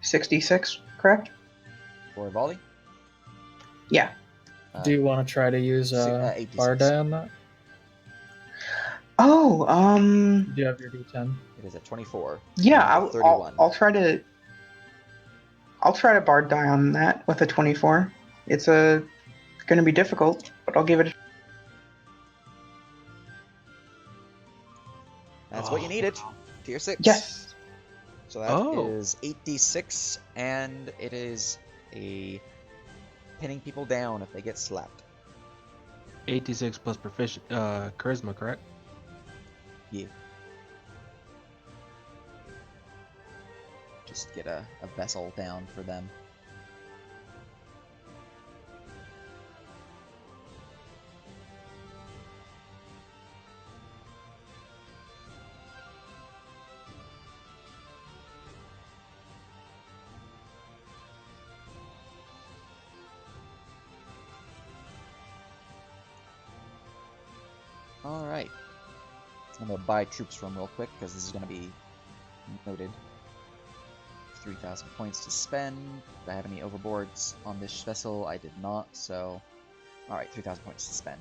66, correct? For volley. Yeah. Do you want to try to use 86. bar die on that? Oh, Do you have your D10? It is at 24. yeah, and I'll 31. I'll try to bard die on that with a 24. It's gonna be difficult, but I'll give it a... That's what you needed. Tier 6. Yes. So that Oh. is 8d6, and it is a pinning people down if they get slapped. 86 plus proficient charisma, correct? Yeah. Just get a vessel down for them. Alright. I'm gonna buy troops from real quick because this is gonna be noted. 3,000 points to spend. Did I have any overboards on this vessel? I did not, so... Alright, 3,000 points to spend.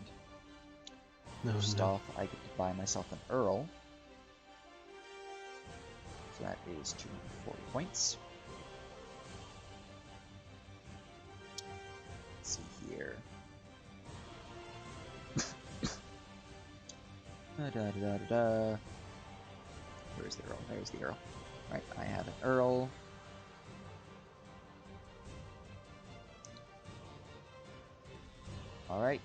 No, First no. off, I get to buy myself an Earl. So that is 240 points. Let's see here. Da. Where's the Earl? There's the Earl. Right, I have an Earl. Alright.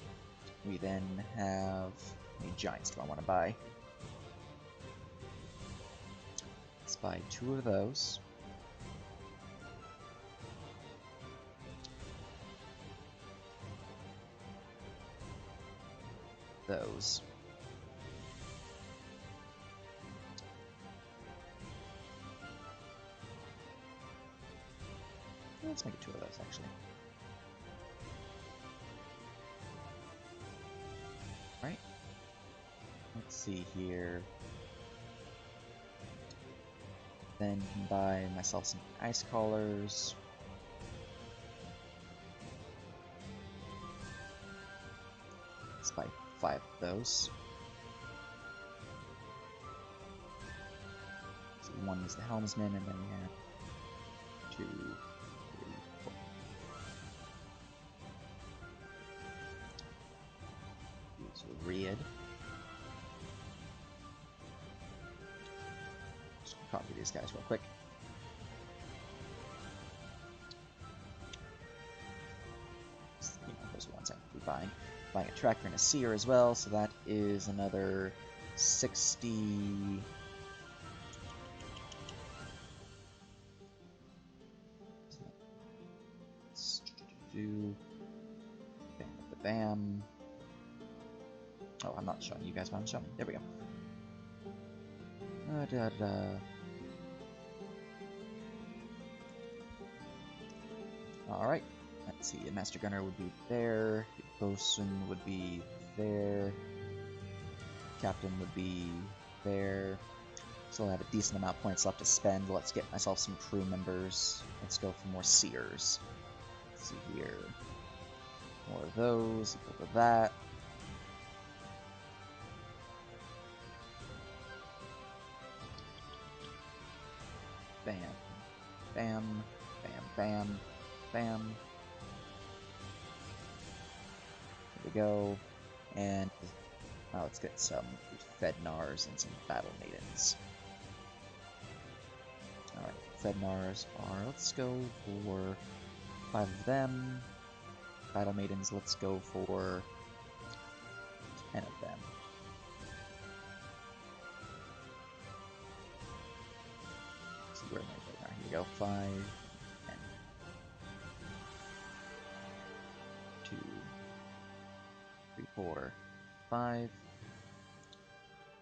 We then have... How many giants do I want to buy? Let's buy 2 of those. Those. Let's make it 2 of those, actually. Right. Let's see here. Then can buy myself some ice collars. Let's buy 5 of those. So 1 is the helmsman, and then we have 2, 3, 4. Use a Reed. Just copy these guys real quick. Those ones I will be buying. Buying a tracker and a seer as well, so that is another 60. Let's do bam with the bam. Oh, I'm not showing you guys what I'm showing. There we go. Alright. Let's see, a Master Gunner would be there, Bosun would be there, Captain would be there. Still have a decent amount of points left to spend. Let's get myself some crew members. Let's go for more Seers. Let's see here. More of those, equal to that. Bam. Bam. Bam. Bam. Bam. There we go. And now let's get some Fednars and some Battle Maidens. Alright, Fednars are, let's go for 5 of them. Battle Maidens, let's go for 10 of them. Let's see, where am I? Here we go, 5, 10. 2, 3, 4, 5,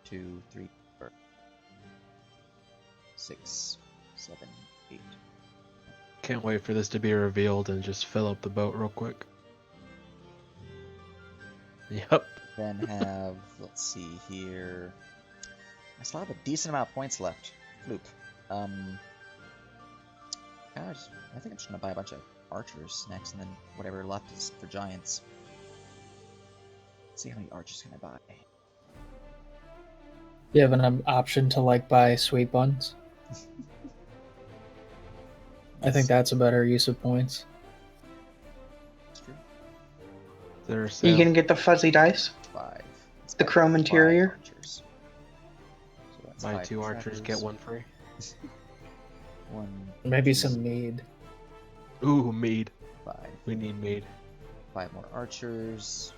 2, 3, 4, 6, 7, 8. Can't wait for this to be revealed and just fill up the boat real quick. Yep. Then have, let's see here. I still have a decent amount of points left. Floop. Gosh, I think I'm just gonna buy a bunch of archers next, and then whatever left is for giants. Let's see how many archers can I buy. You have an option to like buy sweet buns. I think that's a better use of points. That's true. There's You can get the fuzzy dice, 5. Let's the buy chrome 5 interior. archers. So that's buy 5 2 archers, get trackers, 1 free. 1, Maybe 2, some mead. Ooh, mead. 5. We need mead. 5 more archers.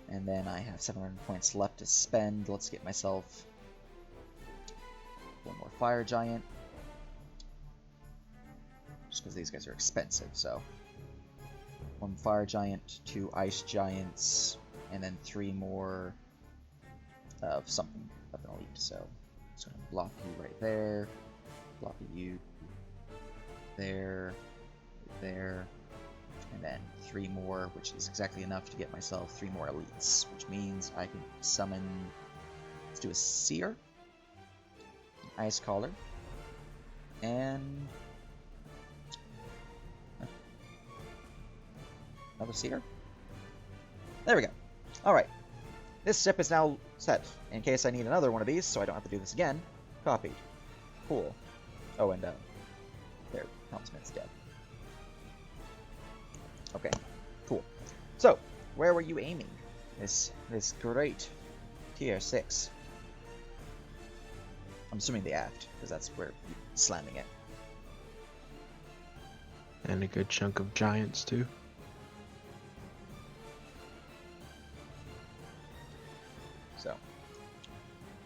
And then I have 700 points left to spend. Let's get myself 1 more fire giant. Just because these guys are expensive, so. 1 fire giant, 2 ice giants, and then 3 more of something of an elite. So, I'm just going to block you right there. Block you there, there, and then 3 more, which is exactly enough to get myself 3 more elites, which means I can summon, let's do a seer, an ice collar, and another seer. There we go. Alright. This ship is now set, in case I need another one of these, so I don't have to do this again. Copied. Cool. Oh, and their helmsman's dead. Okay, cool. So, where were you aiming? This great tier 6. I'm assuming the aft, because that's where you're slamming it. And a good chunk of giants, too.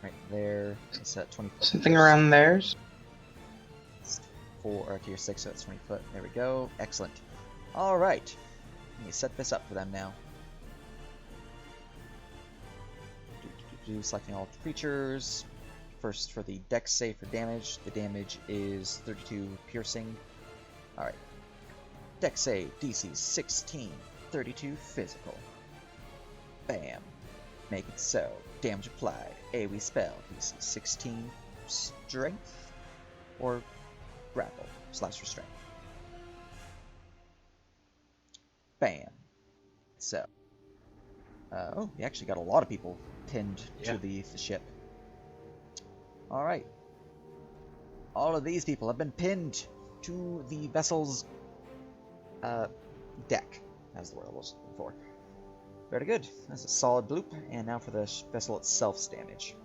Right there. It's at 20 foot. Something around theirs. Tier 6, so that's 20 foot. There we go. Excellent. Alright. Let me set this up for them now. Selecting all creatures. First for the dex save for damage. The damage is 32 piercing. Alright. Dex save, DC 16, 32 physical. Bam. Make it so. Damage applied. AoE spell, DC 16, strength, or grapple / restraint. Bam. So. Oh, we actually got a lot of people pinned to the ship. Alright. All of these people have been pinned to the vessel's deck. That's the word I was looking for. Very good. That's a solid bloop. And now for the vessel itself's damage.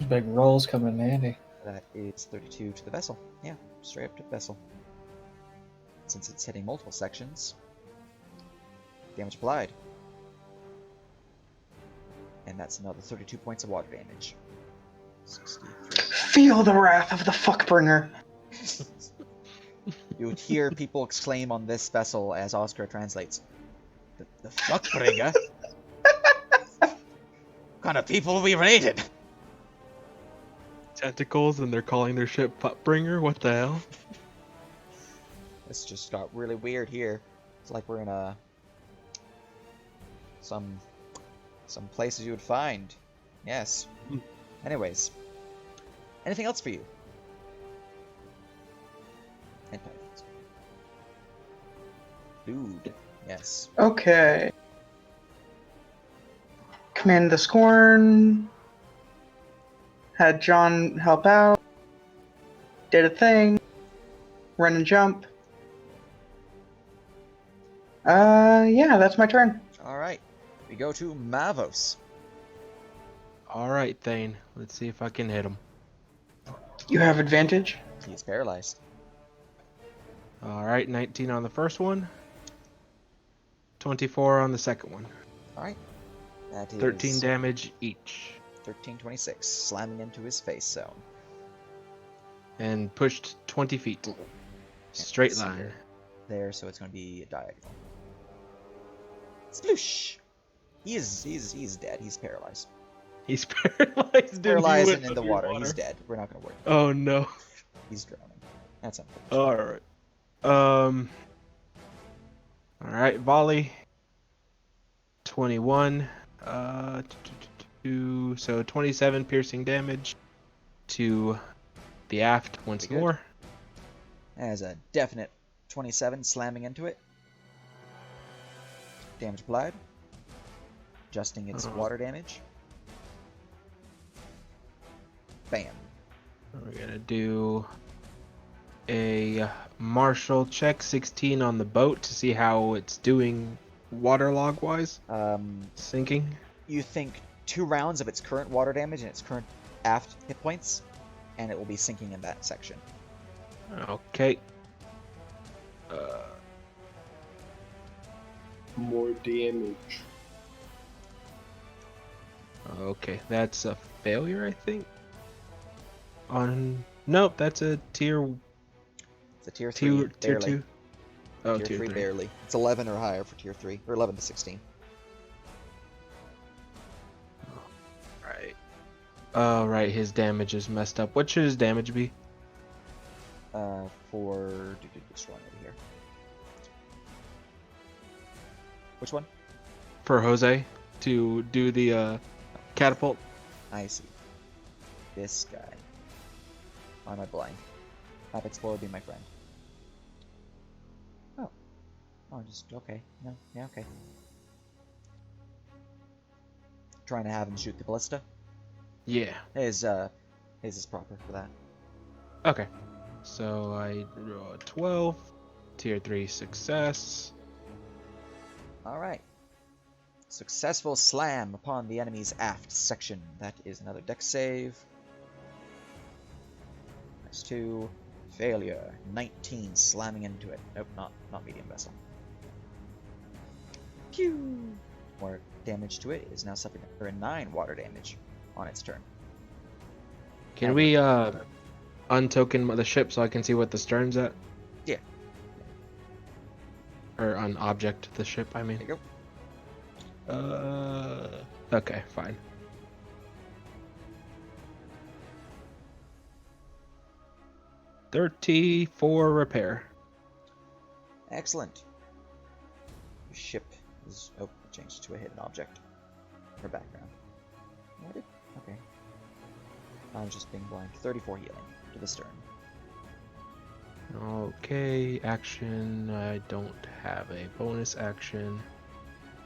Big rolls come in handy. That is 32 to the vessel. Yeah, straight up to the vessel. Since it's hitting multiple sections. Damage applied. And that's another 32 points of water damage. 63. Feel the wrath of the fuckbringer. You would hear people exclaim on this vessel as Oscar translates. The fuckbringer? What kind of people are we raided? Tentacles, and they're calling their ship Puttbringer? What the hell? This just got really weird here. It's like we're in a... Some places you would find. Yes. Anyways. Anything else for you? Dude. Yes. Okay. Command the Scorn. Had John help out. Did a thing. Run and jump. Yeah, that's my turn. Alright. We go to Mavos. Alright, Thane. Let's see if I can hit him. You have advantage. He's paralyzed. Alright, 19 on the first one. 24 on the second one. Alright. That is 13 damage each. 1326, slamming into his face zone. And pushed 20 feet. Straight let's see line. here. There, so it's going to be a diagonal. Sploosh! He's dead. He's paralyzed. He's paralyzed. Paralyzed and in the water. He's dead. We're not going to worry. Oh no. He's drowning. That's unfortunate. Alright. Alright, volley. 21. So 27 piercing damage to the aft once more. As a definite 27 slamming into it. Damage applied. Adjusting its water damage. Bam. We're gonna do a martial check, 16 on the boat to see how it's doing waterlog wise. Sinking. You think 2 rounds of its current water damage and its current aft hit points, and it will be sinking in that section. Okay. More damage. Okay, that's a failure, I think. Nope, that's a tier. It's a tier 3. Tier barely. 2. Oh, tier 3 3. barely. It's 11 or higher for tier 3, or 11 to 16. Right. Oh, right, his damage is messed up. What should his damage be? For this one over here. Which one? For Jose to do the catapult. I see. This guy. Why am I blind? Map Explorer, be my friend. Oh. Oh, just okay. No, yeah, okay. Trying to have him shoot the ballista. Yeah. His is proper for that. Okay. So I roll a 12. Tier 3 success. Alright. Successful slam upon the enemy's aft section. That is another dex save. That's 2. Failure. 19 slamming into it. Nope, not medium vessel. Pew! more damage to it. It is now suffering 9 water damage on its turn. Can we untoken the ship so I can see what the stern's at? Yeah. Or unobject the ship, I mean. There you go. Okay, fine. $34 repair. Excellent. Your ship is... Oh, it changed to a hidden object. For background. What did... Okay. I was just being blind. 34 healing to the stern. Okay, action. I don't have a bonus action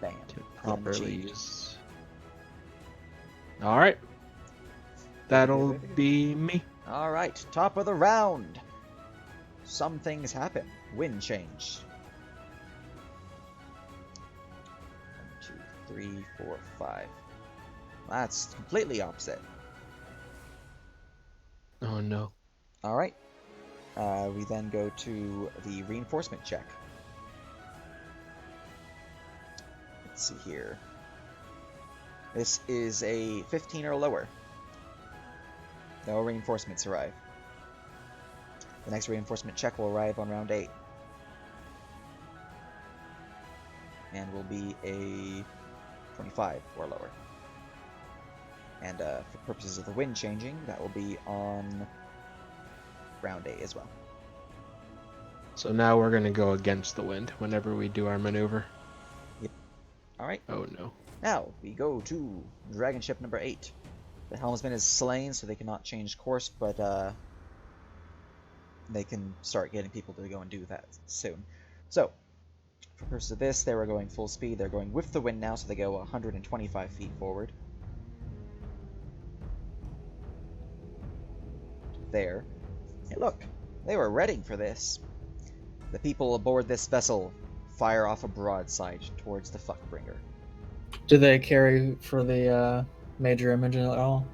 Bam. to properly Achieved. use. Alright. That'll be me. Alright, top of the round. Some things happen. Wind change. 1, 2, 3, 4, 5. That's completely opposite. Oh no. Alright. We then go to the reinforcement check. Let's see here. This is a 15 or lower. No reinforcements arrive. The next reinforcement check will arrive on round 8. And will be a 25 or lower. And for purposes of the wind changing, that will be on round 8 as well. So now we're going to go against the wind whenever we do our maneuver. Yep. Alright. Oh no. Now, we go to Dragon Ship number 8. The helmsman is slain, so they cannot change course, but they can start getting people to go and do that soon. So, for purposes of this, they were going full speed. They're going with the wind now, so they go 125 feet forward. There. Hey, look, they were ready for this. The people aboard this vessel fire off a broadside towards the Fuckbringer. Do they carry for the major image at all?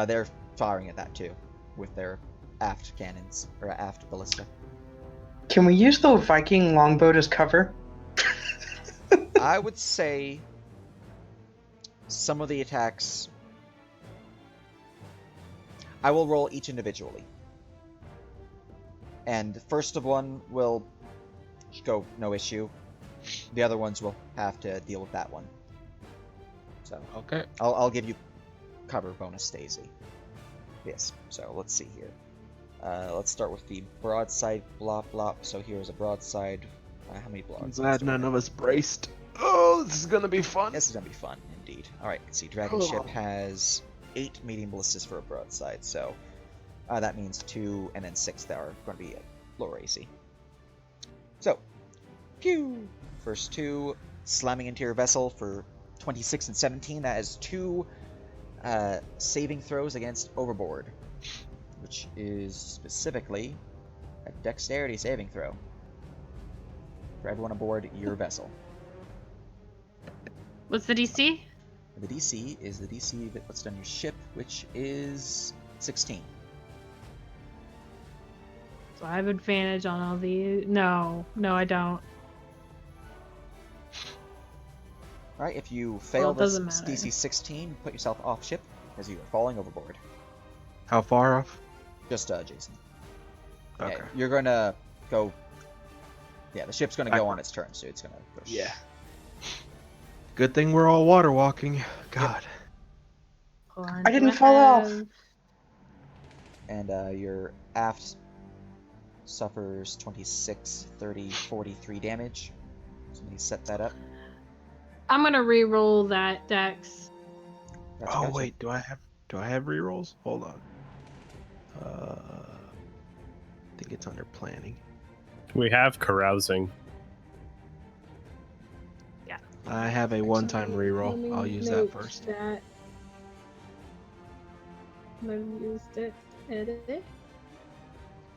They're firing at that too, with their aft cannons, or aft ballista. Can we use the Viking longboat as cover? I would say some of the attacks... I will roll each individually. And the first of one will go no issue. The other ones will have to deal with that one. So Okay. I'll give you cover bonus, Daisy. Yes. So let's see here. Let's start with the broadside blop blop. So here's a broadside. How many broadsides? I'm glad none of us braced. Oh, this is gonna be fun. This is gonna be fun indeed. All right. Let's see. Dragon Ship has 8 medium ballistas for a broadside. So that means 2 and then 6 that are going to be lower AC. So, pew! First 2 slamming into your vessel for 26 and 17. That is 2 saving throws against overboard, which is specifically a dexterity saving throw for everyone aboard your vessel. What's the DC? The DC is the DC that puts on your ship, which is 16. So I have advantage on all these. No, I don't. Alright, if you fail it this doesn't matter. DC 16, put yourself off ship as you are falling overboard. How far off? Just Jason. Okay. Yeah, you're gonna go. Yeah, the ship's gonna go on its turn, so it's gonna go. Yeah. Good thing we're all water walking. God. Hold on, I do didn't fall off. have- And your aft suffers 26, 30, 43 damage. So let me set that up. I'm gonna re-roll that dex. Gotcha, Oh gotcha. wait, do I have rerolls? Hold on. I think it's under planning. We have carousing. I have a one-time reroll. I'll use that first. That. I've used it. Edit.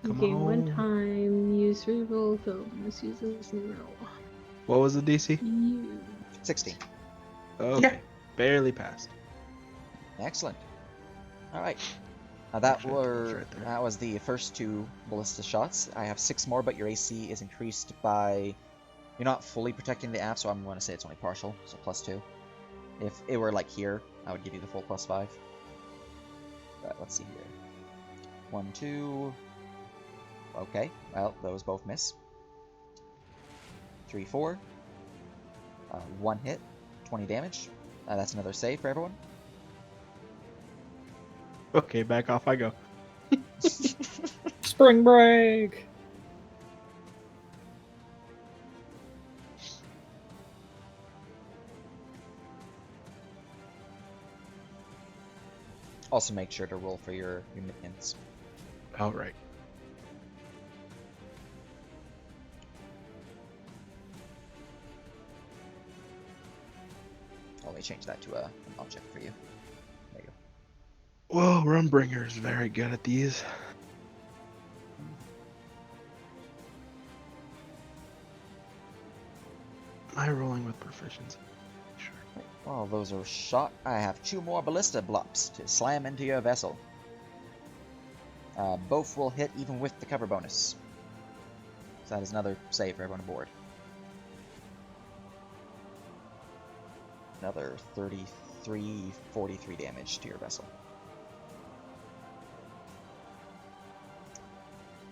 Come Okay, one on. time use reroll film. Let's use this reroll. What was the DC? 16. Okay. Yeah. Barely passed. Excellent. Alright. Now That's right there. that was the first 2 ballista shots. I have 6 more, but your AC is increased by You're not fully protecting the app, so I'm going to say it's only partial, so +2. If it were like here, I would give you the full +5. But let's see here. 1, 2. Okay, well, those both miss. 3, 4. 1 hit, 20 damage. That's another save for everyone. Okay, back off I go. Spring break! Also make sure to roll for your minions. All right. Let me change that to an object for you. There you go. Whoa, Rumbringer's very good at these. Am I rolling with proficiency? Sure. While those are shot, I have 2 more ballista blops to slam into your vessel. Both will hit even with the cover bonus. So that is another save for everyone aboard. Another 33, 43 damage to your vessel.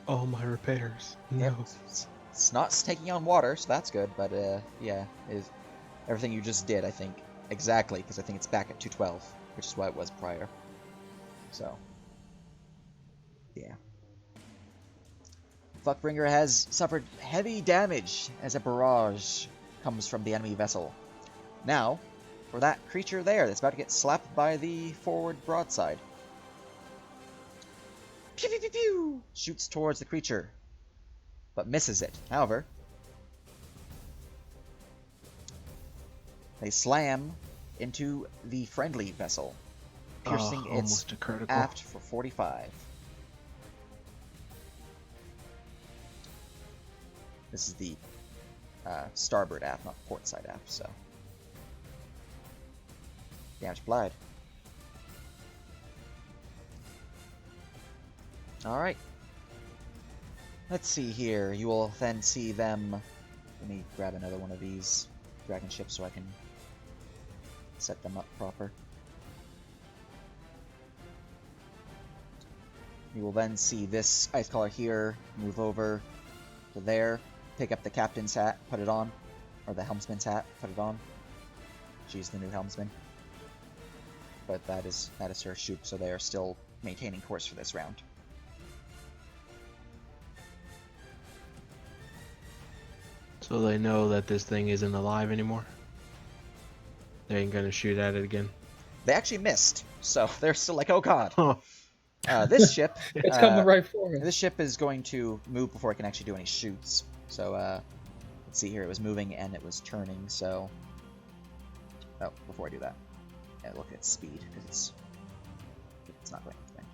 All my repairs. No. Yep. It's not taking on water, so that's good, but yeah, everything you just did, I think, exactly, because I think it's back at 212, which is why it was prior. So, yeah. Fuckbringer has suffered heavy damage as a barrage comes from the enemy vessel. Now, for that creature there that's about to get slapped by the forward broadside. Pew pew pew pew! Shoots towards the creature, but misses it. However, they slam into the friendly vessel, piercing its almost a critical. aft for 45. This is the starboard aft, not port side aft, so. Damage applied. Alright. Let's see here. You will then see them. Let me grab another one of these dragon ships so I can set them up proper. You will then see this ice collar here move over to there, pick up the captain's hat, put it on, or the helmsman's hat, put it on. She's the new helmsman. But that is her shoot, so they are still maintaining course for this round. So they know that this thing isn't alive anymore? They ain't gonna shoot at it again? They actually missed, so they're still like, oh god. Oh. This ship... It's coming right for us. This ship is going to move before it can actually do any shoots. So, let's see here. It was moving and it was turning, so... Oh, before I do that, yeah, look at its speed, because it's not going anything.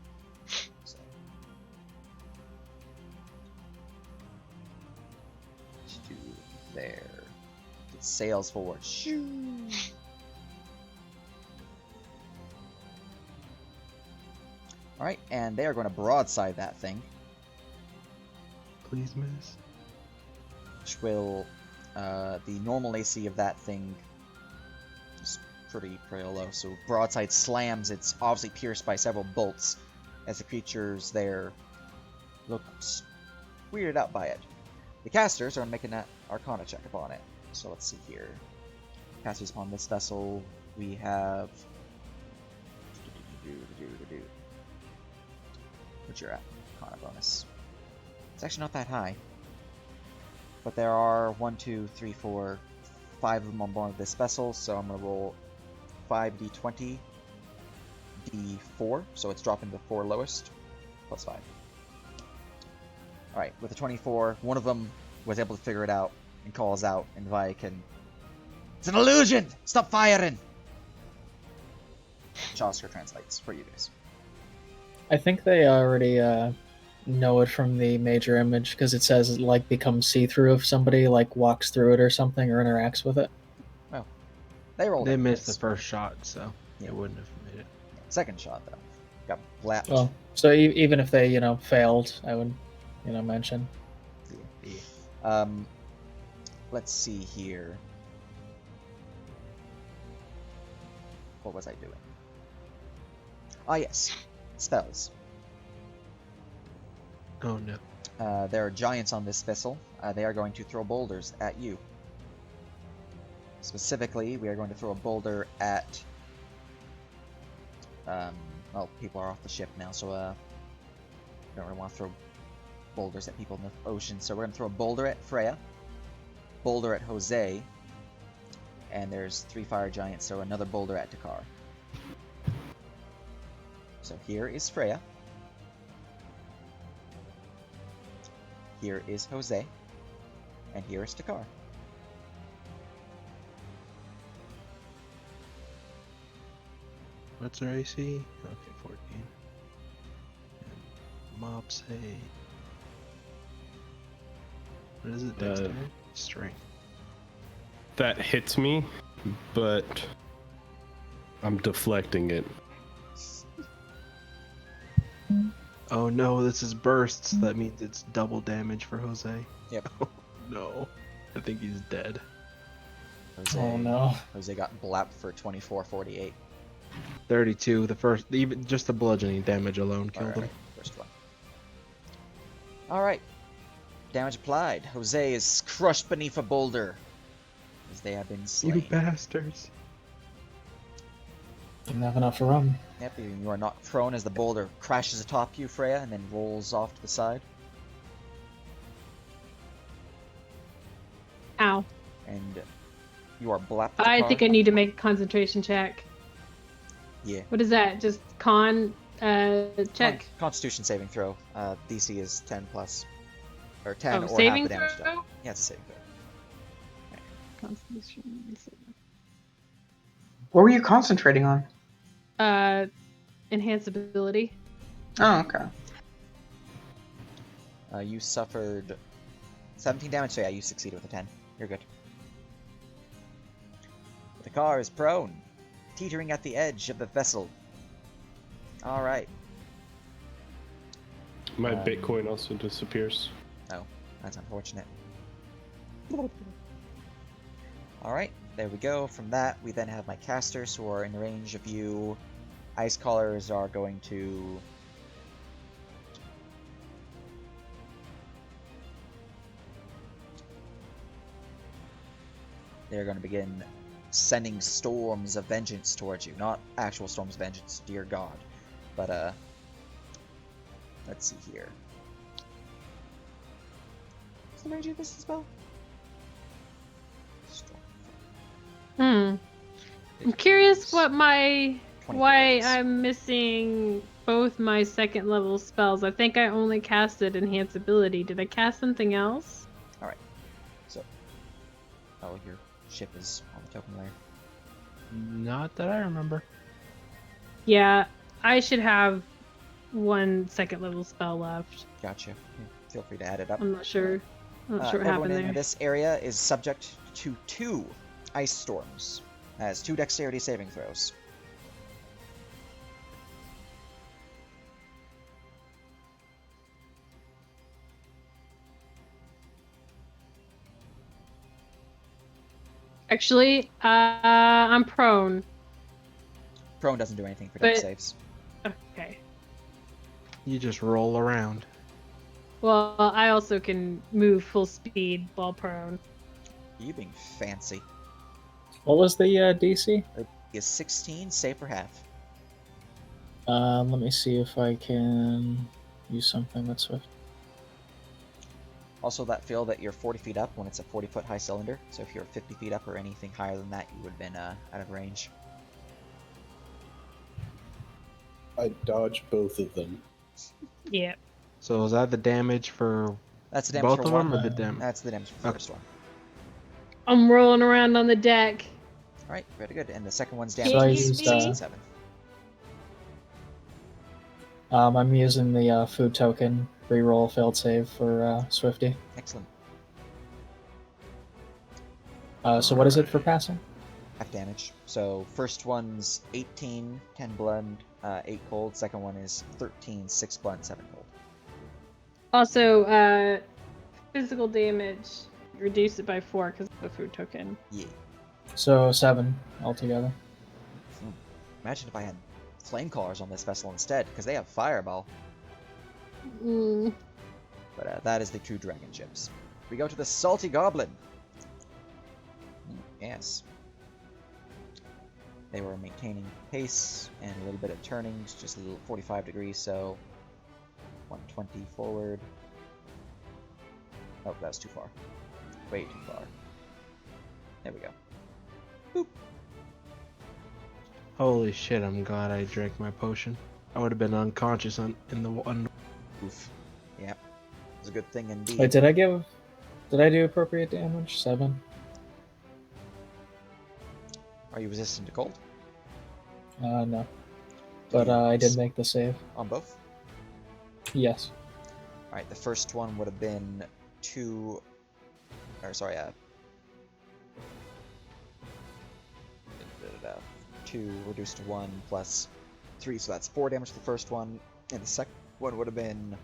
So... To there. It sails forward. Shoo! Alright, and they are going to broadside that thing. Please miss. Which will, the normal AC of that thing is pretty low. So broadside slams, it's obviously pierced by several bolts as the creatures there look weirded out by it. The casters are making that Arcana check upon it. So let's see here. Casters upon this vessel, we have... What's your Arcana bonus? It's actually not that high. But there are 1, 2, 3, 4, 5 of them on board this vessel, so I'm going to roll 5d20, d4, so it's dropping the 4 lowest, plus 5. Alright, with the 24, one of them was able to figure it out and calls out, and Vi can... It's an illusion! Stop firing! Oscar translates for you guys. I think they already know it from the major image because it says it like becomes see-through if somebody like walks through it or something or interacts with it. Well, they rolled. They it. missed the first shot, so Yeah. they wouldn't have made it. Second shot though, got blapped. Well, so even if they failed, I would mention. Yeah. let's see here. What was I doing? Ah, yes. Spells. Oh no. There are giants on this vessel. They are going to throw boulders at you. Specifically, we are going to throw a boulder at... well, people are off the ship now, so don't really want to throw boulders at people in the ocean. So we're going to throw a boulder at Freya, boulder at Jose, and there's 3 fire giants, so another boulder at Takar. So here is Freya. Here is Jose. And here is Takar. What's our AC? Okay, 14. And mob save. What is it? Dexterity? Strength. That hits me, but I'm deflecting it. Oh no, this is bursts. That means it's double damage for Jose. Yep. Oh no. I think he's dead. Jose, Oh no. Jose got blapped for 24-48. 32. The first, even just the bludgeoning damage alone killed him. Alright, first one. Alright. Damage applied. Jose is crushed beneath a boulder. As they have been You slain. bastards. Didn't have enough room. Yep, you are knocked prone as the boulder crashes atop you, Freya, and then rolls off to the side. Ow. And you are blapped. I think I need to make a concentration check. Yeah. What is that? Just con check? Constitution saving throw. DC is 10 plus. Or 10 Oh, or saving half the damage throw? done. Yeah, it's a saving throw. Constitution. What were you concentrating on? Enhance ability. Oh, okay. You suffered 17 damage, so yeah, you succeeded with a 10. You're good. The car is prone, teetering at the edge of the vessel. Alright. My Bitcoin also disappears. Oh, that's unfortunate. Alright, there we go. From that, we then have my casters who are in range of you. Ice Callers are going to... They're going to begin sending storms of vengeance towards you. Not actual storms of vengeance, dear God. But, let's see here. What's the range of this spell? I'm curious what my... 20 Why ranges. I'm missing both my second level spells. I think I only casted Enhance Ability. Did I cast something else? Alright. So. Oh, your ship is on the token layer. Not that I remember. Yeah, I should have 1 second level spell left. Gotcha. Feel free to add it up. I'm not sure. I'm not sure what Everyone happened in there. this area is subject to 2 ice storms. Has 2 dexterity saving throws. Actually, I'm prone. Prone doesn't do anything for dex But- saves. Okay. You just roll around. Well, I also can move full speed while prone. You being fancy. What was the DC? Is 16, save for half. Let me see if I can use something that's swift. Also, that feel that you're 40 feet up when it's a 40-foot high cylinder. So if you're 50 feet up or anything higher than that, you would have been out of range. I dodged both of them. Yeah. So is that the damage for That's the damage both for of one. them, or the damage? That's the damage for the Okay. first one. I'm rolling around on the deck. Alright, very good. And the second one's So damage I is used, 67. I'm using the food token reroll failed save for Swifty. Excellent. So what is it for passing? Half damage. So first one's 18, 10 blood, 8 cold. Second one is 13, 6 blood, 7 cold. Also, physical damage reduce it by 4 because of the food token. Yeah. So 7 altogether. Imagine if I had flame callers on this vessel instead, because they have fireball. Mm. But that is the 2 dragon ships. We go to the Salty Goblin. Yes. They were maintaining pace and a little bit of turnings, just a little 45 degrees, so 120 forward. Oh, that was too far. Way too far. There we go. Boop. Holy shit, I'm glad I drank my potion. I would have been unconscious in the one. Oof. Yeah. It's a good thing indeed. Wait, did I do appropriate damage? 7? Are you resistant to cold? No. But I did make the save. On both? Yes. Alright, the first one would have been 2... Or, sorry, 2 reduced to 1 plus 3, so that's 4 damage to the first one. And the second one would have been...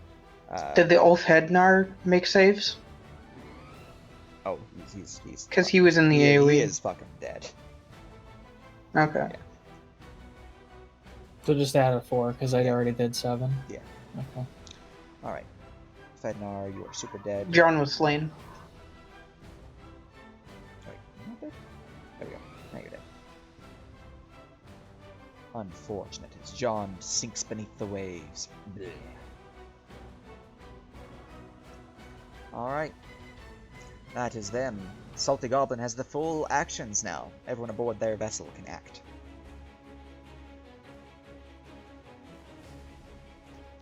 Did the Ulfhednar make saves? Oh, he's Because he was in the AoE. He is fucking dead. Okay. Yeah. So just add a 4 because I already did 7. Yeah. Okay. Alright. Fednar, you are super dead. John was slain. Wait, not dead? There we go. Now you're dead. Unfortunate as John sinks beneath the waves. Blech. Alright. That is them. Salty Goblin has the full actions now. Everyone aboard their vessel can act.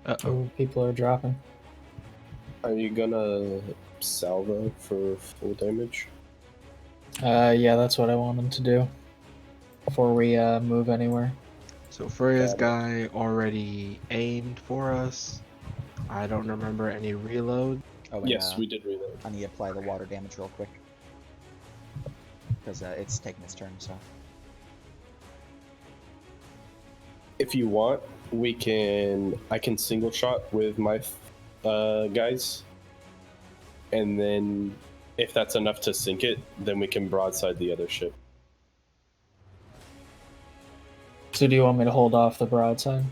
Uh-oh. Oh, people are dropping. Are you gonna salvo for full damage? Yeah, that's what I wanted to do before we move anywhere. So Freya's Got guy already aimed for us. I don't remember any reload. Oh, and, Yes, we did reload. I need to apply the water damage real quick. Because it's taking its turn, so. If you want, I can single shot with my guys, and then if that's enough to sink it, then we can broadside the other ship. So do you want me to hold off the broadside?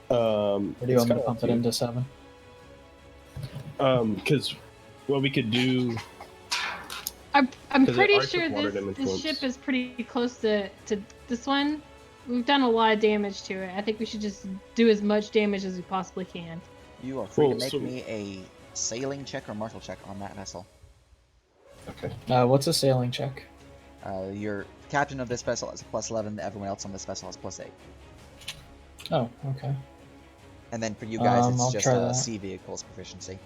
Or do you want me to pump it into 7? Because what we could do. I'm 'Cause it pretty already sure took water this damage ship once. is pretty close to this one. We've done a lot of damage to it. I think we should just do as much damage as we possibly can. You are free Cool, to make so- me a sailing check or martial check on that vessel. Okay. What's a sailing check? Your captain of this vessel has a plus 11, everyone else on this vessel has plus 8. Oh, okay. And then for you guys, it's I'll just try a that. sea vehicles proficiency.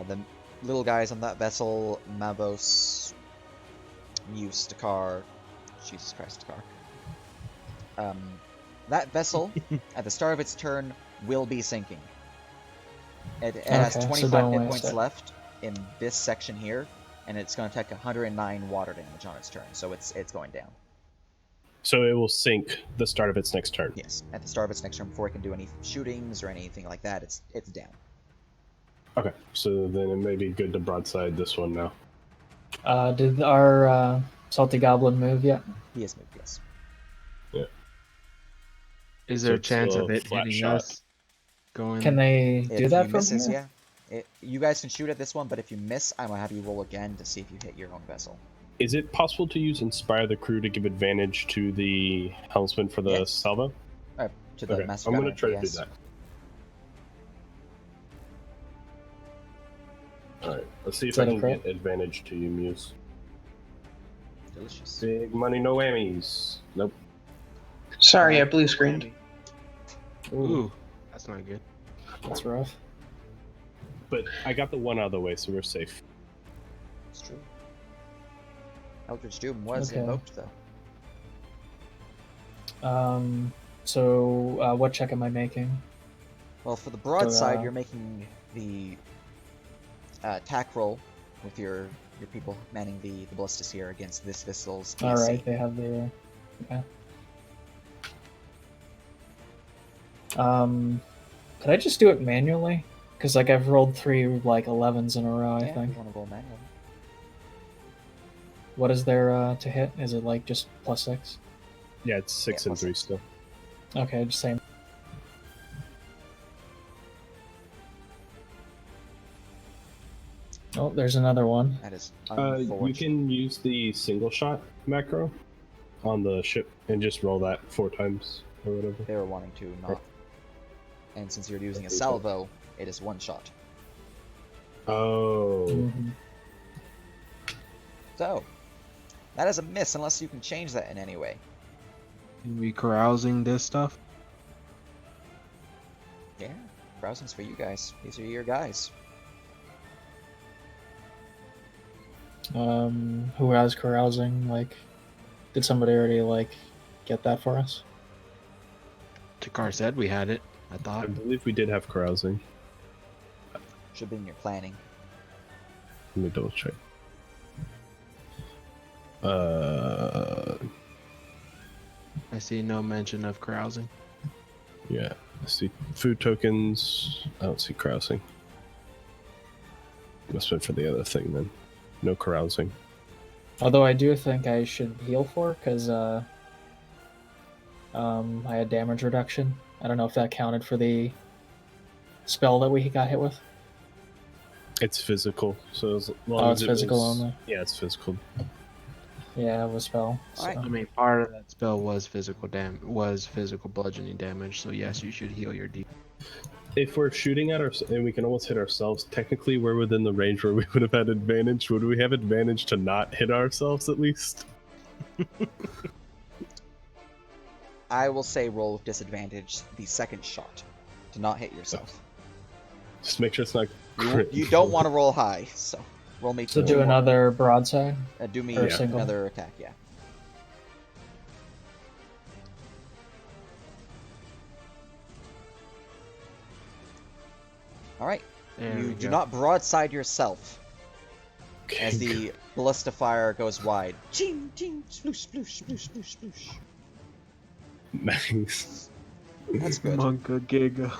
The little guys on that vessel, Mavos, Muse, Dakar, Jesus Christ, Dakar. That vessel, at the start of its turn, will be sinking. It has Okay, so 25 don't hit waste points it. left in this section here, and it's going to take 109 water damage on its turn, so it's going down. So it will sink the start of its next turn. Yes, at the start of its next turn, before it can do any shootings or anything like that, it's down. Okay, so then it may be good to broadside this one now. Did our Salty Goblin move yet? He has moved, yes. Is So there a it's chance a of it flat hitting shot. us? Going. Can they If do that you from misses, here? yeah. You guys can shoot at this one, but if you miss, I'm going to have you roll again to see if you hit your own vessel. Is it possible to use Inspire the Crew to give advantage to the helmsman for the Yes. salvo? To the Okay, Master I'm Gunner, going to try yes. to do that. Alright, let's see if Is I that a can crit? get advantage to you, Muse. Delicious. Big money, no whammies. Nope. Sorry, I blue screened. Ooh, that's not good. That's rough. But I got the one out of the way, so we're safe. It's true. Eldritch Doom was Okay. invoked, though. So what check am I making? Well, for the broadside, uh, you're making the attack roll with your people manning the ballistas here against this vessel's All PSC. right, they have the. Okay. Could I just do it manually? Because like I've rolled 3 like 11s in a row. I Yeah, think. you want to roll manually. What is there to hit? Is it like just +6? Yeah, it's 6 and plus 3 6. still. Okay, just same. Oh, there's another one. That is You unfortunate. can use the single shot macro on the ship and just roll that 4 times or whatever. They were wanting to not. And since you're using a salvo, it is 1 shot. Oh. Mhm. So, that is a miss unless you can change that in any way. Can we carousing this stuff? Yeah, browsing's for you guys. These are your guys. Who has carousing? Like, did somebody already like get that for us? Takar said we had it, I I thought. believe we did have carousing. Should be in your planning. Let me double check. I see no mention of carousing. Yeah. I see food tokens. I don't see carousing. Must have been for the other thing then. No carousing. Although I do think I should heal for, because I had damage reduction. I don't know if that counted for the spell that we got hit with. It's physical, so as long Oh, as it's it physical was, only. Yeah, it's physical. Yeah, it was spell. Alright. I mean, part of that spell was physical bludgeoning damage. So yes, you should heal your D. If we're shooting at ourselves and we can almost hit ourselves, technically we're within the range where we would have had advantage. Would we have advantage to not hit ourselves at least? I will say roll with disadvantage the second shot to not hit yourself. Just make sure it's not You, crit. you don't want to roll high, so roll me So two do more. another broadside? Do me or single? another attack, yeah. Alright, There you we do go. not broadside yourself Okay, as the ballista fire goes wide. Ching, ching, sploosh, sploosh, sploosh, sploosh, sploosh. Nice. That's good. Monka Giga.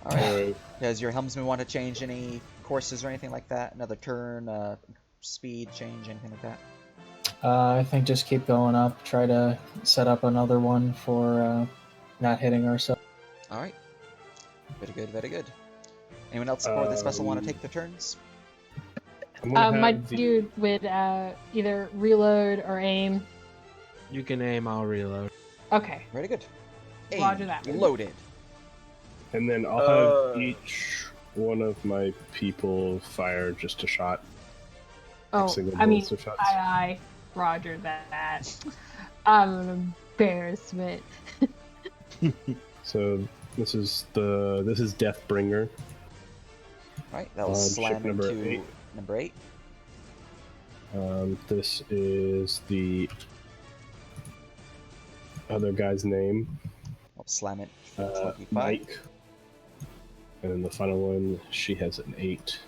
Alright, does your helmsman want to change any courses or anything like that? Another turn, speed change, anything like that? I think just keep going up. Try to set up another one for not hitting ourselves. Alright. Very good, very good. Anyone else aboard this vessel want to take their turns? I'm gonna My have the- dude would either reload or aim. You can aim, I'll reload. Okay. Very good. Roger Aimed, that. Loaded. And then I'll have each one of my people fire just a shot. Oh, Single I mean, bullets or shots. aye. Roger that. I'm an embarrassment. So this is Deathbringer. Alright, that was On ship slam number into 8. number 8. This is the other guy's name, I'll slam it for 25. Mike. And then the final one, she has an 8.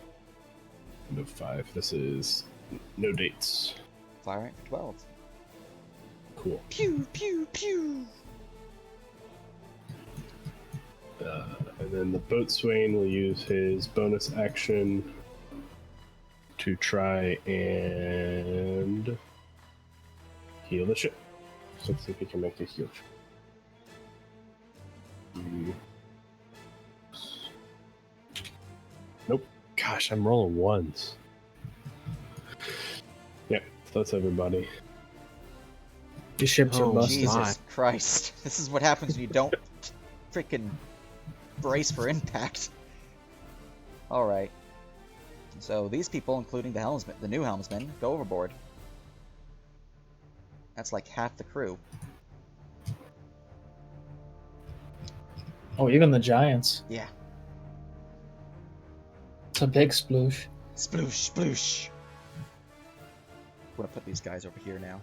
No 5. This is no dates. Fire for 12. Cool. Pew, pew, pew. And then the boatswain will use his bonus action to try and heal the ship. So let's see if he can make a heal check. Nope. Gosh, I'm rolling ones. Yep, so that's everybody. Your ships are Oh, busted. Jesus my. Christ. This is what happens when you don't freaking brace for impact. Alright. So these people, including the helmsman, the new helmsman, go overboard. That's like half the crew. Oh, even the giants. Yeah. It's a big sploosh. Sploosh, sploosh. I'm gonna put these guys over here now.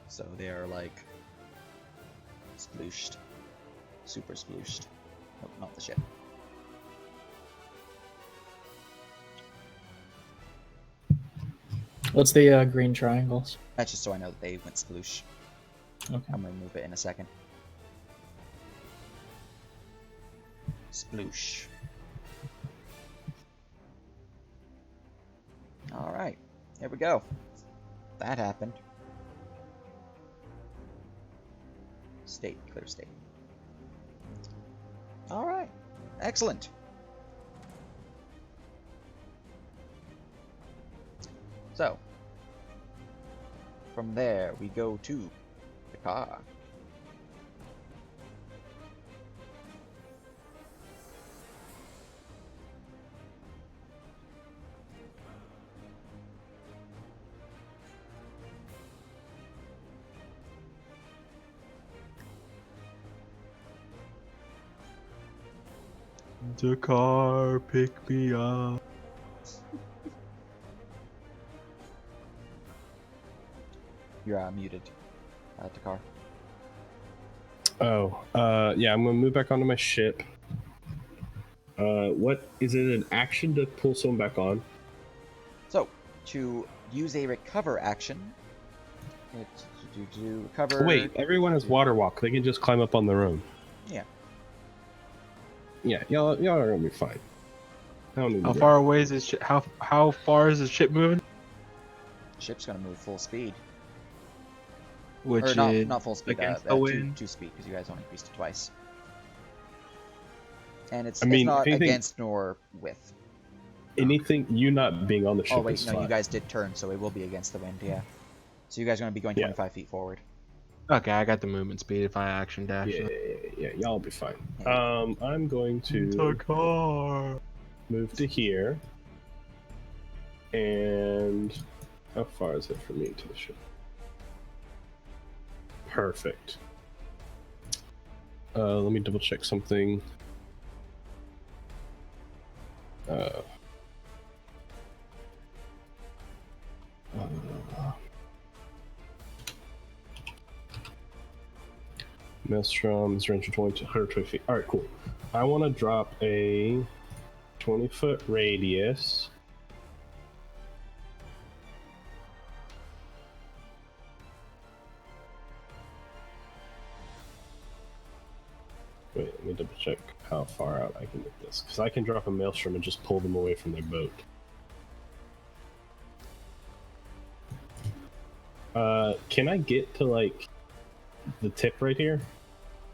So they are like splooshed. Super splooshed. Nope, not the ship. What's the green triangles? That's just so I know that they went sploosh. Okay. I'm gonna move it in a second. Sploosh. Alright, here we go. That happened. State, clear state. Alright, excellent. So, from there we go to the car. The car, pick me up. You're muted, Takar. Yeah, I'm gonna move back onto my ship. What is it? An action to pull someone back on? So, to use a recover action, to recover. Wait, everyone has water walk. They can just climb up on their own. Yeah. Yeah, y'all are gonna be fine. I don't need How to far away is this ship? How far is the ship moving? Ship's gonna move full speed. Which Or not, is not full speed, against the two wind. speed, because you guys only increased it twice. And it's, I mean, it's not if anything- against nor with. Anything, you not being on the ship Oh wait, is no, fine. you guys did turn, so it will be against the wind, yeah. So you guys are gonna be going Yeah. 25 feet forward. Okay, I got the movement speed if I action dash. Yeah, y'all will be fine. Yeah. I'm going to The car. move to here. And how far is it from me to the ship? Perfect. Let me double check something. Maelstrom's range of 120 feet. Alright, cool. I want to drop a 20-foot radius. Wait, let me double check how far out I can get this. Because I can drop a Maelstrom and just pull them away from their boat. Can I get to, like, the tip right here?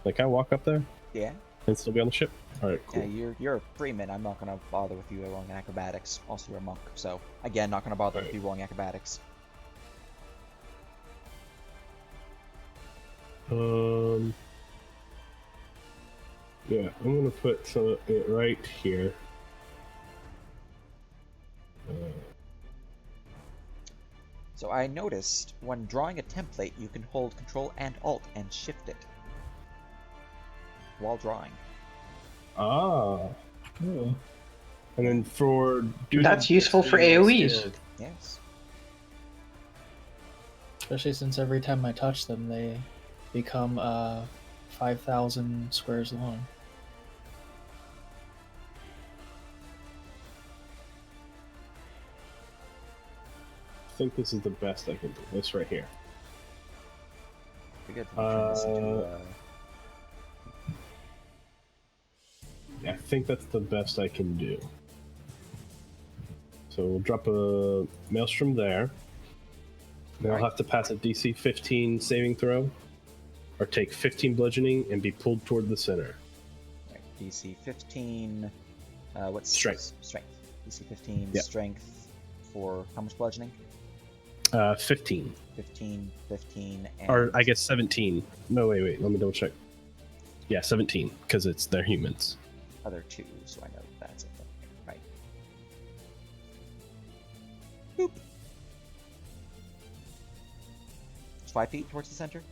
Like, can I walk up there Yeah. and still be on the ship? Alright, cool. Yeah, you're a freeman. I'm not gonna bother with you rolling acrobatics. Also, you're a monk, so again, not gonna bother with Right. you rolling acrobatics. Yeah, I'm gonna put some of it right here. So I noticed when drawing a template, you can hold Control and Alt and shift it while drawing. And then for doing That's useful for AoEs. Yes. Especially since every time I touch them, they become 5,000 squares long. I think this is the best I can do. This right here. Be good to turn this into, I think that's the best I can do. So we'll drop a Maelstrom there. Then I'll have to pass a DC 15 saving throw, or take 15 bludgeoning and be pulled toward the center. right, DC 15. What's Strength. Strength. DC 15 Yeah. strength for how much bludgeoning? 15. 15, and Or I guess 17. No, wait, let me double check. Yeah, 17, because they're humans. other two, so I know that's it. Right. Boop. It's 5 feet towards the center.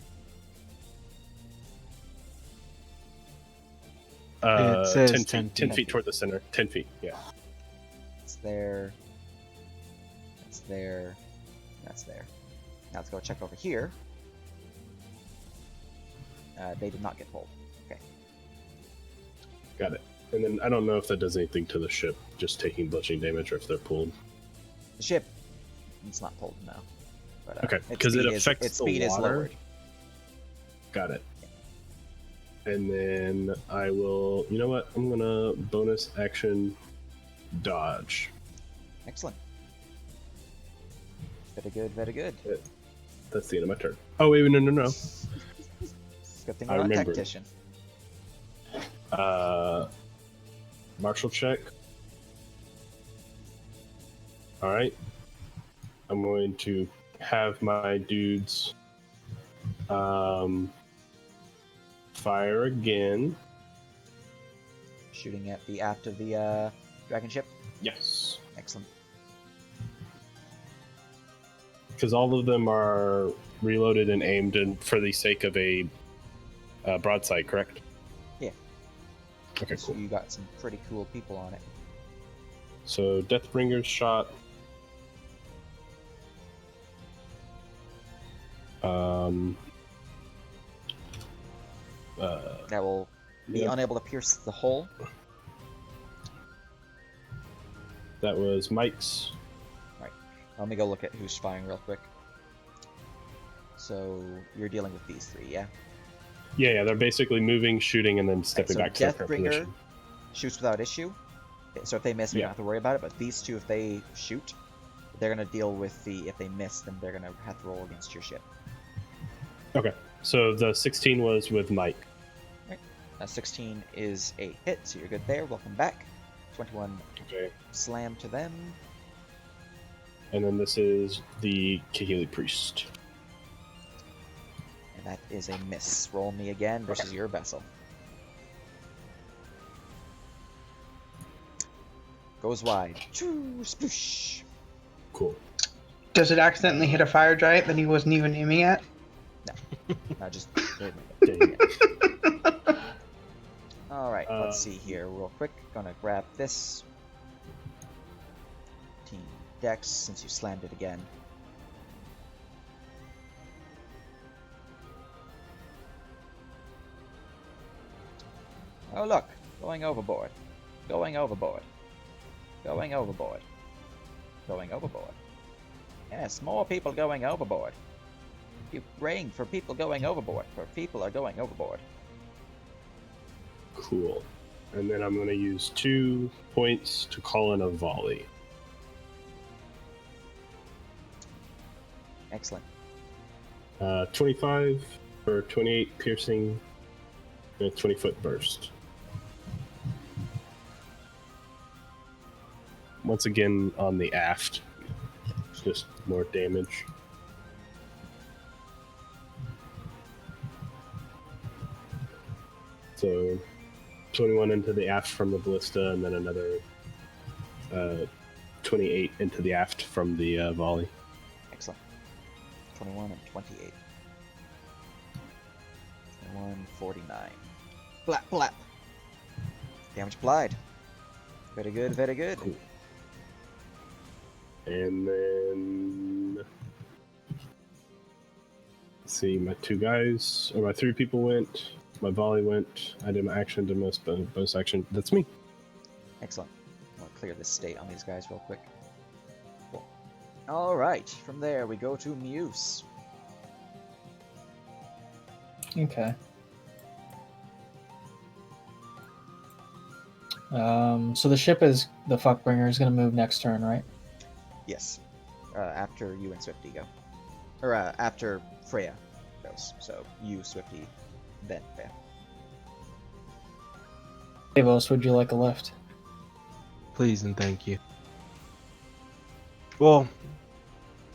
It says 10 10 feet. 10 feet. feet toward the center. 10 feet, yeah. It's there. It's there. That's there. Now let's go check over here. They did not get pulled. Okay. Got it. And then I don't know if that does anything to the ship, just taking bludgeoning damage, or if they're pulled. The ship, it's not pulled now. But, Okay, its 'cause it speed affects its the speed is water? lowered. Got it. And then I will. You know what? I'm gonna bonus action dodge. Excellent. Very good, very good. That's the end of my turn. Oh wait, no. Good thing I we're not remembered. tactician. Martial check. All right. I'm going to have my dudes fire again. Shooting at the aft of the dragon ship. Yes. Excellent. Because all of them are reloaded and aimed for the sake of a broadside, correct? Yeah. Okay, So cool. you got some pretty cool people on it. So Deathbringer's shot. That will be Yep. unable to pierce the hull. That was Mike's. Let me go look at who's firing real quick. So you're dealing with these three, yeah? Yeah, they're basically moving, shooting, and then stepping so back to their current Deathbringer position. shoots without issue. So if they miss, we Yeah. don't have to worry about it. But these two, if they shoot, they're gonna deal with the. If they miss, then they're gonna have to roll against your ship. Okay, so the 16 was with Mike. 16 is a hit, so you're good there. Welcome back. 21 Okay. slam to them. And then this is the Kahili Priest. And that is a miss. Roll me again versus your vessel. Goes wide. Choo, sploosh. Cool. Does it accidentally hit a fire giant that he wasn't even aiming at? Not just. Dang it. Alright, let's see here real quick. Gonna grab this. Team Dex, since you slammed it again. Oh look, going overboard. Going overboard. Going overboard. Going overboard. Yes, more people going overboard. Keep praying for people going overboard, for people are going overboard. Cool. And then I'm going to use 2 points to call in a volley. Excellent. 25 for 28 piercing and a 20-foot burst. Once again on the aft. It's just more damage. So 21 into the aft from the ballista, and then another 28 into the aft from the volley. Excellent. 21 and 28. 21, 49. Blap, blap. Damage applied. Very good, very good. Cool. And then let's see, my 2 guys, or my 3 people went. My volley went. I did my action, did my bonus action. That's me. Excellent. I'm gonna clear this state on these guys real quick. Cool. Alright, from there we go to Muse. Okay. So the ship is the Fuckbringer is gonna move next turn, right? Yes. After you and Swifty go. Or after Freya goes. So you, Swifty, then Freya. Davos, would you like a lift? Please and thank you. Well,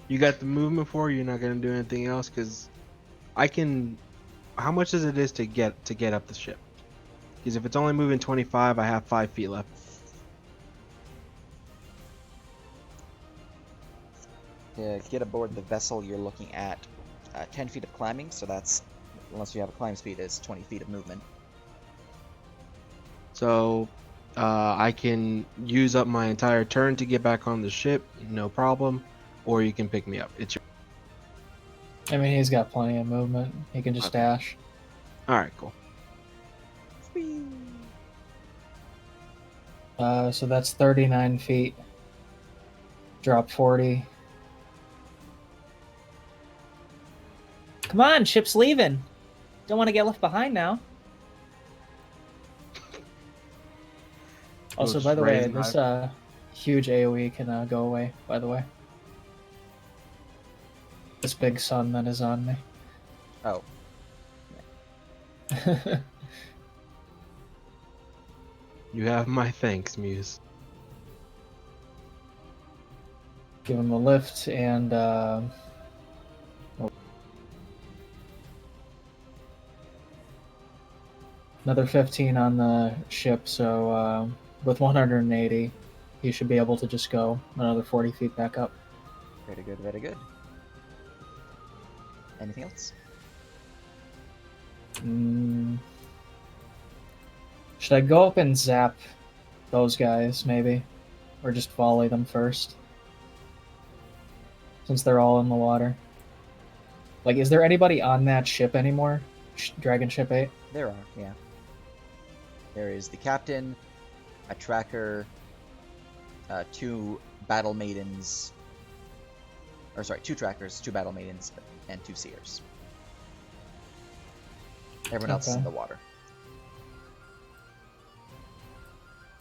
you got the movement for it, you're not gonna do anything else, because I can. How much is it to get up the ship? Because if it's only moving 25, I have 5 feet left. To get aboard the vessel, you're looking at 10 feet of climbing, so that's, unless you have a climb speed, is 20 feet of movement. So I can use up my entire turn to get back on the ship, no problem. Or you can pick me up. It's your. I mean, he's got plenty of movement. He can just Okay. dash. All right, cool. So that's 39 feet. Drop 40. Come on, ship's leaving. Don't want to get left behind now. Also, just by the way, raise this knife. huge AoE can go away, by the way. This big sun that is on me. Oh, You have my thanks, Muse. Give him a lift and another 15 on the ship, so with 180, he should be able to just go another 40 feet back up. very good, very good. Anything else? Should I go up and zap those guys, maybe? Or just volley them first? Since they're all in the water. Like, is there anybody on that ship anymore? Dragon Ship 8? There are, yeah. There is the captain, a tracker, 2 battle maidens, or sorry, 2 trackers, 2 battle maidens, and 2 seers. Everyone else is in Okay. the water.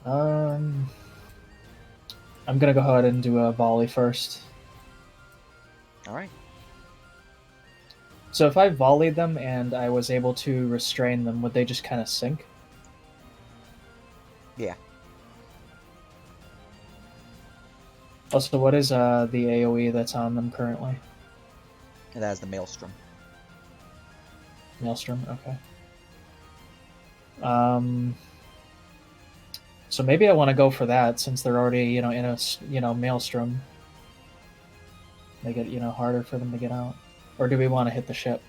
I'm gonna go ahead and do a volley first. Alright. So if I volleyed them and I was able to restrain them, would they just kind of sink? Yeah. Also, what is the AoE that's on them currently? And that is the maelstrom. Maelstrom, okay. So maybe I want to go for that since they're already, in a, maelstrom. Make it, harder for them to get out. Or do we want to hit the ship?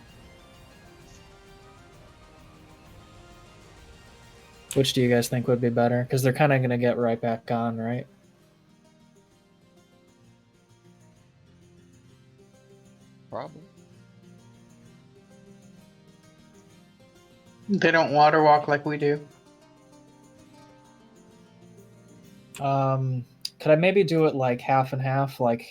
Which do you guys think would be better? Because they're kind of going to get right back on, right? Probably. They don't water walk like we do. Could I maybe do it like half and half? Like,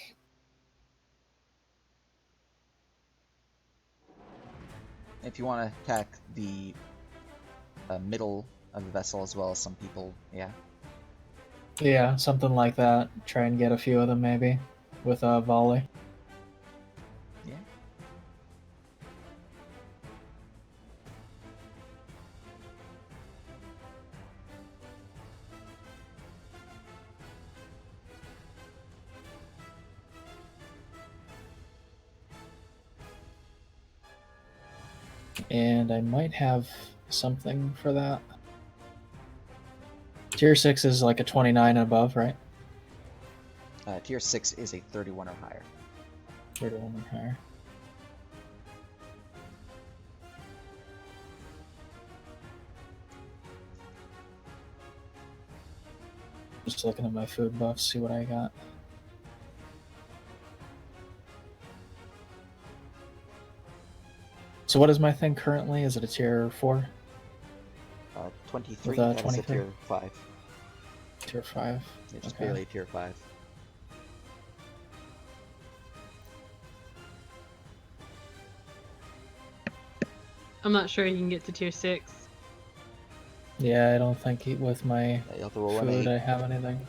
If you want to attack the middle of the vessel as well as some people, yeah. yeah, something like that. Try and get a few of them maybe with a volley. Yeah. And I might have something for that. Tier 6 is like a 29 and above, right? Tier 6 is a 31 or higher. 31 or higher. Just looking at my food buffs, see what I got. So what is my thing currently? Is it a tier 4? 23, With, that is a 23? tier 5. Tier 5? Yeah, just Okay. barely tier 5. I'm not sure you can get to tier 6. Yeah, I don't think with my Yeah, you'll have to roll an food 8. I have anything.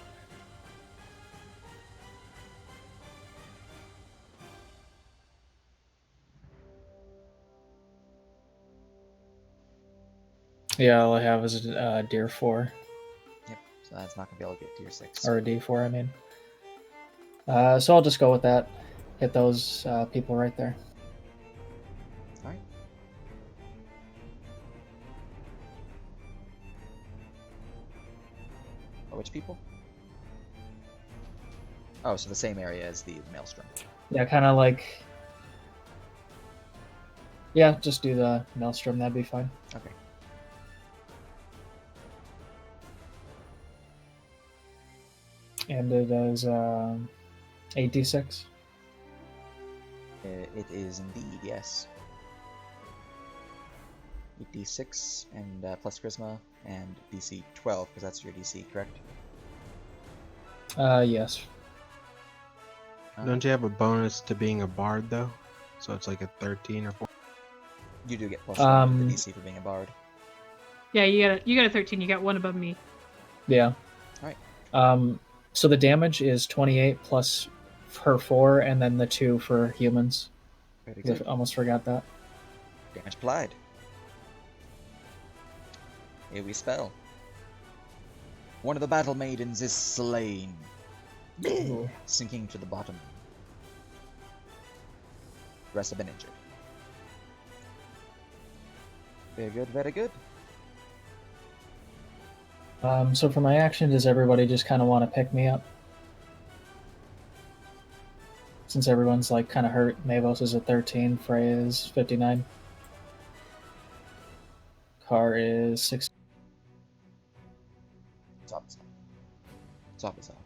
Yeah, all I have is a Deer 4. Yep, so that's not going to be able to get tier 6. Or a D4, I mean. So I'll just go with that. Hit those people right there. Alright. Oh, which people? Oh, so the same area as the maelstrom. Yeah, kind of like... Yeah, just do the Maelstrom, that'd be fine. Okay. And it is 8d6. It is indeed, yes. 8d6 and plus charisma and DC 12, because that's your DC, correct? Yes. Don't you have a bonus to being a bard though? So it's like a 13 or 14. You do get plus 1 to the Um, DC for being a bard. Yeah, you got a 13. You got one above me. Yeah. So the damage is 28 plus her 4, and then the 2 for humans. Very I good. almost forgot that. Damage applied. Here we spell. One of the battle maidens is slain. Ooh. Sinking to the bottom. The rest have been injured. Very good, very good. So for my action, does everybody just kind of want to pick me up? Since everyone's like kind of hurt, Mavos is at 13, Frey is 59. Car is 6. Stop this off.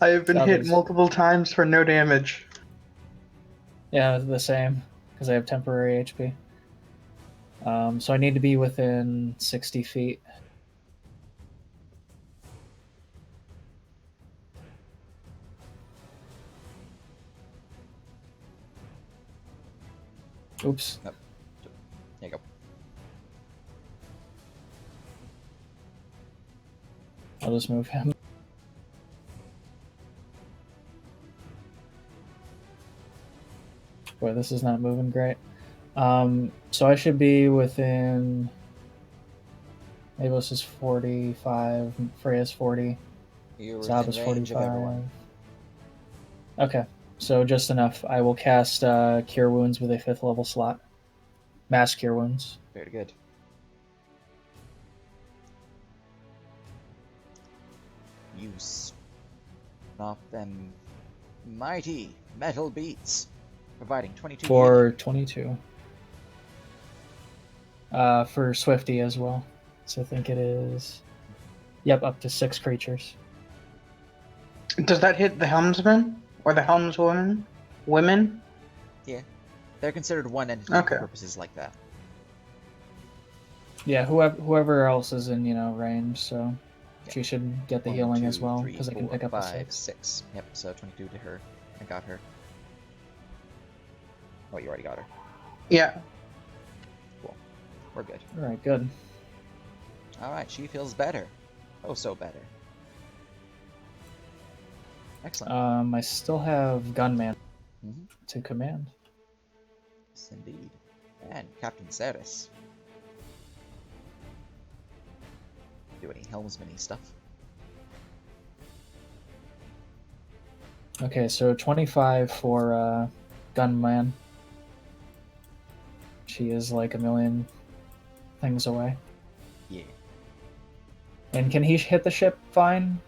I have been hit Others. multiple times for no damage. Yeah, the same, because I have temporary HP. So I need to be within 60 feet. Oops. There you go. I'll just move him. Boy, this is not moving great. So I should be within. Mavos is 45. Freya's 40. You're Zob within is range of 45. everyone. Okay, so just enough. I will cast Cure Wounds with a 5th level slot. Mass Cure Wounds. Very good. You snap them mighty metal beats, providing 22 For healing. 22. For Swifty as well. So I think it is. Yep, up to 6 creatures. Does that hit the helmsman or the helmswoman? Women? Yeah, they're considered one entity Okay. for purposes like that. Yeah, whoever else is in range, so she should get the 1, healing 2, as well 3, because I can 4, pick up a 5, 6. 6. Yep, so 22 to her. I got her. Oh, you already got her. Yeah. Cool. We're good. All right, good. Alright, she feels better. Oh, so better. Excellent. I still have Gunman Mhm. to command. Yes, indeed. And Captain Ceres. Do any helmsman-y stuff? Okay, so 25 for Gunman. She is like a million things away. Yeah. And can he hit the ship fine?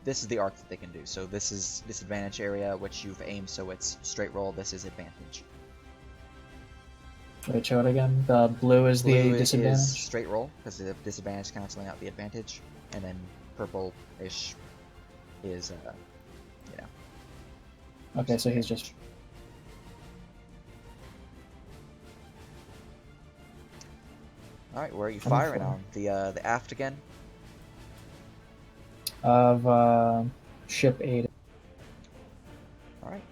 This is the arc that they can do. So this is disadvantage area, which you've aimed, so it's straight roll. This is advantage. Wait, show it again. The blue is Blue the disadvantage. is straight roll, because the disadvantage canceling out the advantage. And then purple-ish is, Okay, so he's just. Alright, where are you firing on? The aft again? Of ship 8. Alright.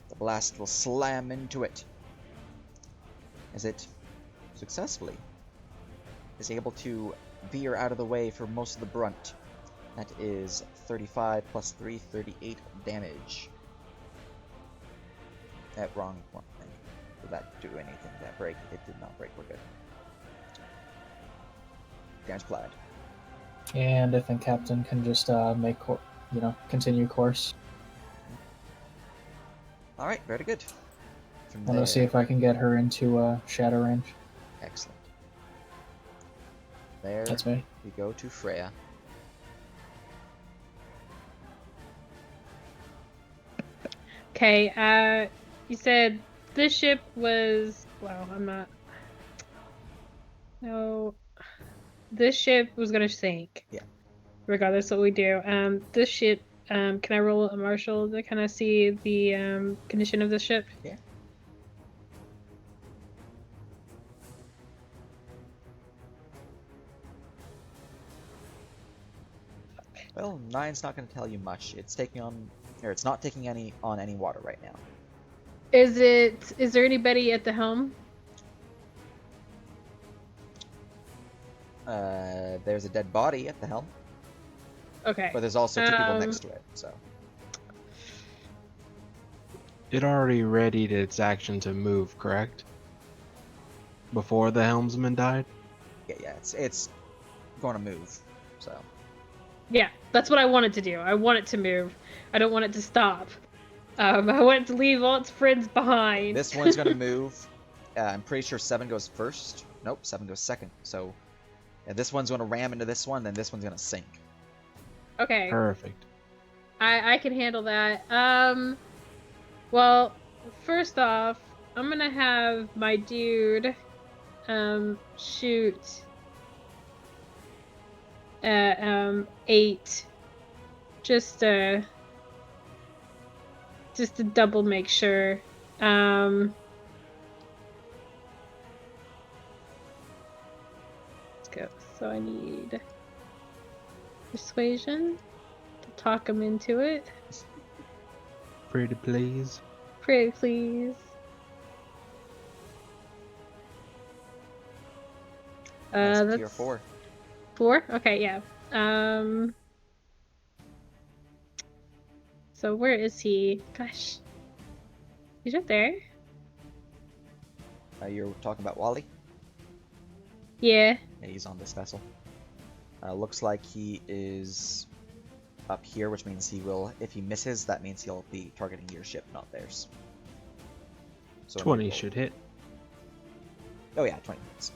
The blast will slam into it. As it successfully is able to veer out of the way for most of the brunt. That is 35 plus 3, 38 damage. Wrong one thing. Did that do anything? Did that break? It did not break. We're good. Damage applied. And I think Captain can just continue course. Alright, very good. From I'm gonna there- see if I can get her into shadow range. Excellent. There That's me. we go to Freya. Okay, you said this ship was. Wow, I'm not. No. This ship was gonna sink. Yeah. Regardless what we do. This ship, can I roll a marshal to kind of see the condition of the ship? Yeah. Well, 9's not going to tell you much. It's not taking any water right now. Is there anybody at the helm? There's a dead body at the helm, Okay. but there's also 2 people next to it. So It already readied its action to move, correct? Before the helmsman died? yeah, it's going to move. So Yeah, that's what I want it to do. I want it to move. I don't want it to stop. I want it to leave all its friends behind. this one's going to move. I'm pretty sure 7 goes first. Nope, 7 goes second. So yeah, this one's going to ram into this one, then this one's going to sink. Okay. Perfect. I can handle that. Well, first off, I'm gonna have my dude, shoot at 8, just to double make sure. Let's go. So I need persuasion to talk him into it. Pretty please. Pretty please. That's tier That's 4. 4? Okay, yeah. So where is he? Gosh. He's right there. You're talking about Wally? Yeah. Yeah, he's on this vessel. Looks like he is up here, which means he will, if he misses, that means he'll be targeting your ship, not theirs. So 20 should hit. Oh yeah, 20 minutes.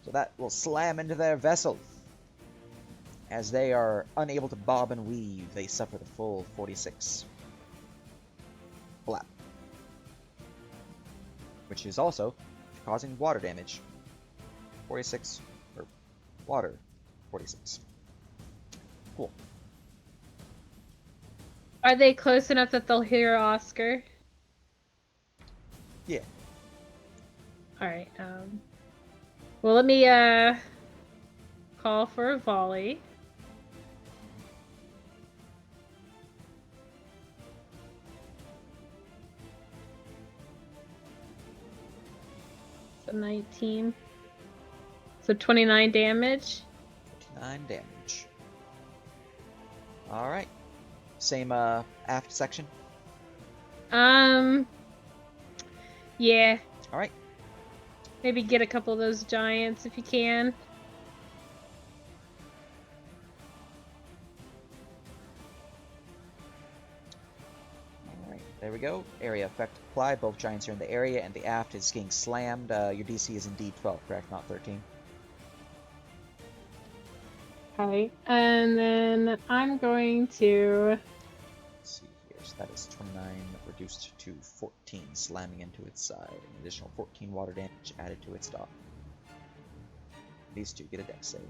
So that will slam into their vessel. As they are unable to bob and weave, they suffer the full 46 flap. Which is also causing water damage. 46, or water 46. Cool. Are they close enough that they'll hear Oscar? Yeah. Alright, well, let me, call for a volley. So 19. So 29 damage. 29 damage. Alright. Same aft section. Yeah. Alright. Maybe get a couple of those giants if you can. Alright, there we go. Area effect applied. Both giants are in the area, and the aft is getting slammed. Your DC is indeed 12, correct? Not 13. Okay, and then I'm going to... Let's see here. So that is 29 reduced to 14, slamming into its side. An additional 14 water damage added to its dock. These two get a dex save.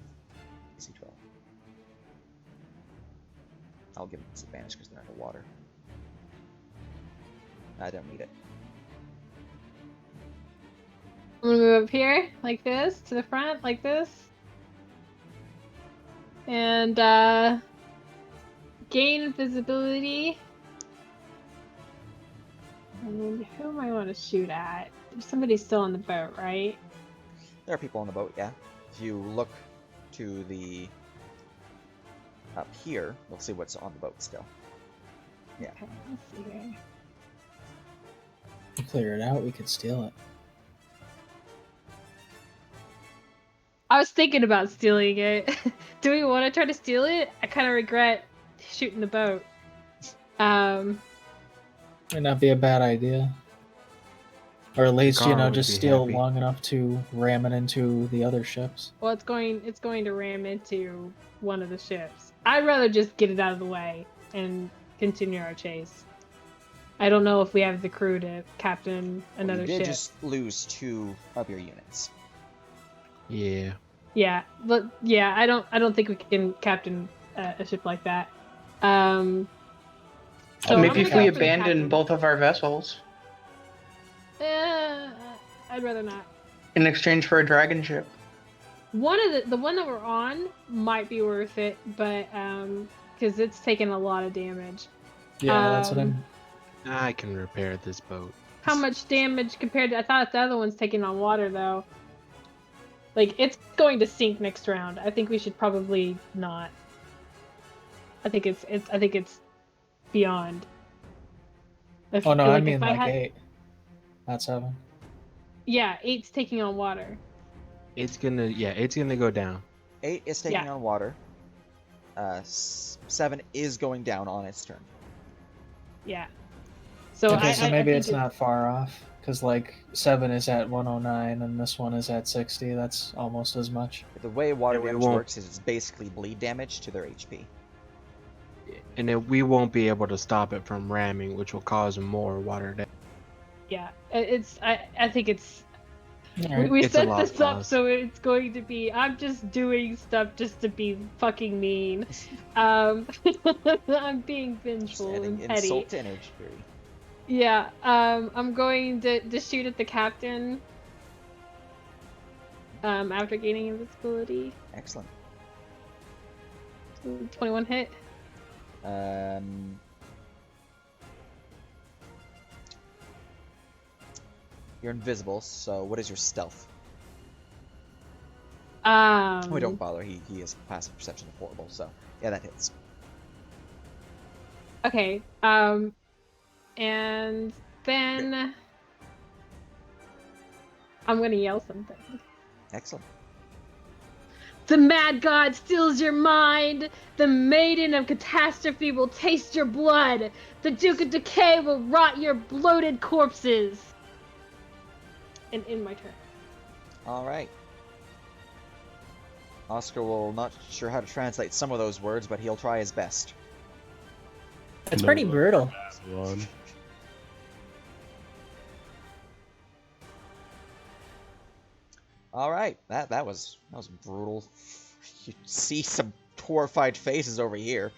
DC 12. I'll give them disadvantage because they're underwater. I don't need it. I'm gonna move up here, like this, to the front, like this. And, gain visibility. And who am I want to shoot at? There's somebody still on the boat, right? There are people on the boat, yeah. If you look to the... up here, you'll see what's on the boat still. Yeah. Okay, let's see here. To clear it out, we could steal it. I was thinking about stealing it. Do we want to try to steal it? I kind of regret shooting the boat. Might not be a bad idea. Or at least, Gar would just be steal happy. long enough to ram it into the other ships. Well, it's going to ram into one of the ships. I'd rather just get it out of the way and continue our chase. I don't know if we have the crew to captain another you did ship. just lose 2 of your units. Yeah. Yeah, but yeah, I don't think we can captain a ship like that. So I'm Maybe if gonna we go for the abandon captain. both of our vessels I'd rather not. in exchange for a dragon ship. One of the one that we're on might be worth it, but because it's taken a lot of damage. Yeah, that's what Um, I'm... I can repair this boat. How much damage compared to? I thought the other one's taking on water though. Like, it's going to sink next round. I think we should probably not. I think it's beyond. Oh no, I Like, mean if I like had, 8, not 7. yeah, 8's taking on water. It's gonna go down. 8 is taking Yeah. on water. 7 is going down on its turn. Yeah. So Okay, so I maybe think it's not far off, because like 7 is at 109 and this one is at 60. That's almost as much. The way water And we damage won't- works is it's basically bleed damage to their HP. And then we won't be able to stop it from ramming, which will cause more water damage. Yeah, I think it's. Alright. We It's a set lost this up cause. so it's going to be. I'm just doing stuff just to be fucking mean. I'm being Just vengeful adding and petty. insult to energy. Yeah. I'm going to shoot at the captain. After gaining invisibility. Excellent. 21 hit. You're invisible, so what is your stealth? Um. Oh, don't bother. He has passive perception of horrible, so yeah, that hits. Okay. And then I'm gonna yell something. Excellent. The mad god steals your mind. The maiden of catastrophe will taste your blood. The Duke of Decay will rot your bloated corpses. And in my turn. All right. Oscar will not sure how to translate some of those words, but he'll try his best. It's No, pretty brutal. One. All right, that was brutal. You see some horrified faces over here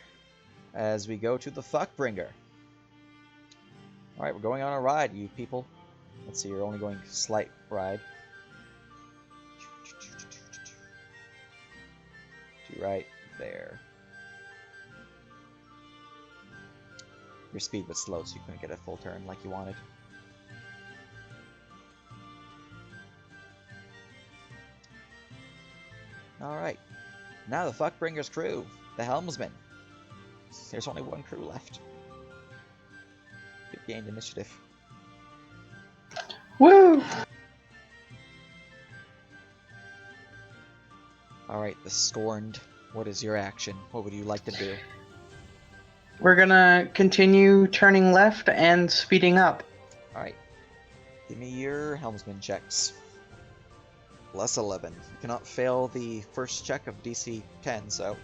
as we go to the Fuckbringer. All right, we're going on a ride, you people. Let's see, you're only going slight ride. To right there. Your speed was slow, so you couldn't get a full turn like you wanted. Alright. Now the Fuckbringer's crew. The helmsman. There's only one crew left. You've gained initiative. Woo! Alright, the Scorned. What is your action? What would you like to do? We're gonna continue turning left and speeding up. Alright. Give me your helmsman checks. Plus 11. You cannot fail the first check of DC 10, so...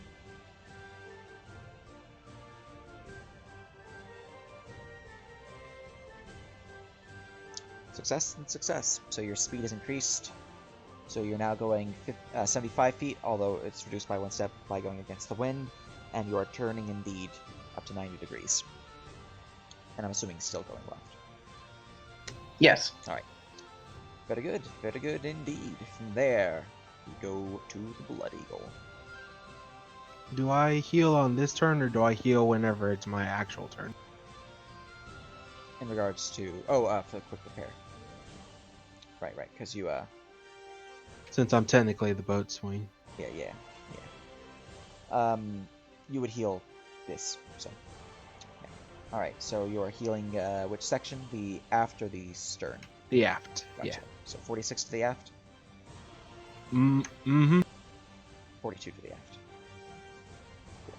Success and success. So your speed is increased. So you're now going 75 feet, although it's reduced by 1 step by going against the wind. And you are turning indeed up to 90 degrees. And I'm assuming still going left. Yes. Alright. Very good indeed. From there, we go to the Blood Eagle. Do I heal on this turn, or do I heal whenever it's my actual turn? In regards to... for the quick repair. Right, because you, Since I'm technically the boatswain. Yeah. You would heal this, so... Yeah. Alright, so you're healing, which section? The aft or the stern? The aft. Gotcha. So 46 to the aft? Yeah. Mm-hmm. 42 to the aft. Cool.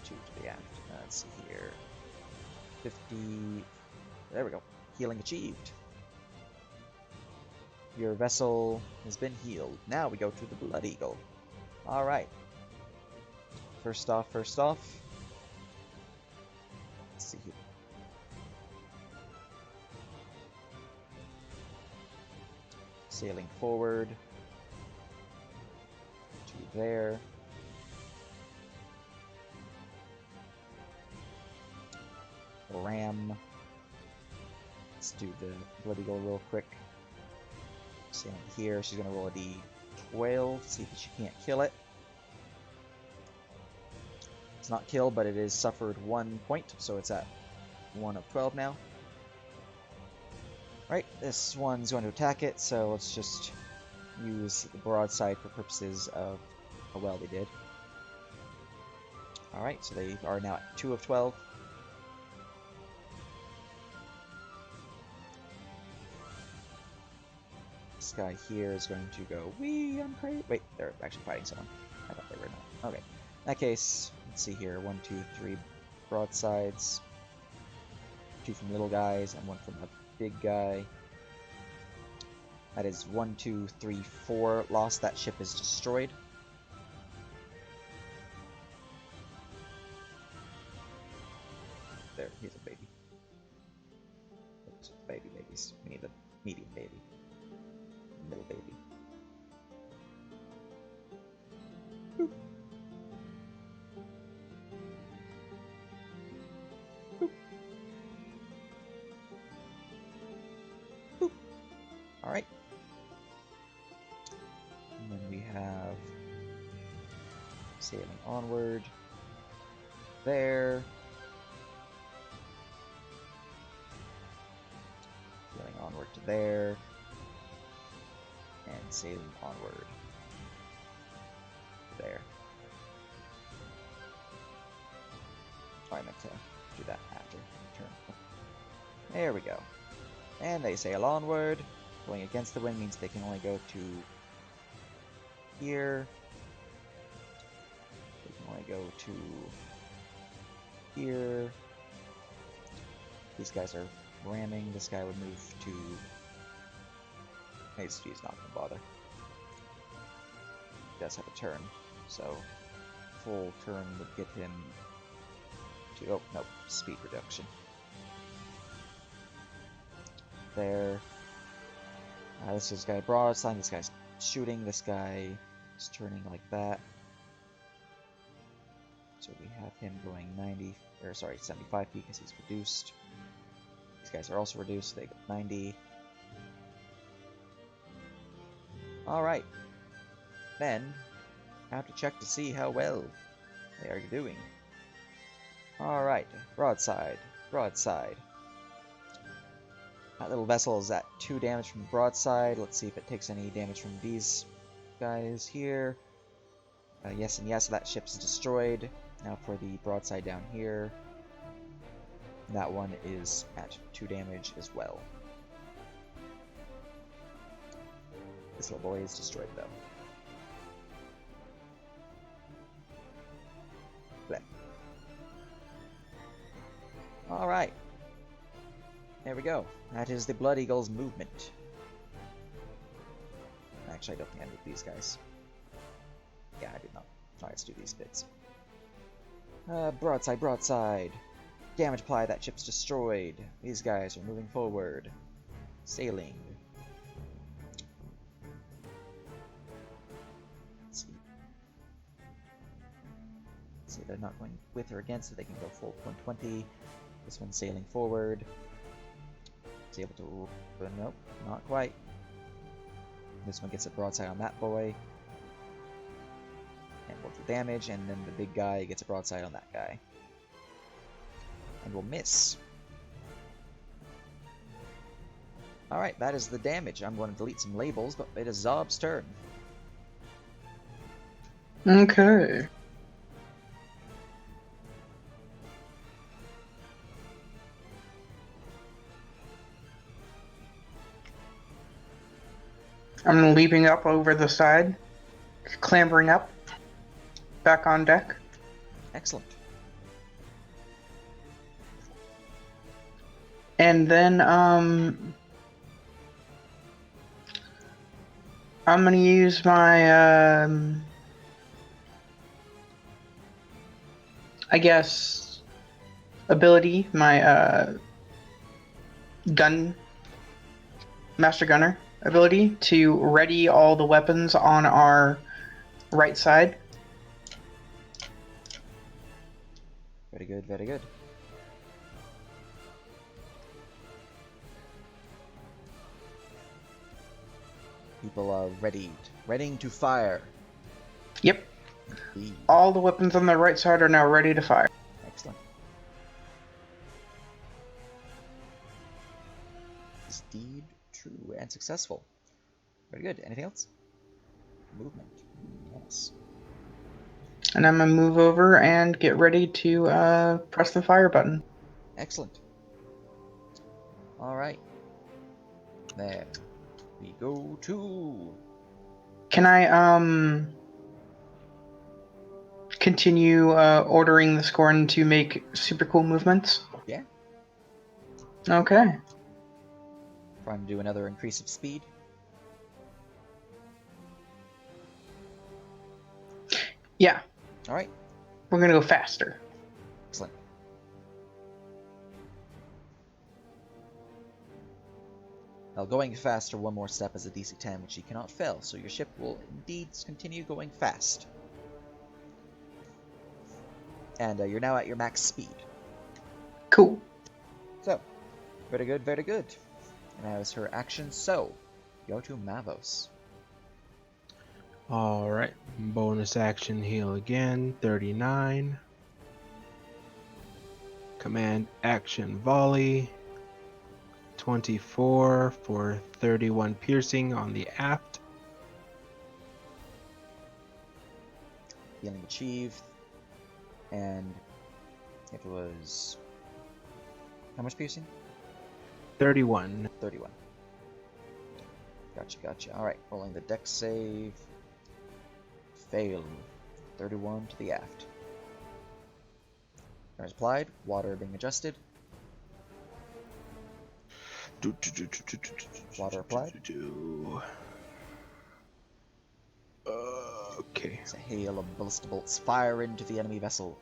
42 to the aft. Let's see here. 50... There we go. Healing achieved. Your vessel has been healed. Now we go to the Blood Eagle. Alright. First off. Let's see here. Sailing forward to there. Ram. Let's do the Blood Eagle real quick. Sailing here, she's gonna roll a d12, see if she can't kill it. It's not killed, but it is suffered 1 point, so it's at 1 of 12 now. Right, this one's going to attack it, so let's just use the broadside for purposes of how well they did. Alright, so they are now at 2 of 12. This guy here is going to go, wee, I'm crazy. Wait, they're actually fighting someone. I thought they were not. Okay. In that case, let's see here. 1, 2, 3 broadsides. 2 from little guys and 1 from a big guy. That is 1, 2, 3, 4 lost. That ship is destroyed. There, he's a baby. Oops, babies. We need a medium baby. Middle baby. Boop. Boop. Boop. Alright. And then we have sailing onward. There. Sailing onward to there. And sailing onward to there. Oh, I meant to do that after the turn. There we go. And they sail onward. Going against the wind means they can only go to here. They can only go to here. These guys are ramming. This guy would move to... He's not going to bother. He does have a turn, so full turn would get him to... Oh, no, speed reduction. There. This is guy broadside, this guy's shooting, this guy is turning like that. So we have him going 75 feet because he's reduced. These guys are also reduced, they go 90. Alright. Then, I have to check to see how well they are doing. Alright, broadside, broadside. That little vessel is at 2 damage from broadside. Let's see if it takes any damage from these guys here. Yes and yes, that ship's destroyed. Now for the broadside down here. That one is at 2 damage as well. This little boy is destroyed though. Bleh. Alright. There we go. That is the Blood Eagle's movement. Actually, I don't think I moved these guys. Yeah, I did not. Alright, let's do these bits. Broadside, broadside. Damage applied, that ship's destroyed. These guys are moving forward. Sailing. Let's see. See, they're not going with or against, so they can go full 120. This one's sailing forward. Is able to... Nope, not quite. This one gets a broadside on that boy. And will do damage, and then the big guy gets a broadside on that guy. And will miss. Alright, that is the damage. I'm going to delete some labels, but it is Zob's turn. Okay. I'm leaping up over the side, clambering up, back on deck. Excellent. And then, I'm gonna use my, I guess, ability, my, Master Gunner ability to ready all the weapons on our right side. Very good, very good. People are readying to fire. Yep. Indeed. All the weapons on the right side are now ready to fire. Excellent. Is deed true and successful. Very good. Anything else? movement. Yes. And I'm gonna move over and get ready to press the fire button. Excellent. All right. There we go to. Can I continue ordering the Scorn to make super cool movements? Yeah. Okay. Trying to do another increase of speed. Yeah, All right. we're gonna go faster. Excellent. Now, going faster one more step is a DC 10, which you cannot fail, so your ship will indeed continue going fast. And you're now at your max speed. Cool. So, very good, very good. And that was her action, so go to Mavos. Alright. Bonus action heal again. 39. Command action volley. 24 for 31 piercing on the aft. Healing achieved. And it was... how much piercing? 31. 31. Gotcha, gotcha. Alright, rolling the dex save. Failed. 31 to the aft. Turns applied. Water being adjusted. Water applied. Okay. It's a hail of ballista bolts fire into the enemy vessel.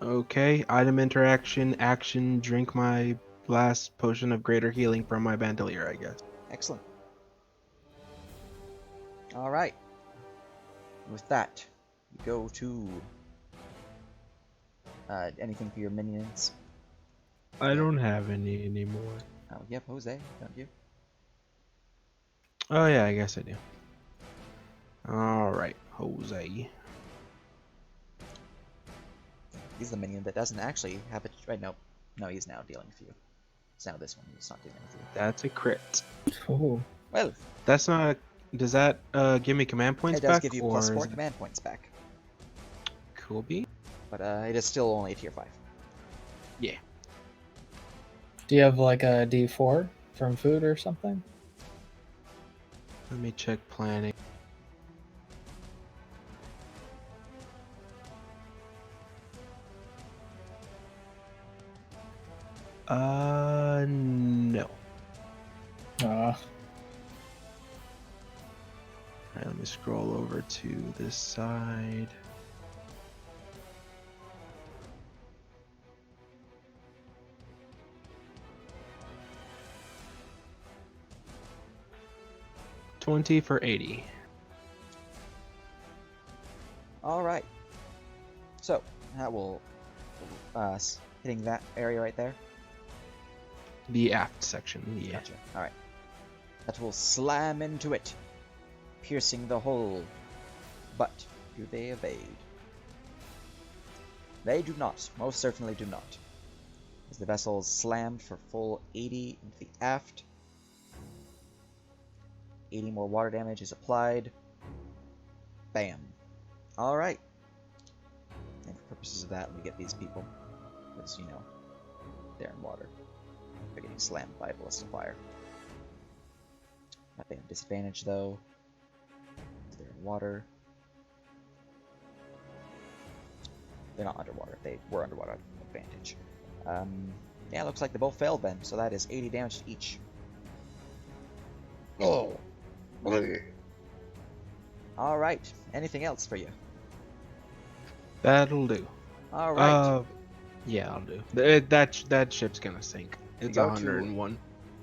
Okay. Item interaction. Action. Drink my last potion of greater healing from my bandolier, I guess. Excellent. Alright. With that, you go to... anything for your minions? I don't have any anymore. Oh, yep, Jose, don't you? Oh yeah, I guess I do. Alright, Jose. He's the minion that doesn't actually have it. Right, no. No, he's now dealing with you. It's now this one. He's not dealing with you. That's a crit. Oh. Well, That's not... Does that give me command points it does back? give you or plus 4 is it- command points back. Cool bean? But it is still only a tier 5. Yeah. Do you have like a D4 from food or something? Let me check planning. No. Alright, let me scroll over to this side. $20 for 80. Alright. So, that will... hitting that area right there. The aft section, yeah. Gotcha. Alright. That will slam into it, piercing the hull. But, do they evade? They do not. Most certainly do not. As the vessel is slammed for full 80 into the aft. 80 more water damage is applied. Bam. Alright. And for purposes of that, let me get these people. Because, you know, they're in water. They're getting slammed by a ballista fire. They have disadvantage, though. They're in water. They're not underwater. They were underwater advantage. Yeah, looks like they both failed then. So that is 80 damage to each. Oh. Alright. Anything else for you? That'll do. Alright. Yeah, I'll do. That ship's gonna sink. It's go to- 101.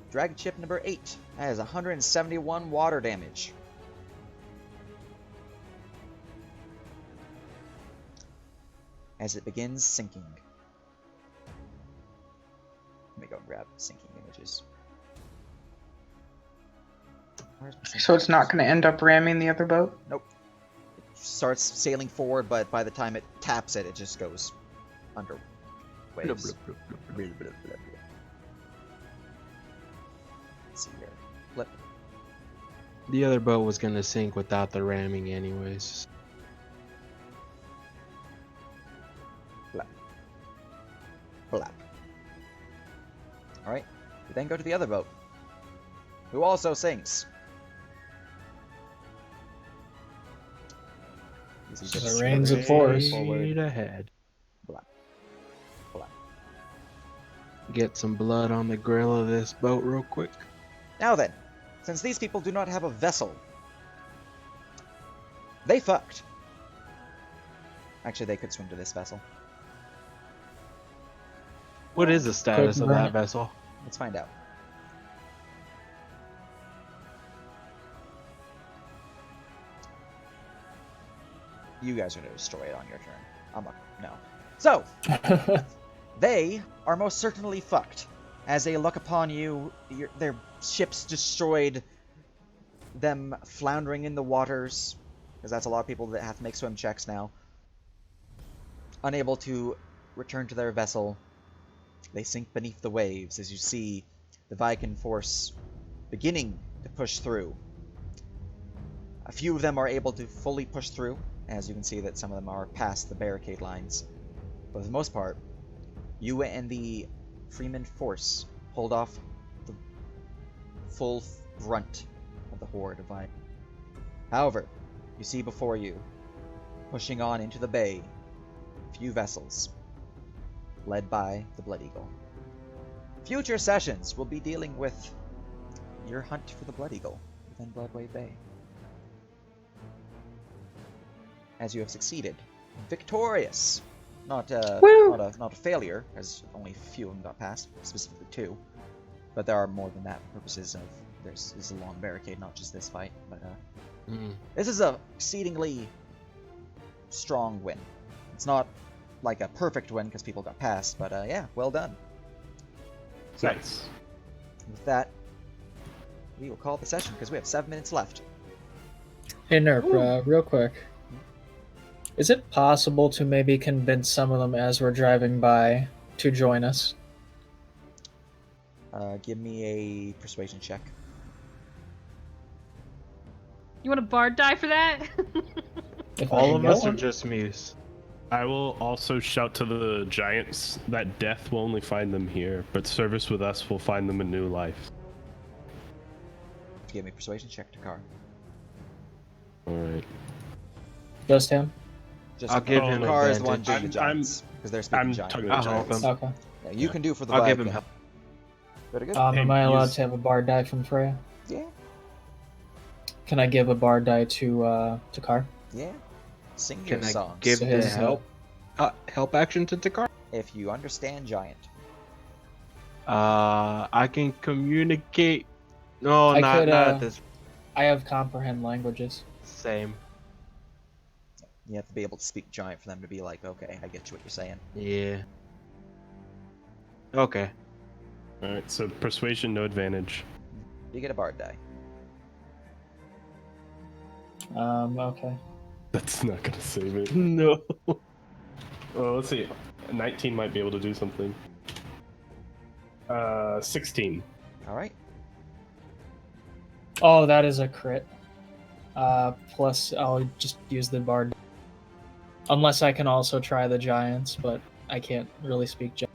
Dragon ship number 8 has 171 water damage. As it begins sinking. Let me go and grab sinking images. Where's my sinking So it's not images? going to end up ramming the other boat? Nope. It starts sailing forward, but by the time it taps it, it just goes under waves. Blub, blub, blub, blub, blub. Blah, blah, blah, blah. Let's see here. The other boat was gonna sink without the ramming anyways. Blap. Blap. Alright, we then go to the other boat, who also sinks. As he just The rains of straight force. forward. Straight ahead. Blap. Blap. Get some blood on the grill of this boat real quick. Now then, since these people do not have a vessel, they fucked. Actually, they could swim to this vessel. What is the status of burn that it. vessel? Let's find out. You guys are going to destroy it on your turn. No. So, they are most certainly fucked. As they look upon you, their ships destroyed, them floundering in the waters, because that's a lot of people that have to make swim checks now. Unable to return to their vessel, they sink beneath the waves as you see the Viking force beginning to push through. A few of them are able to fully push through, as you can see that some of them are past the barricade lines. But for the most part, you and the Freeman force hold off the full brunt of the horde of Viking. However, you see before you, pushing on into the bay, a few vessels, led by the Blood Eagle. Future sessions will be dealing with your hunt for the Blood Eagle within Bloodwave Bay. As you have succeeded, victorious, not a failure, as only a few of them got past, specifically 2. But there are more than that for purposes of this is a long barricade, not just this fight. But this is a exceedingly strong win. It's not like a perfect win because people got past, but yeah, well done. So, Nice. with that, we will call it the session because we have 7 minutes left. Hey Nerp, real quick. Is it possible to maybe convince some of them as we're driving by to join us? Give me a persuasion check. You want a bard die for that? If I All can of get us are one? just Muse. I will also shout to the giants that death will only find them here, but service with us will find them a new life. Give me a persuasion check, Takar. Alright. Just him? Just I'll give him Takar is the one advantage. doing the I'm- giants because they're speaking I'm giants. talking I'll to help giants. him. Okay. Yeah, you can do for the I'll give him Viking. help. Very good. Hey, Am I allowed use- to have a bard die from Freya? Yeah, Can I give a bard die to Car? yeah. Sing your Can I songs. give So the his, help action to Takar? If you understand giant. I can communicate. No, I not could, at this. I have comprehend languages. Same. You have to be able to speak giant for them to be like, okay, I get you what you're saying. Yeah. Okay. Alright, so persuasion, no advantage. You get a bard die. Okay. That's not gonna save it. No. Well, let's see. 19 might be able to do something. 16. Alright. Oh, that is a crit. Plus, I'll just use the bard. Unless I can also try the giants, but I can't really speak giant.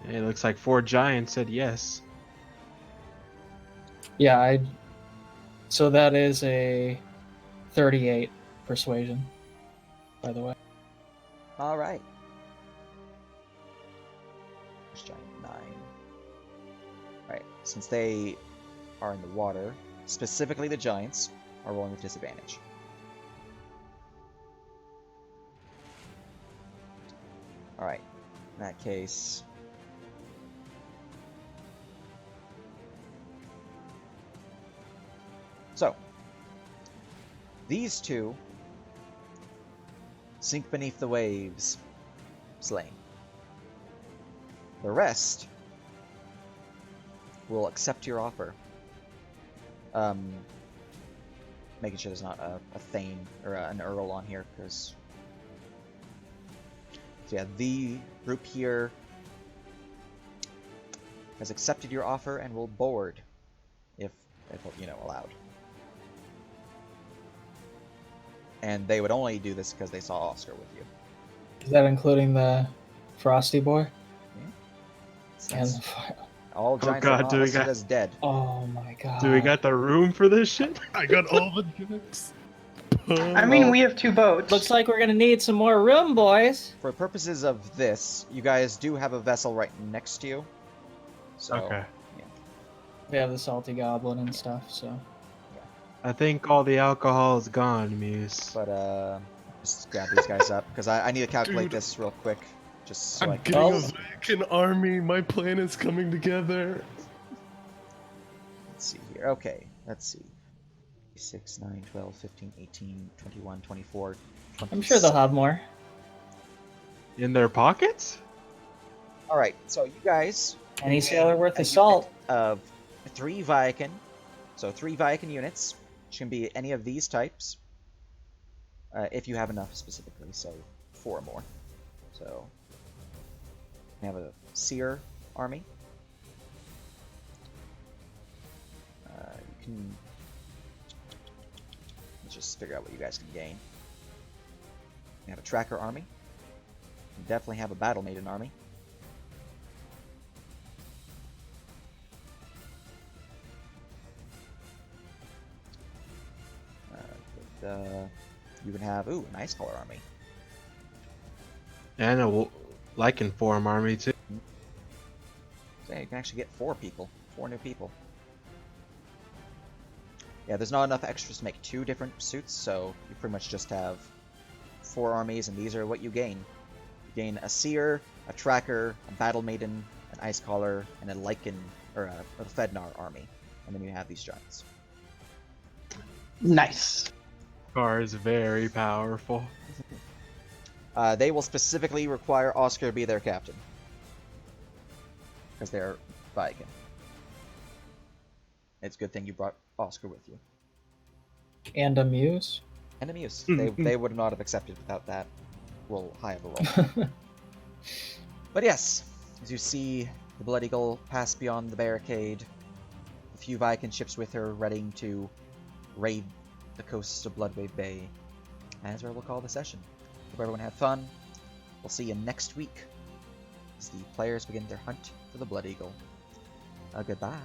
It looks like 4 giants said yes. Yeah, so that is a 38 persuasion, by the way. Alright. Giant 9. Alright, since they are in the water, specifically the giants, are rolling with disadvantage. Alright, in that case... So, these two sink beneath the waves, slain. The rest will accept your offer. Making sure there's not a Thane or an Earl on here, because... So yeah, the group here has accepted your offer and will board, if allowed. And they would only do this because they saw Oscar with you. Is that including the Frosty Boy? And Since all giants God, are not do we listed got- as dead. oh my god. Do we got the room for this shit? I got all the jokes. I mean, we have 2 boats. Looks like we're gonna need some more room, boys. For purposes of this, you guys do have a vessel right next to you. So, Okay. We have the salty goblin and stuff, so. I think all the alcohol is gone, Muse. but just grab these guys up because I need to calculate Dude. this real quick, just so I I'm can. getting Well- a Viking army. My plan is coming together. Let's see here. Okay, let's see. 6, 9, 12, 15, 18, 21, 24, 26. I'm sure they'll have more. In their pockets? Alright, so you guys Any sailor worth a his salt. unit of 3 Viking. So 3 Viking units, which can be any of these types. If you have enough specifically, so 4 or more. So we have a Seer army. You can. Let's just figure out what you guys can gain. We have a Tracker army. You definitely have a Battle Maiden army. You can have an Ice Caller army. And a Lycan Form army, too. So yeah, you can actually get 4 people, 4 new people. Yeah, there's not enough extras to make 2 different suits, so you pretty much just have 4 armies, and these are what you gain. You gain a Seer, a Tracker, a Battle Maiden, an Ice Caller, and a Lycan, or a Fednar army. And then you have these giants. Nice. Car is very powerful. They will specifically require Oscar to be their captain. Because they're Viking. It's a good thing you brought Oscar with you. And a muse. And Amuse. They would not have accepted without that high of a roll. But yes, as you see the Blood Eagle pass beyond the barricade, a few Viking ships with her ready to raid the coasts of Bloodwave Bay. And that's where we'll call the session. Hope everyone had fun. We'll see you next week as the players begin their hunt for the Blood Eagle. Goodbye.